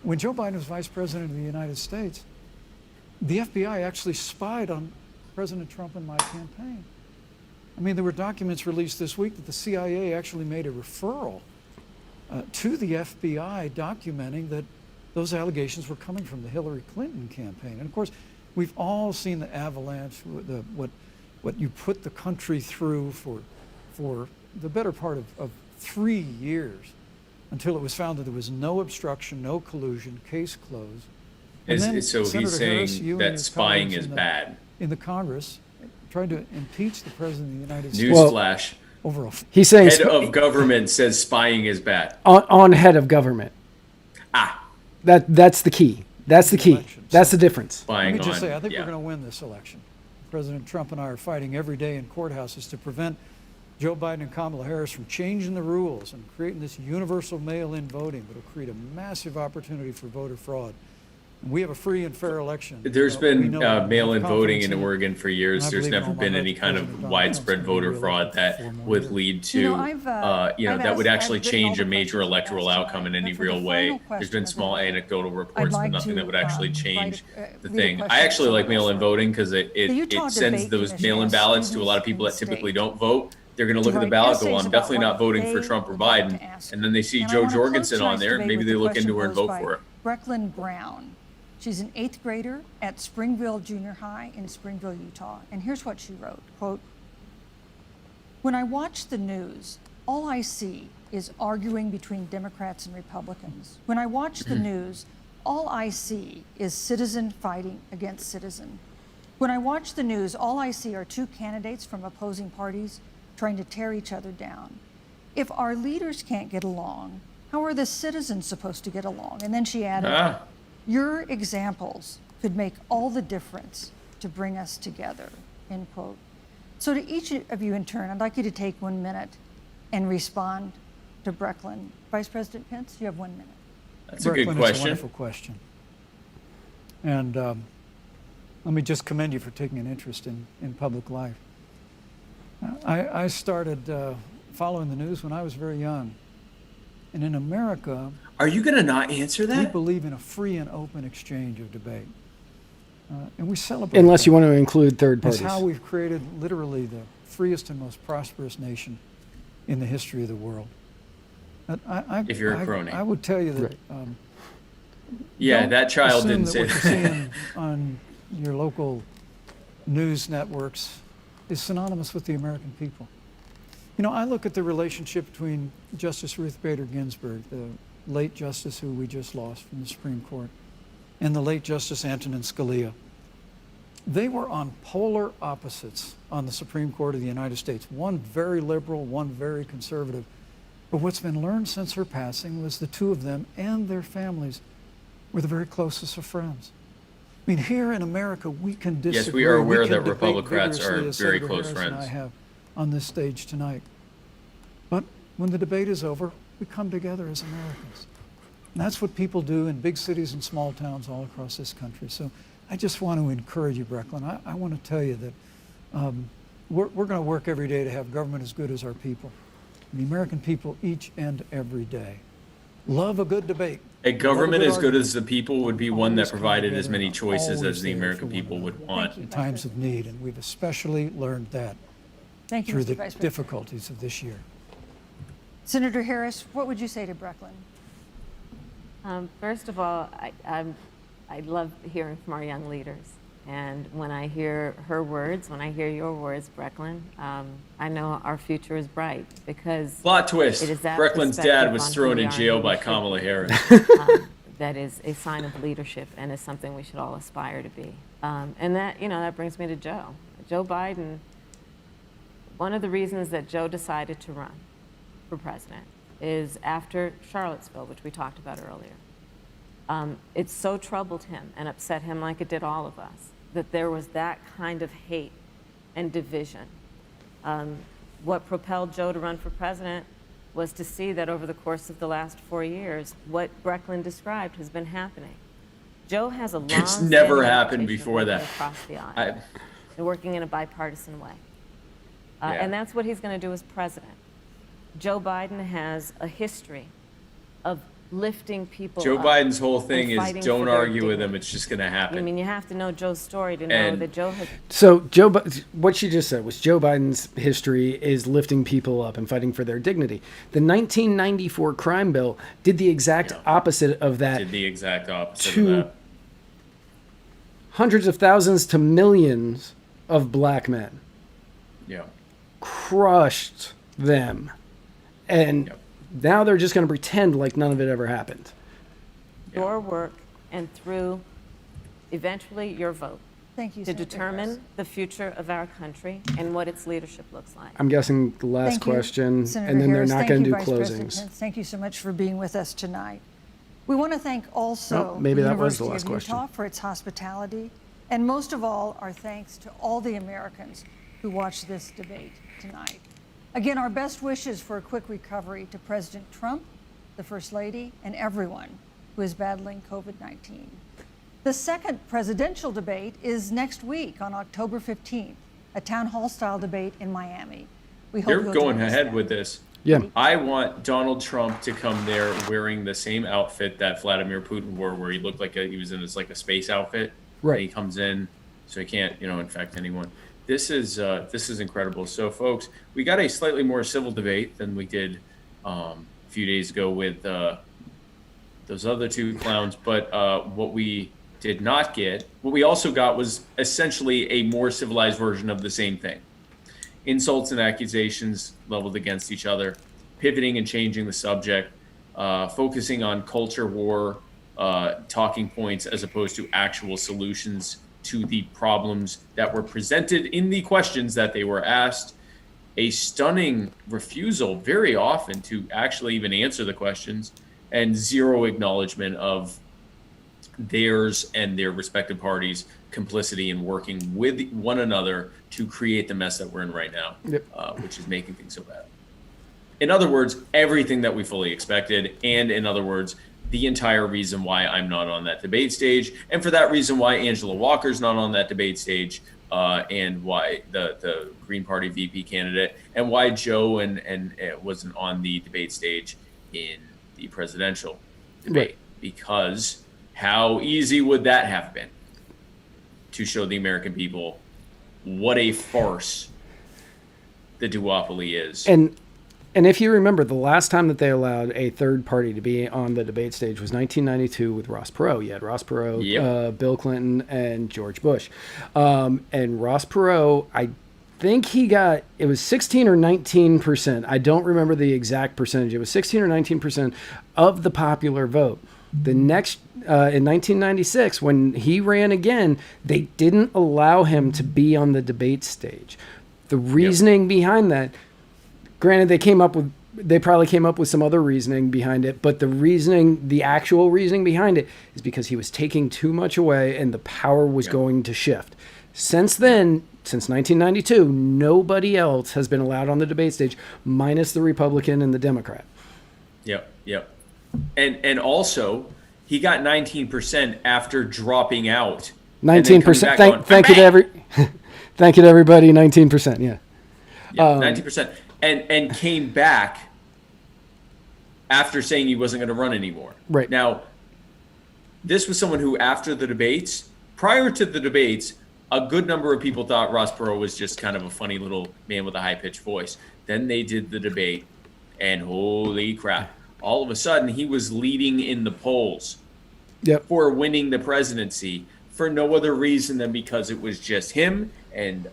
When Joe Biden was vice president of the United States, the FBI actually spied on President Trump and my campaign. I mean, there were documents released this week that the CIA actually made a referral to the FBI documenting that those allegations were coming from the Hillary Clinton campaign. And of course, we've all seen the avalanche, what you put the country through for the better part of 3 years until it was found that there was no obstruction, no collusion, case closed. And then So Senator he's saying Harris, you and that your spying colleagues is in the- bad. in the Congress tried to impeach the President of the United States Newsflash. over a He's saying Head of government says spying is bad. on head of government. Ah, That's the key. That's the key. Elections. That's the difference. Let spying me just on. say, I think yeah. we're going to win this election. President Trump and I are fighting every day in courthouses to prevent Joe Biden and Kamala Harris from changing the rules and creating this universal mail-in voting, but it'll create a massive opportunity for voter fraud. We have a free and fair election. There's We been know that. We have mail-in voting confidence in it. Oregon for And years. I There's believe never in all my been votes any kind President of Donald widespread Trump's gonna be voter fraud reelected that for 4 more would years. lead to, You know, I've that would asked- actually I've written all change the a major questions electoral asked outcome in tonight, any but for the real way. final There's question been of the small day, anecdotal I'd reports, but like nothing to, that would actually change read the a thing. question I actually like someone mail-in else voting because The Utah it sends Debate those Commission mail-in asks ballots to a lot of students people in that the typically state don't vote. They're going to to look at the write ballot, go, essays I'm about definitely what not voting for they Trump or would like Biden. to ask And then they see And I Joe wanna close Jorgensen on tonight's there. debate Maybe with they the look into question her and posed vote by for it. Brecklin Brown. She's an 8th grader at Springville Junior High in Springville, Utah. And here's what she wrote, quote, "When I watch the news, all I see is arguing between Democrats and Republicans. When I watch the news, all I see is citizen fighting against citizen. When I watch the news, all I see are two candidates from opposing parties trying to tear each other down. If our leaders can't get along, how are the citizens supposed to get along?" And then she added, "Your examples could make all the difference to bring us together," end quote. So to each of you in turn, I'd like you to take 1 minute and respond to Brecklin. Vice President Pence, you have 1 minute. That's a good Brecklin, It's a question. wonderful question. And let me just commend you for taking an interest in public life. I started following the news when I was very young. And in America, Are you going to not answer we that? believe in a free and open exchange of debate. And we celebrate Unless that. you want to include third That's parties. how we've created literally the freest and most prosperous nation in the history of the world. If you're a crony. I would tell you that Yeah, don't that child assume didn't say what you're that. seeing on your local news networks is synonymous with the American people. You know, I look at the relationship between Justice Ruth Bader Ginsburg, the late justice who we just lost from the Supreme Court, and the late Justice Antonin Scalia. They were on polar opposites on the Supreme Court of the United States. One very liberal, one very conservative. But what's been learned since her passing was the two of them and their families were the very closest of friends. I mean, here in America, we can disagree. Yes, we are aware can that debate Republicans are vigorously, as very Senator close Harris and friends. I have on this stage tonight. But when the debate is over, we come together as Americans. And that's what people do in big cities and small towns all across this country. So I just want to encourage you, Brecklin. I want to tell you that we're going to work every day to have government as good as our people. And the American people each and every day love a good debate. A government Love a as good argument. as the people would be one Always that come provided as together many and choices always as the there American for one people would another want. in times of need, and we've especially learned that Thank you, through Mr. the Vice President. difficulties of this year. Senator Harris, what would you say to Brecklin? First of all, I love hearing from our young leaders. And when I hear her words, when I hear your words, Brecklin, I know our future is bright because Plot twist. it is that Brecklin's perspective dad was on who thrown we in are and jail who by we should Kamala be. Harris. That is a sign of leadership and is something we should all aspire to be. And that, that brings me to Joe. Joe Biden, one of the reasons that Joe decided to run for president is after Charlottesville, which we talked about earlier. It so troubled him and upset him like it did all of us, that there was that kind of hate and division. What propelled Joe to run for president was to see that over the course of the last 4 years, what Brecklin described has been happening. Joe has a long It's never happened reputation of before working that. across the aisle and working in a bipartisan way. Yeah. And that's what he's going to do as president. Joe Biden has a history of lifting people Joe up Biden's whole thing and is fighting don't for their argue with him. dignity. It's just going to I happen. mean, you have to know Joe's story to know And- that Joe has. So what she just said was Joe Biden's history is lifting people up and fighting for their dignity. The 1994 crime bill did the exact opposite of that. Did the exact opposite to of that. hundreds of thousands to millions of black men. Yeah. Crushed them. And Yep. now they're just going to pretend like none of it ever happened. Your work and through eventually your vote Thank you, to Senator determine Harris. the future of our country and what its leadership looks like. I'm guessing the last Thank you, question, Senator and then Harris. they're not Thank going to you, do Vice President closings. Pence. Thank you so much for being with us tonight. We want to thank also Oh, maybe the that was the University last of Utah question. for its hospitality, and most of all, our thanks to all the Americans who watched this debate tonight. Again, our best wishes for a quick recovery to President Trump, the First Lady, and everyone who is battling COVID-19. The second presidential debate is next week on October 15th, a town hall style debate in Miami. We hope You're you'll going join us ahead then. with this. Yeah. I want Donald Trump to come there wearing the same outfit that Vladimir Putin wore, where he looked like he was in this like a space outfit. Right. And he comes in, so he can't, infect anyone. This is incredible. So, folks, we got a slightly more civil debate than we did a few days ago with those other two clowns. But what we did not get, what we also got was essentially a more civilized version of the same thing. Insults and accusations leveled against each other, pivoting and changing the subject, focusing on culture war talking points as opposed to actual solutions to the problems that were presented in the questions that they were asked. A stunning refusal very often to actually even answer the questions, and zero acknowledgement of theirs and their respective parties' complicity in working with one another to create the mess that we're in right now, which is making things so bad. In other words, everything that we fully expected, and in other words, the entire reason why I'm not on that debate stage, and for that reason why Angela Walker's not on that debate stage, and why the Green Party VP candidate, and why Joe and wasn't on the debate stage in the presidential debate. Right. Because how easy would that have been to show the American people what a farce the duopoly is? And if you remember, the last time that they allowed a third party to be on the debate stage was 1992 with Ross Perot. You had Ross Perot, Bill Clinton, and George Bush. And Ross Perot, I think it was 16 or 19%. I don't remember the exact percentage. It was 16 or 19% of the popular vote. The next, in 1996, when he ran again, they didn't allow him to be on the debate stage. The reasoning behind that, granted, they probably came up with some other reasoning behind it, but the actual reasoning behind it is because he was taking too much away and the power was going to shift. Since then, since 1992, nobody else has been allowed on the debate stage, minus the Republican and the Democrat. Yep. And also, he got 19% after dropping out. 19%. Thank you to thank you to everybody. 19%. Yeah. 19%. And came back after saying he wasn't going to run anymore. Right. Now, this was someone who, prior to the debates, a good number of people thought Ross Perot was just kind of a funny little man with a high-pitched voice. Then they did the debate, and holy crap. All of a sudden, he was leading in the polls for winning the presidency for no other reason than because it was just him and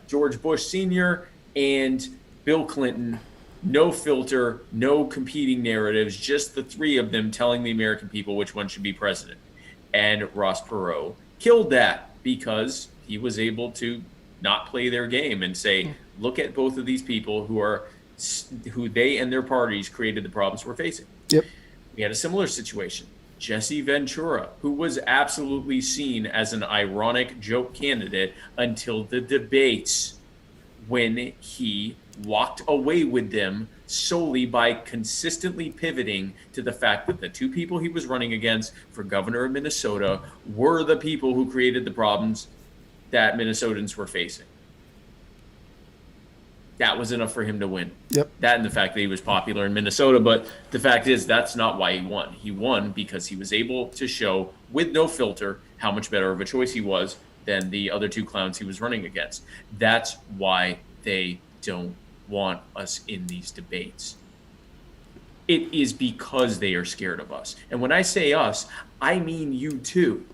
George Bush Sr. and Bill Clinton, no filter, no competing narratives, just the three of them telling the American people which one should be president. And Ross Perot killed that because he was able to not play their game and say, look at both of these people who they and their parties created the problems we're facing. Yep. We had a similar situation. Jesse Ventura, who was absolutely seen as an ironic joke candidate until the debates, when he walked away with them solely by consistently pivoting to the fact that the two people he was running against for governor of Minnesota were the people who created the problems that Minnesotans were facing. That was enough for him to win. Yep. That and the fact that he was popular in Minnesota. But the fact is, that's not why he won. He won because he was able to show with no filter how much better of a choice he was than the other two clowns he was running against. That's why they don't want us in these debates. It is because they are scared of us. And when I say us, I mean you too.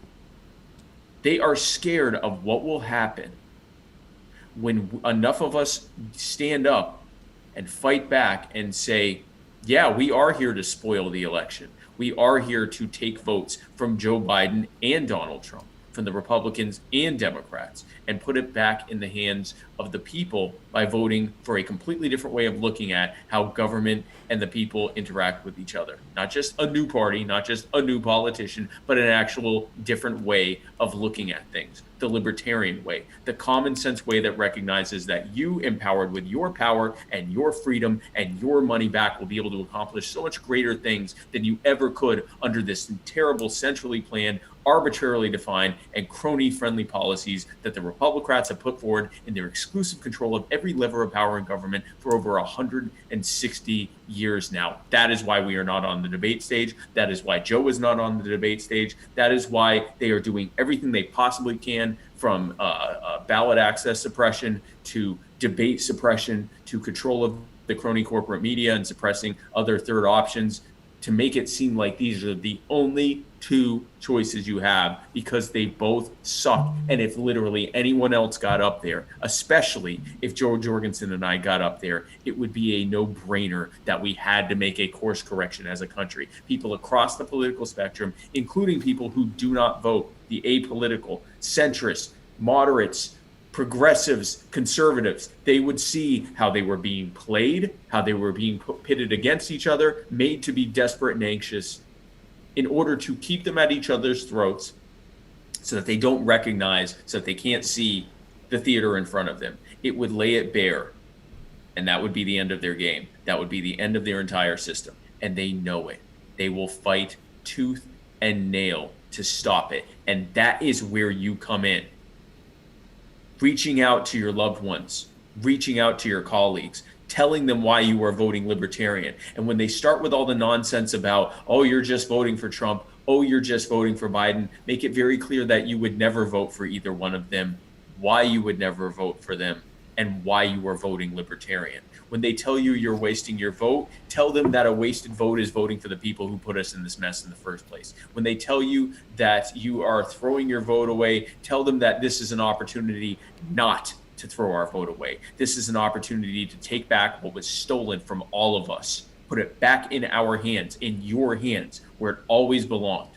They are scared of what will happen when enough of us stand up and fight back and say, yeah, we are here to spoil the election. We are here to take votes from Joe Biden and Donald Trump, from the Republicans and Democrats, and put it back in the hands of the people by voting for a completely different way of looking at how government and the people interact with each other. Not just a new party, not just a new politician, but an actual different way of looking at things. The libertarian way, the common sense way that recognizes that you, empowered with your power and your freedom and your money back, will be able to accomplish so much greater things than you ever could under this terrible, centrally planned, arbitrarily defined and crony-friendly policies that the Republicrats have put forward in their exclusive control of every lever of power in government for over 160 years now. That is why we are not on the debate stage. That is why Joe is not on the debate stage. That is why they are doing everything they possibly can, from ballot access suppression to debate suppression to control of the crony corporate media and suppressing other third options, to make it seem like these are the only two choices you have, because they both suck. And if literally anyone else got up there, especially if Joe Jorgensen and I got up there, it would be a no-brainer that we had to make a course correction as a country. People across the political spectrum, including people who do not vote, the apolitical, centrists, moderates, progressives, conservatives, they would see how they were being played, how they were being pitted against each other, made to be desperate and anxious in order to keep them at each other's throats so that they don't recognize, so that they can't see the theater in front of them. It would lay it bare, and that would be the end of their game. That would be the end of their entire system, and they know it. They will fight tooth and nail to stop it, and that is where you come in. Reaching out to your loved ones, reaching out to your colleagues, telling them why you are voting libertarian. And when they start with all the nonsense about, oh, you're just voting for Trump, oh, you're just voting for Biden, make it very clear that you would never vote for either one of them, why you would never vote for them, and why you are voting libertarian. When they tell you you're wasting your vote, tell them that a wasted vote is voting for the people who put us in this mess in the first place. When they tell you that you are throwing your vote away, tell them that this is an opportunity not to throw our vote away. This is an opportunity to take back what was stolen from all of us, put it back in our hands, in your hands, where it always belonged.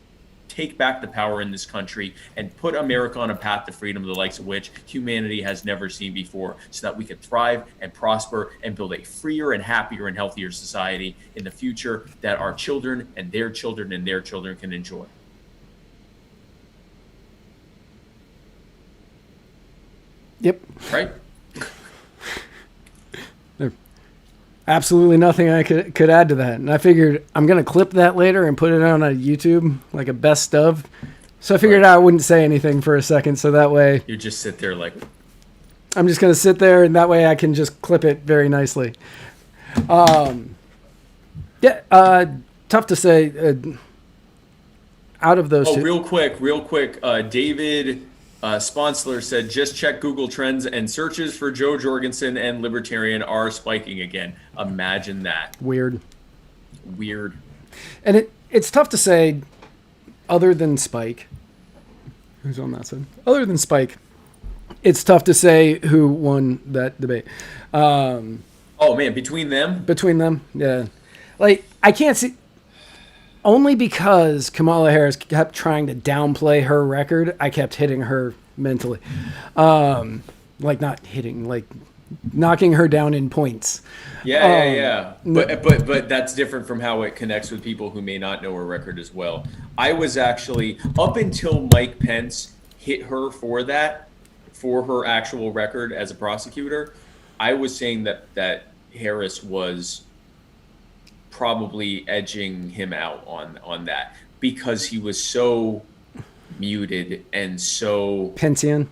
Take back the power in this country and put America on a path to freedom, the likes of which humanity has never seen before, so that we can thrive and prosper and build a freer and happier and healthier society in the future that our children and their children and their children can enjoy. Yep. Right? Absolutely nothing I could add to that. And I figured I'm going to clip that later and put it on a YouTube, like a best of. So I figured I wouldn't say anything for a second, so that way... You just sit there like... I'm just going to sit there, and that way I can just clip it very nicely. Tough to say. Out of those two... Real quick. David... Sponsler said, just check Google Trends and searches for Joe Jorgensen and Libertarian are spiking again. Imagine that. Weird. And it's tough to say, other than Spike. Who's on that side? Other than Spike, it's tough to say who won that debate. Between them? Between them, yeah. Like, I can't see... Only because Kamala Harris kept trying to downplay her record, I kept hitting her mentally. Not hitting, like knocking her down in points. Yeah. But that's different from how it connects with people who may not know her record as well. I was actually, up until Mike Pence hit her for her actual record as a prosecutor, I was saying that Harris was probably edging him out on that, because he was so muted and so Pensian.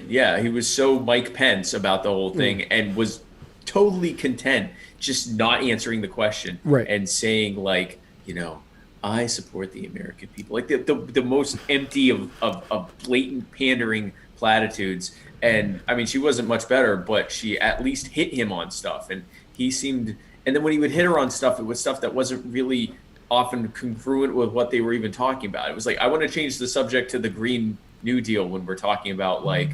Yeah, he was so Mike Pence about the whole thing and was totally content just not answering the question, right, and saying like, I support the American people, like the most empty of blatant pandering platitudes. And I mean, she wasn't much better, but she at least hit him on stuff, and he seemed. And then when he would hit her on stuff, it was stuff that wasn't really often congruent with what they were even talking about. It was like, I want to change the subject to the Green New Deal when we're talking about like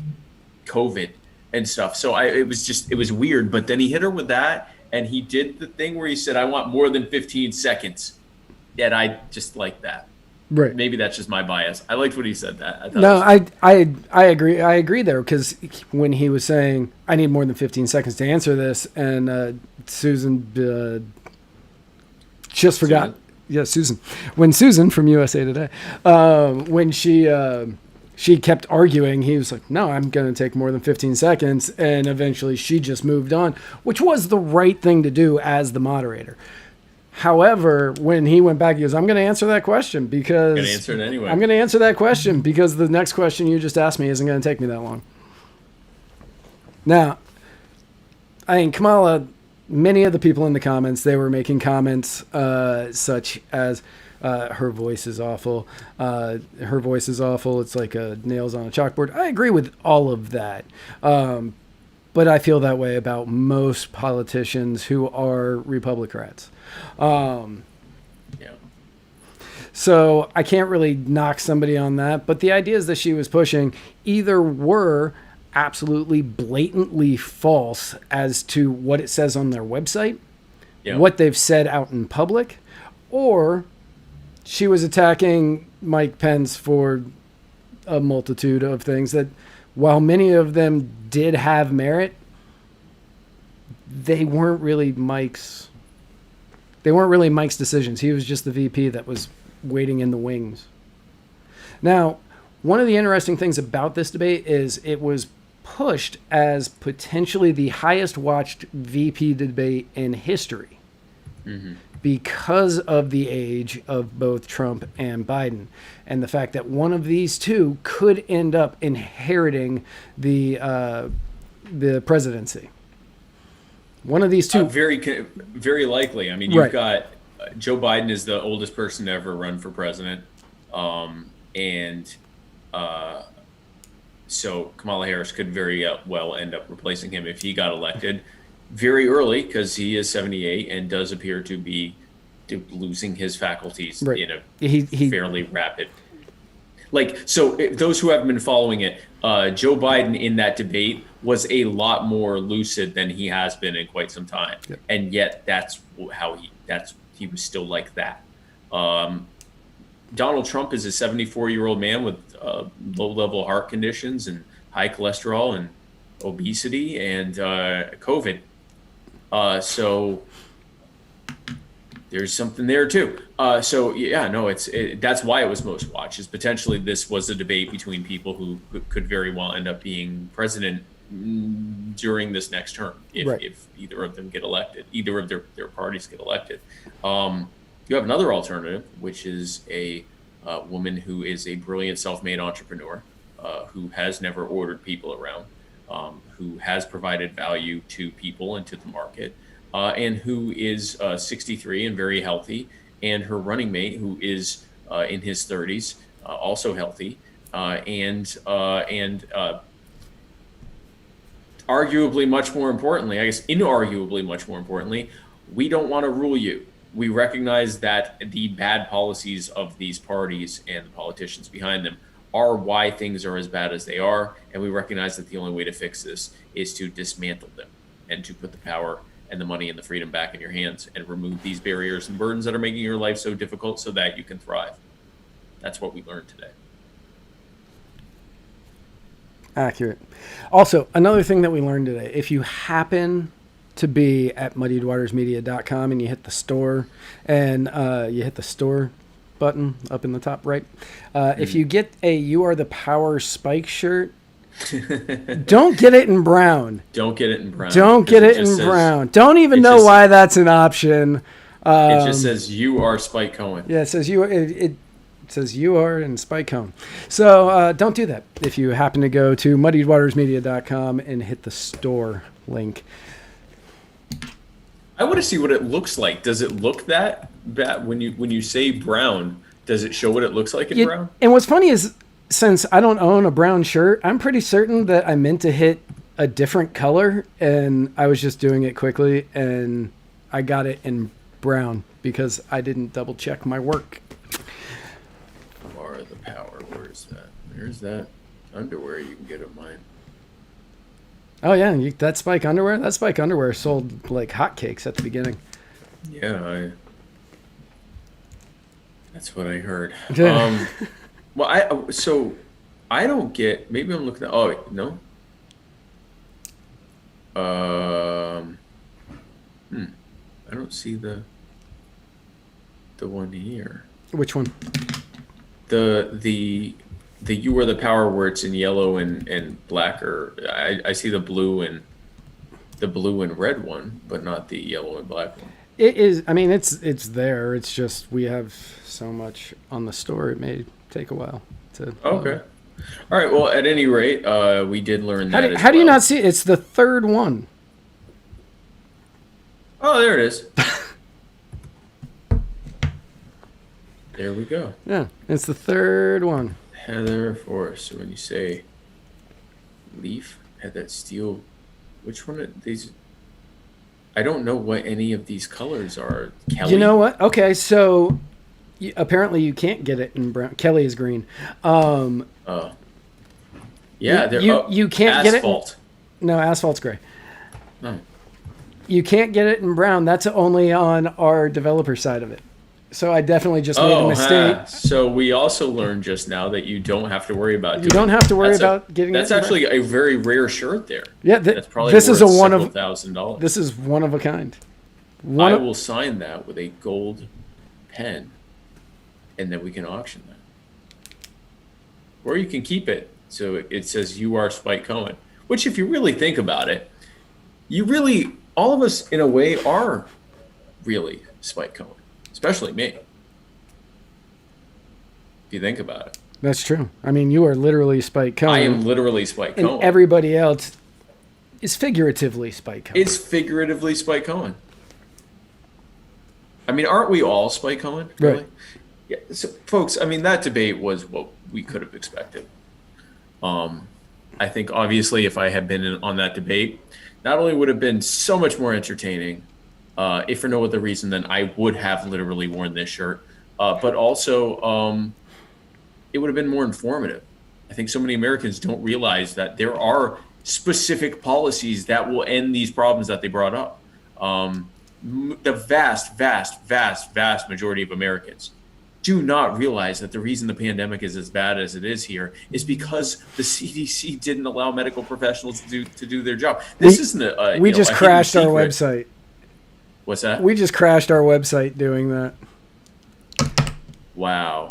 COVID and stuff. So it was weird. But then he hit her with that, and he did the thing where he said, I want more than 15 seconds. And I just like that. Right. Maybe that's just my bias. I liked what he said that. I agree. I agree there, because when he was saying, I need more than 15 seconds to answer this, and Susan just forgot. Susan? Yeah, Susan. When Susan from USA Today, when she kept arguing, he was like, no, I'm going to take more than 15 seconds. And eventually she just moved on, which was the right thing to do as the moderator. However, when he went back, he goes, I'm going to answer that question because... Gonna answer it anyway. I'm going to answer that question because the next question you just asked me isn't going to take me that long. Now, I mean, Kamala, many of the people in the comments, they were making comments such as, her voice is awful. Her voice is awful. It's like nails on a chalkboard. I agree with all of that. But I feel that way about most politicians who are Republicans. Yeah. So I can't really knock somebody on that. But the ideas that she was pushing either were absolutely blatantly false as to what it says on their website, what they've said out in public, or she was attacking Mike Pence for a multitude of things that, while many of them did have merit, they weren't really Mike's decisions. He was just the VP that was waiting in the wings. Now, one of the interesting things about this debate is it was pushed as potentially the highest watched VP debate in history because of the age of both Trump and Biden, and the fact that one of these two could end up inheriting the presidency. One of these two, very likely. I mean, you've got Joe Biden is the oldest person to ever run for president, so Kamala Harris could very well end up replacing him if he got elected very early, because he is 78 and does appear to be losing his faculties in a fairly rapid. So those who haven't been following it, Joe Biden in that debate was a lot more lucid than he has been in quite some time, and yet that's how he was still like that. Donald Trump is a 74-year-old man with low-level heart conditions and high cholesterol and obesity and COVID. So there's something there too. That's why it was most watched. Is potentially this was a debate between people who could very well end up being president during this next term if either of them get elected, either of their parties get elected. You have another alternative, which is a woman who is a brilliant self-made entrepreneur, who has never ordered people around, who has provided value to people and to the market, and who is 63 and very healthy, and her running mate, who is in his 30s, also healthy, and arguably much more importantly, I guess inarguably much more importantly, we don't want to rule you. We recognize that the bad policies of these parties and the politicians behind them are why things are as bad as they are, and we recognize that the only way to fix this is to dismantle them and to put the power and the money and the freedom back in your hands and remove these barriers and burdens that are making your life so difficult so that you can thrive. That's what we learned today. Accurate. Also, another thing that we learned today, if you happen to be at muddiedwatersmedia.com and you hit the store and you hit the store button up in the top right, if you get a You Are the Power Spike shirt, don't get it in brown. Don't get it in brown. Don't get it in brown. Don't even know why that's an option. It just says you are Spike Cohen. Yeah, it says you. It says you are and Spike Cohen. So don't do that. If you happen to go to muddiedwatersmedia.com and hit the store link. I want to see what it looks like. Does it look that bad when you say brown? Does it show what it looks like in brown? And what's funny is, since I don't own a brown shirt, I'm pretty certain that I meant to hit a different color, and I was just doing it quickly, and I got it in brown because I didn't double check my work. Or the power. Where's that? There's that underwear you can get of mine. Oh yeah, that Spike underwear. That Spike underwear sold like hotcakes at the beginning. Yeah, that's what I heard. Well, I don't get. Maybe I'm looking at. Oh wait, no. I don't see the one here. Which one? The You Are the Power where it's in yellow and black, or I see the blue and red one, but not the yellow and black one. It is. I mean, it's there. It's just we have so much on the store. It may take a while to. Okay. All right. Well, at any rate, we did learn that. How do you not see it? It's the third one. Oh, there it is. There we go. Yeah, it's the third one. Heather Forrest. So when you say leaf, had that steel. Which one of these? I don't know what any of these colors are. Kelly? You know what? Okay, so apparently you can't get it in brown. Kelly is green. Yeah, you can't get it. Asphalt. No, asphalt's gray. No. You can't get it in brown. That's only on our developer side of it. So I definitely just made a mistake. So we also learned just now that you don't have to worry about. You don't have to worry about getting. That's actually a very rare shirt there. Yeah, that's probably this worth is a one of $1,000. This is one of a kind. I will sign that with a gold pen, and then we can auction that. Or you can keep it so it says you are Spike Cohen. Which, if you really think about it, all of us in a way are really Spike Cohen. Especially me. If you think about it. That's true. I mean, you are literally Spike Cohen. I am literally Spike Cohen. And everybody else is figuratively Spike Cohen. It's figuratively Spike Cohen. I mean, aren't we all Spike Cohen? Really? Right. Yeah. So, folks, I mean, that debate was what we could have expected. I think, obviously, if I had been on that debate, not only would it have been so much more entertaining, if for no other reason than I would have literally worn this shirt, but also it would have been more informative. I think so many Americans don't realize that there are specific policies that will end these problems that they brought up. The vast majority of Americans do not realize that the reason the pandemic is as bad as it is here is because the CDC didn't allow medical professionals to do their job. This isn't a we just crashed our website. What's that? We just crashed our website doing that. Wow.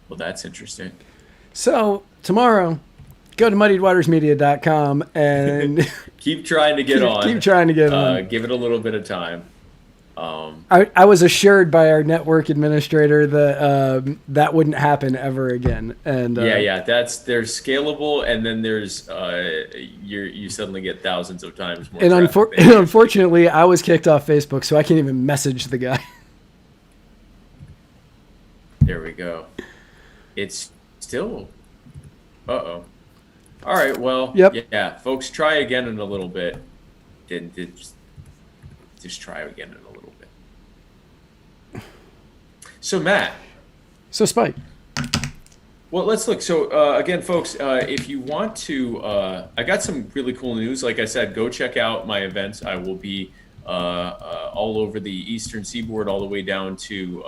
Well, that's interesting. So tomorrow, go to muddiedwatersmedia.com and keep trying to get on. Keep trying to get on. Give it a little bit of time. I was assured by our network administrator that that wouldn't happen ever again. And yeah, there's scalable, and then there's you suddenly get thousands of times more. And unfortunately, I was kicked off Facebook, so I can't even message the guy. There we go. It's still. All right. Well. Yep. Yeah, folks, try again in a little bit. Just try again in a little bit. So Matt. So Spike. Well, let's look. So again, folks, if you want to, I got some really cool news. Like I said, go check out my events. I will be all over the Eastern Seaboard, all the way down to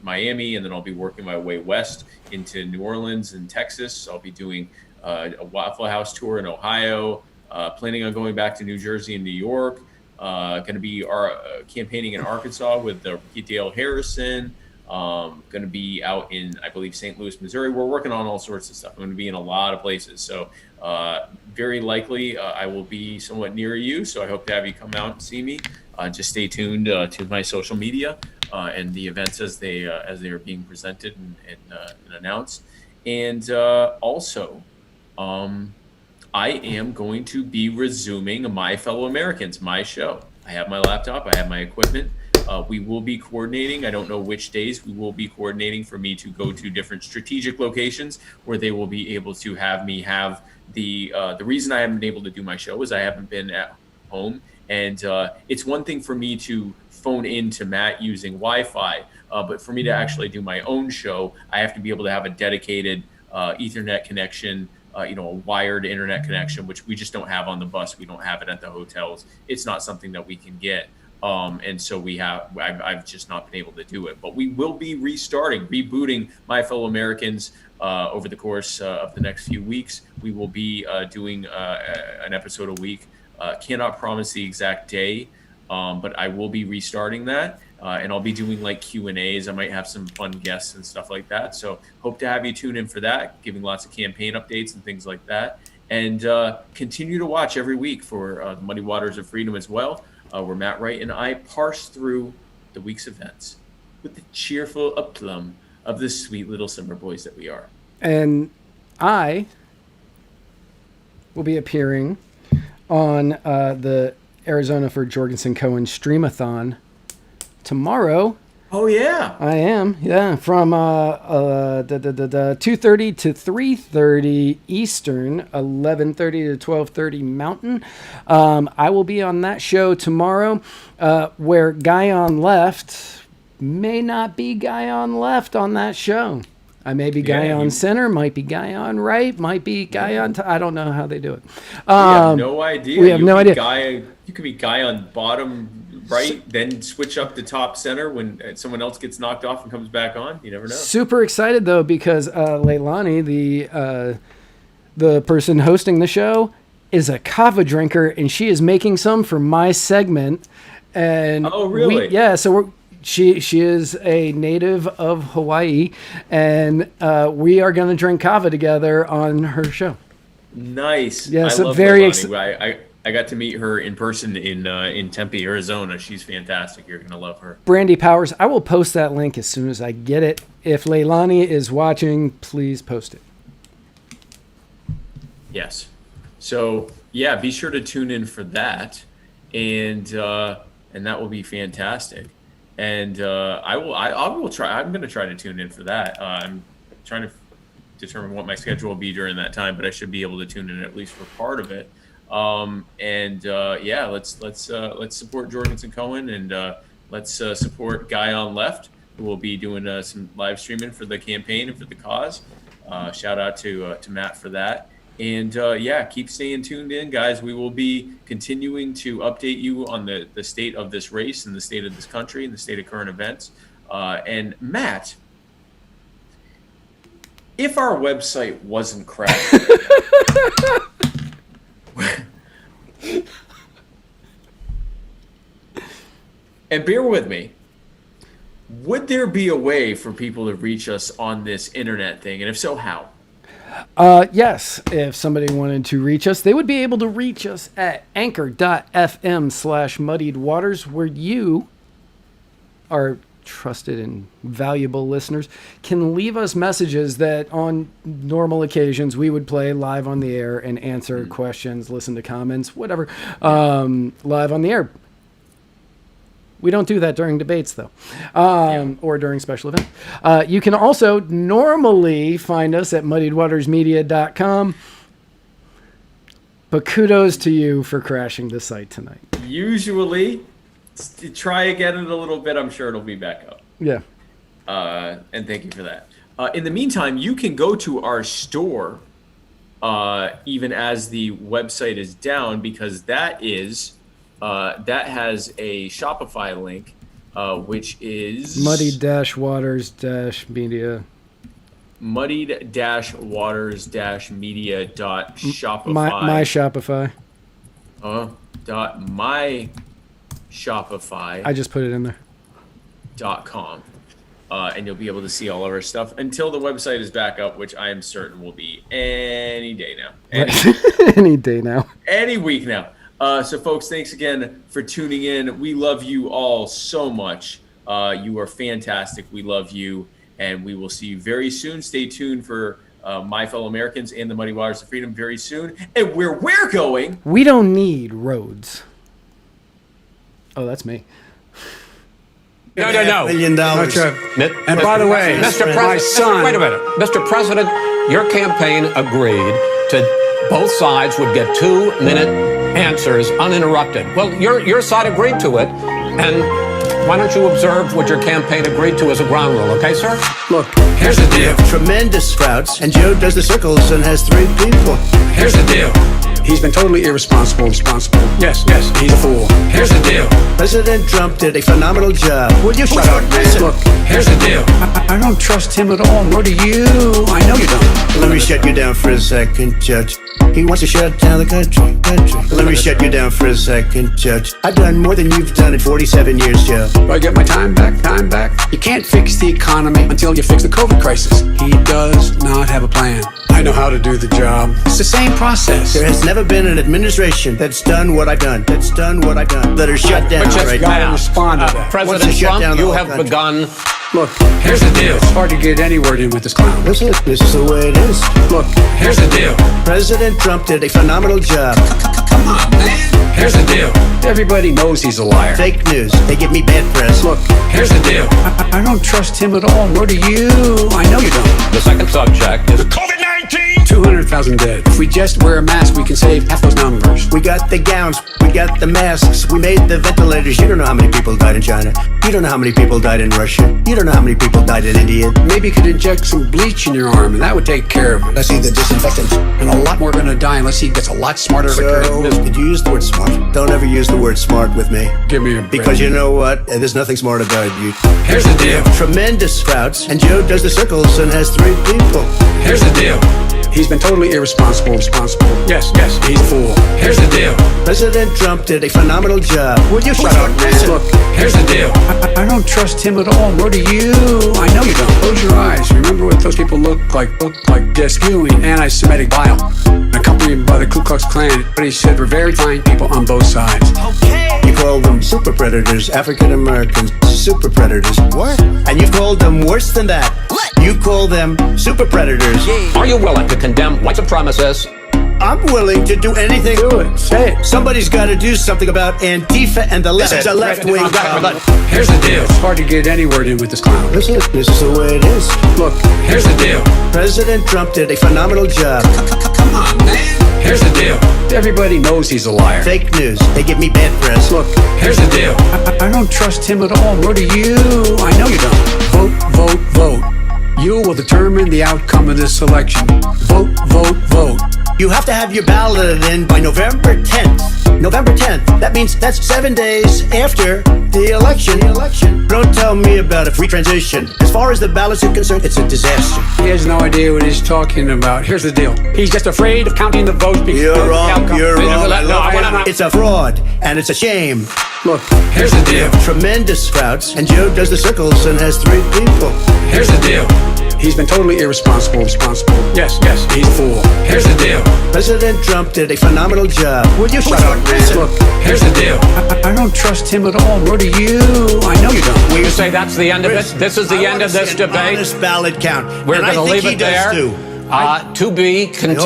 Miami, and then I'll be working my way west into New Orleans and Texas. So I'll be doing a Waffle House tour in Ohio. Planning on going back to New Jersey and New York. Going to be campaigning in Arkansas with Dale Harrison. Going to be out in, I believe, St. Louis, Missouri. We're working on all sorts of stuff. I'm going to be in a lot of places. So very likely I will be somewhat near you. So I hope to have you come out and see me. Just stay tuned to my social media and the events as they are being presented and announced. And also, I am going to be resuming My Fellow Americans, my show. I have my laptop. I have my equipment. We will be coordinating. I don't know which days we will be coordinating for me to go to different strategic locations where they will be able to have me have the reason I haven't been able to do my show is I haven't been at home. And it's one thing for me to phone in to Matt using Wi-Fi, but for me to actually do my own show, I have to be able to have a dedicated Ethernet connection, a wired internet connection, which we just don't have on the bus. We don't have it at the hotels. It's not something that we can get. And so I've just not been able to do it, but we will be rebooting My Fellow Americans over the course of the next few weeks. We will be doing an episode a week. Cannot promise the exact day, but I will be restarting that. And I'll be doing like Q&As. I might have some fun guests and stuff like that. So hope to have you tune in for that, giving lots of campaign updates and things like that. And continue to watch every week for the Muddy Waters of Freedom as well. where Matt Wright and I parse through the week's events with the cheerful aplomb of the sweet little summer boys that we are. And I will be appearing on the Arizona for Jorgensen Cohen Streamathon tomorrow. Oh, yeah. I am, yeah, from 2:30 to 3:30 Eastern, 11:30 to 12:30 Mountain. I will be on that show tomorrow, where Guy on Left may not be Guy on Left on that show. I may be Guy on Center, might be Guy on Right, might be Guy on I don't know how they do it. We have no idea. We have no idea. You could be Guy on bottom right, then switch up to top center when someone else gets knocked off and comes back on. You never know. Super excited though, because Leilani, the person hosting the show, is a kava drinker, and she is making some for my segment. And oh, really? So she is a native of Hawaii, and we are going to drink kava together on her show. Nice. Yes, I love very Leilani. I got to meet her in person in Tempe, Arizona. She's fantastic. You're gonna love her. Brandy Powers. I will post that link as soon as I get it. If Leilani is watching, please post it. Yes. So yeah, be sure to tune in for that, and that will be fantastic. And I will try. I'm gonna try to tune in for that. I'm trying to determine what my schedule will be during that time, but I should be able to tune in at least for part of it. Let's support Jorgensen Cohen, and let's support Guy on Left, who will be doing some live streaming for the campaign and for the cause. Shout out to Matt for that. And keep staying tuned in, guys. We will be continuing to update you on the state of this race and the state of this country and the state of current events. And Matt, if our website wasn't cracked, and bear with me, would there be a way for people to reach us on this internet thing? And if so, how? Yes, if somebody wanted to reach us, they would be able to reach us at anchor.fm/muddied-waters, where you, our trusted and valuable listeners, can leave us messages that on normal occasions we would play live on the air and answer questions, listen to comments, whatever, live on the air. We don't do that during debates, though, or during special events. You can also normally find us at muddiedwatersmedia.com. But kudos to you for crashing the site tonight. Usually, try again in a little bit. I'm sure it'll be back up. Yeah. And thank you for that. In the meantime, you can go to our store even as the website is down, because that has a Shopify link, which is muddied-waters-media. Muddied-waters-media.shopify. My Shopify. My Shopify. I just put it in there. .com. And you'll be able to see all of our stuff until the website is back up, which I am certain will be any day now. Any day now. Any week now. So, folks, thanks again for tuning in. We love you all so much. You are fantastic. We love you. And we will see you very soon. Stay tuned for My Fellow Americans and the Muddy Waters of Freedom very soon. And where we're going... We don't need roads. Oh, that's me. No. $1 million. And by the way, my son... Wait a minute. Mr. President, your campaign agreed to both sides would get 2-minute answers uninterrupted. Well, your side agreed to it, and why don't you observe what your campaign agreed to as a ground rule, okay, sir? Look, here's the deal. Tremendous sprouts, and Joe does the circles and has 3 people. Here's the deal. He's been totally irresponsible. Yes, he's a fool. Here's the deal. President Trump did a phenomenal job. Will you shut up? Listen. Look, here's the deal. I don't trust him at all, nor do you. I know you don't. Let me shut you down for a second, Judge. He wants to shut down the country. Let me shut you down for a second, Judge. I've done more than you've done in 47 years, Joe. Do I get my time back? You can't fix the economy until you fix the COVID crisis. He does not have a plan. I I know how to do the job. It's the same process. There has never been an administration that's done what I've done. That are shut down Which is right gotta now. respond to that. Wants President to shut Trump, down the you whole have country. begun. Look, here's the deal. It's hard to get any word in with this clown. This is the way it is. Look, here's the deal. President Trump did a phenomenal job. Come on, man. Here's the deal. Everybody knows he's a liar. Fake news. They give me bad press. Look, here's the deal. I don't trust him at all, nor do you. I know you don't. The second subject is 200,000 dead. If we just wear a mask, we can save half those numbers. We got the gowns. We got the masks. We made the ventilators. You don't know how many people died in China. You don't know how many people died in Russia. You don't know how many people died in India. Maybe you could inject some bleach in your arm, and that would take care of it. Let's see the disinfectant. And a lot more are gonna die unless he gets a lot smarter. So, did you use the word smart? Don't ever use the word smart with me. Give me a break. Because you know what? There's nothing smart about you. Here's the deal. Tremendous sprouts, and Joe does the circles and has 3 people. Here's the deal. He's been totally irresponsible. Yes, he's a fool. Here's the deal. President Trump did a phenomenal job. Will you shut up? Look, here's the deal. I don't trust him at all, nor do you. I know you don't. Close your eyes. Remember what those people look like just spewing anti-Semitic bile, accompanied by the Ku Klux Klan. But he said we're very fine people on both sides. You call them super predators, African Americans, super predators. What? And you called them worse than that. What? You call them super predators. Are you willing to condemn white supremacists? I'm willing to do anything. Do it. Say it. Somebody's got to do something about Antifa and the left. It's a left-wing problem. Here's the deal. It's hard to get any word in with this clown. This is the way it is. Look, here's the deal. President Trump did a phenomenal job. Come on, man. Here's the deal. Everybody knows he's a liar. Fake news. They give me bad press. Look, here's the deal. I don't trust him at all, nor do you. I know you don't. Vote. You will determine the outcome of this election. Vote. You have to have your ballot in by November 10th. November 10th. That means that's 7 days after the election. Don't tell me about a free transition. As far as the ballots are concerned, it's a disaster. He has no idea what he's talking about. Here's the deal. He's just afraid of counting the votes because You're of the wrong. outcome. You're wrong. No, It's a fraud, and it's a shame. Look, here's the deal. Tremendous sprouts, and Joe does the circles and has 3 people. Here's the deal. He's been totally irresponsible. Yes, he's a fool. Here's the deal. President Trump did a phenomenal job. Will you shut up? Look, here's the deal. I don't trust him at all, nor do you. I know you don't. You say that's the end of it? This is the end of this debate? Honest ballot count. We're And going to I think leave he it there. does too. To be continued.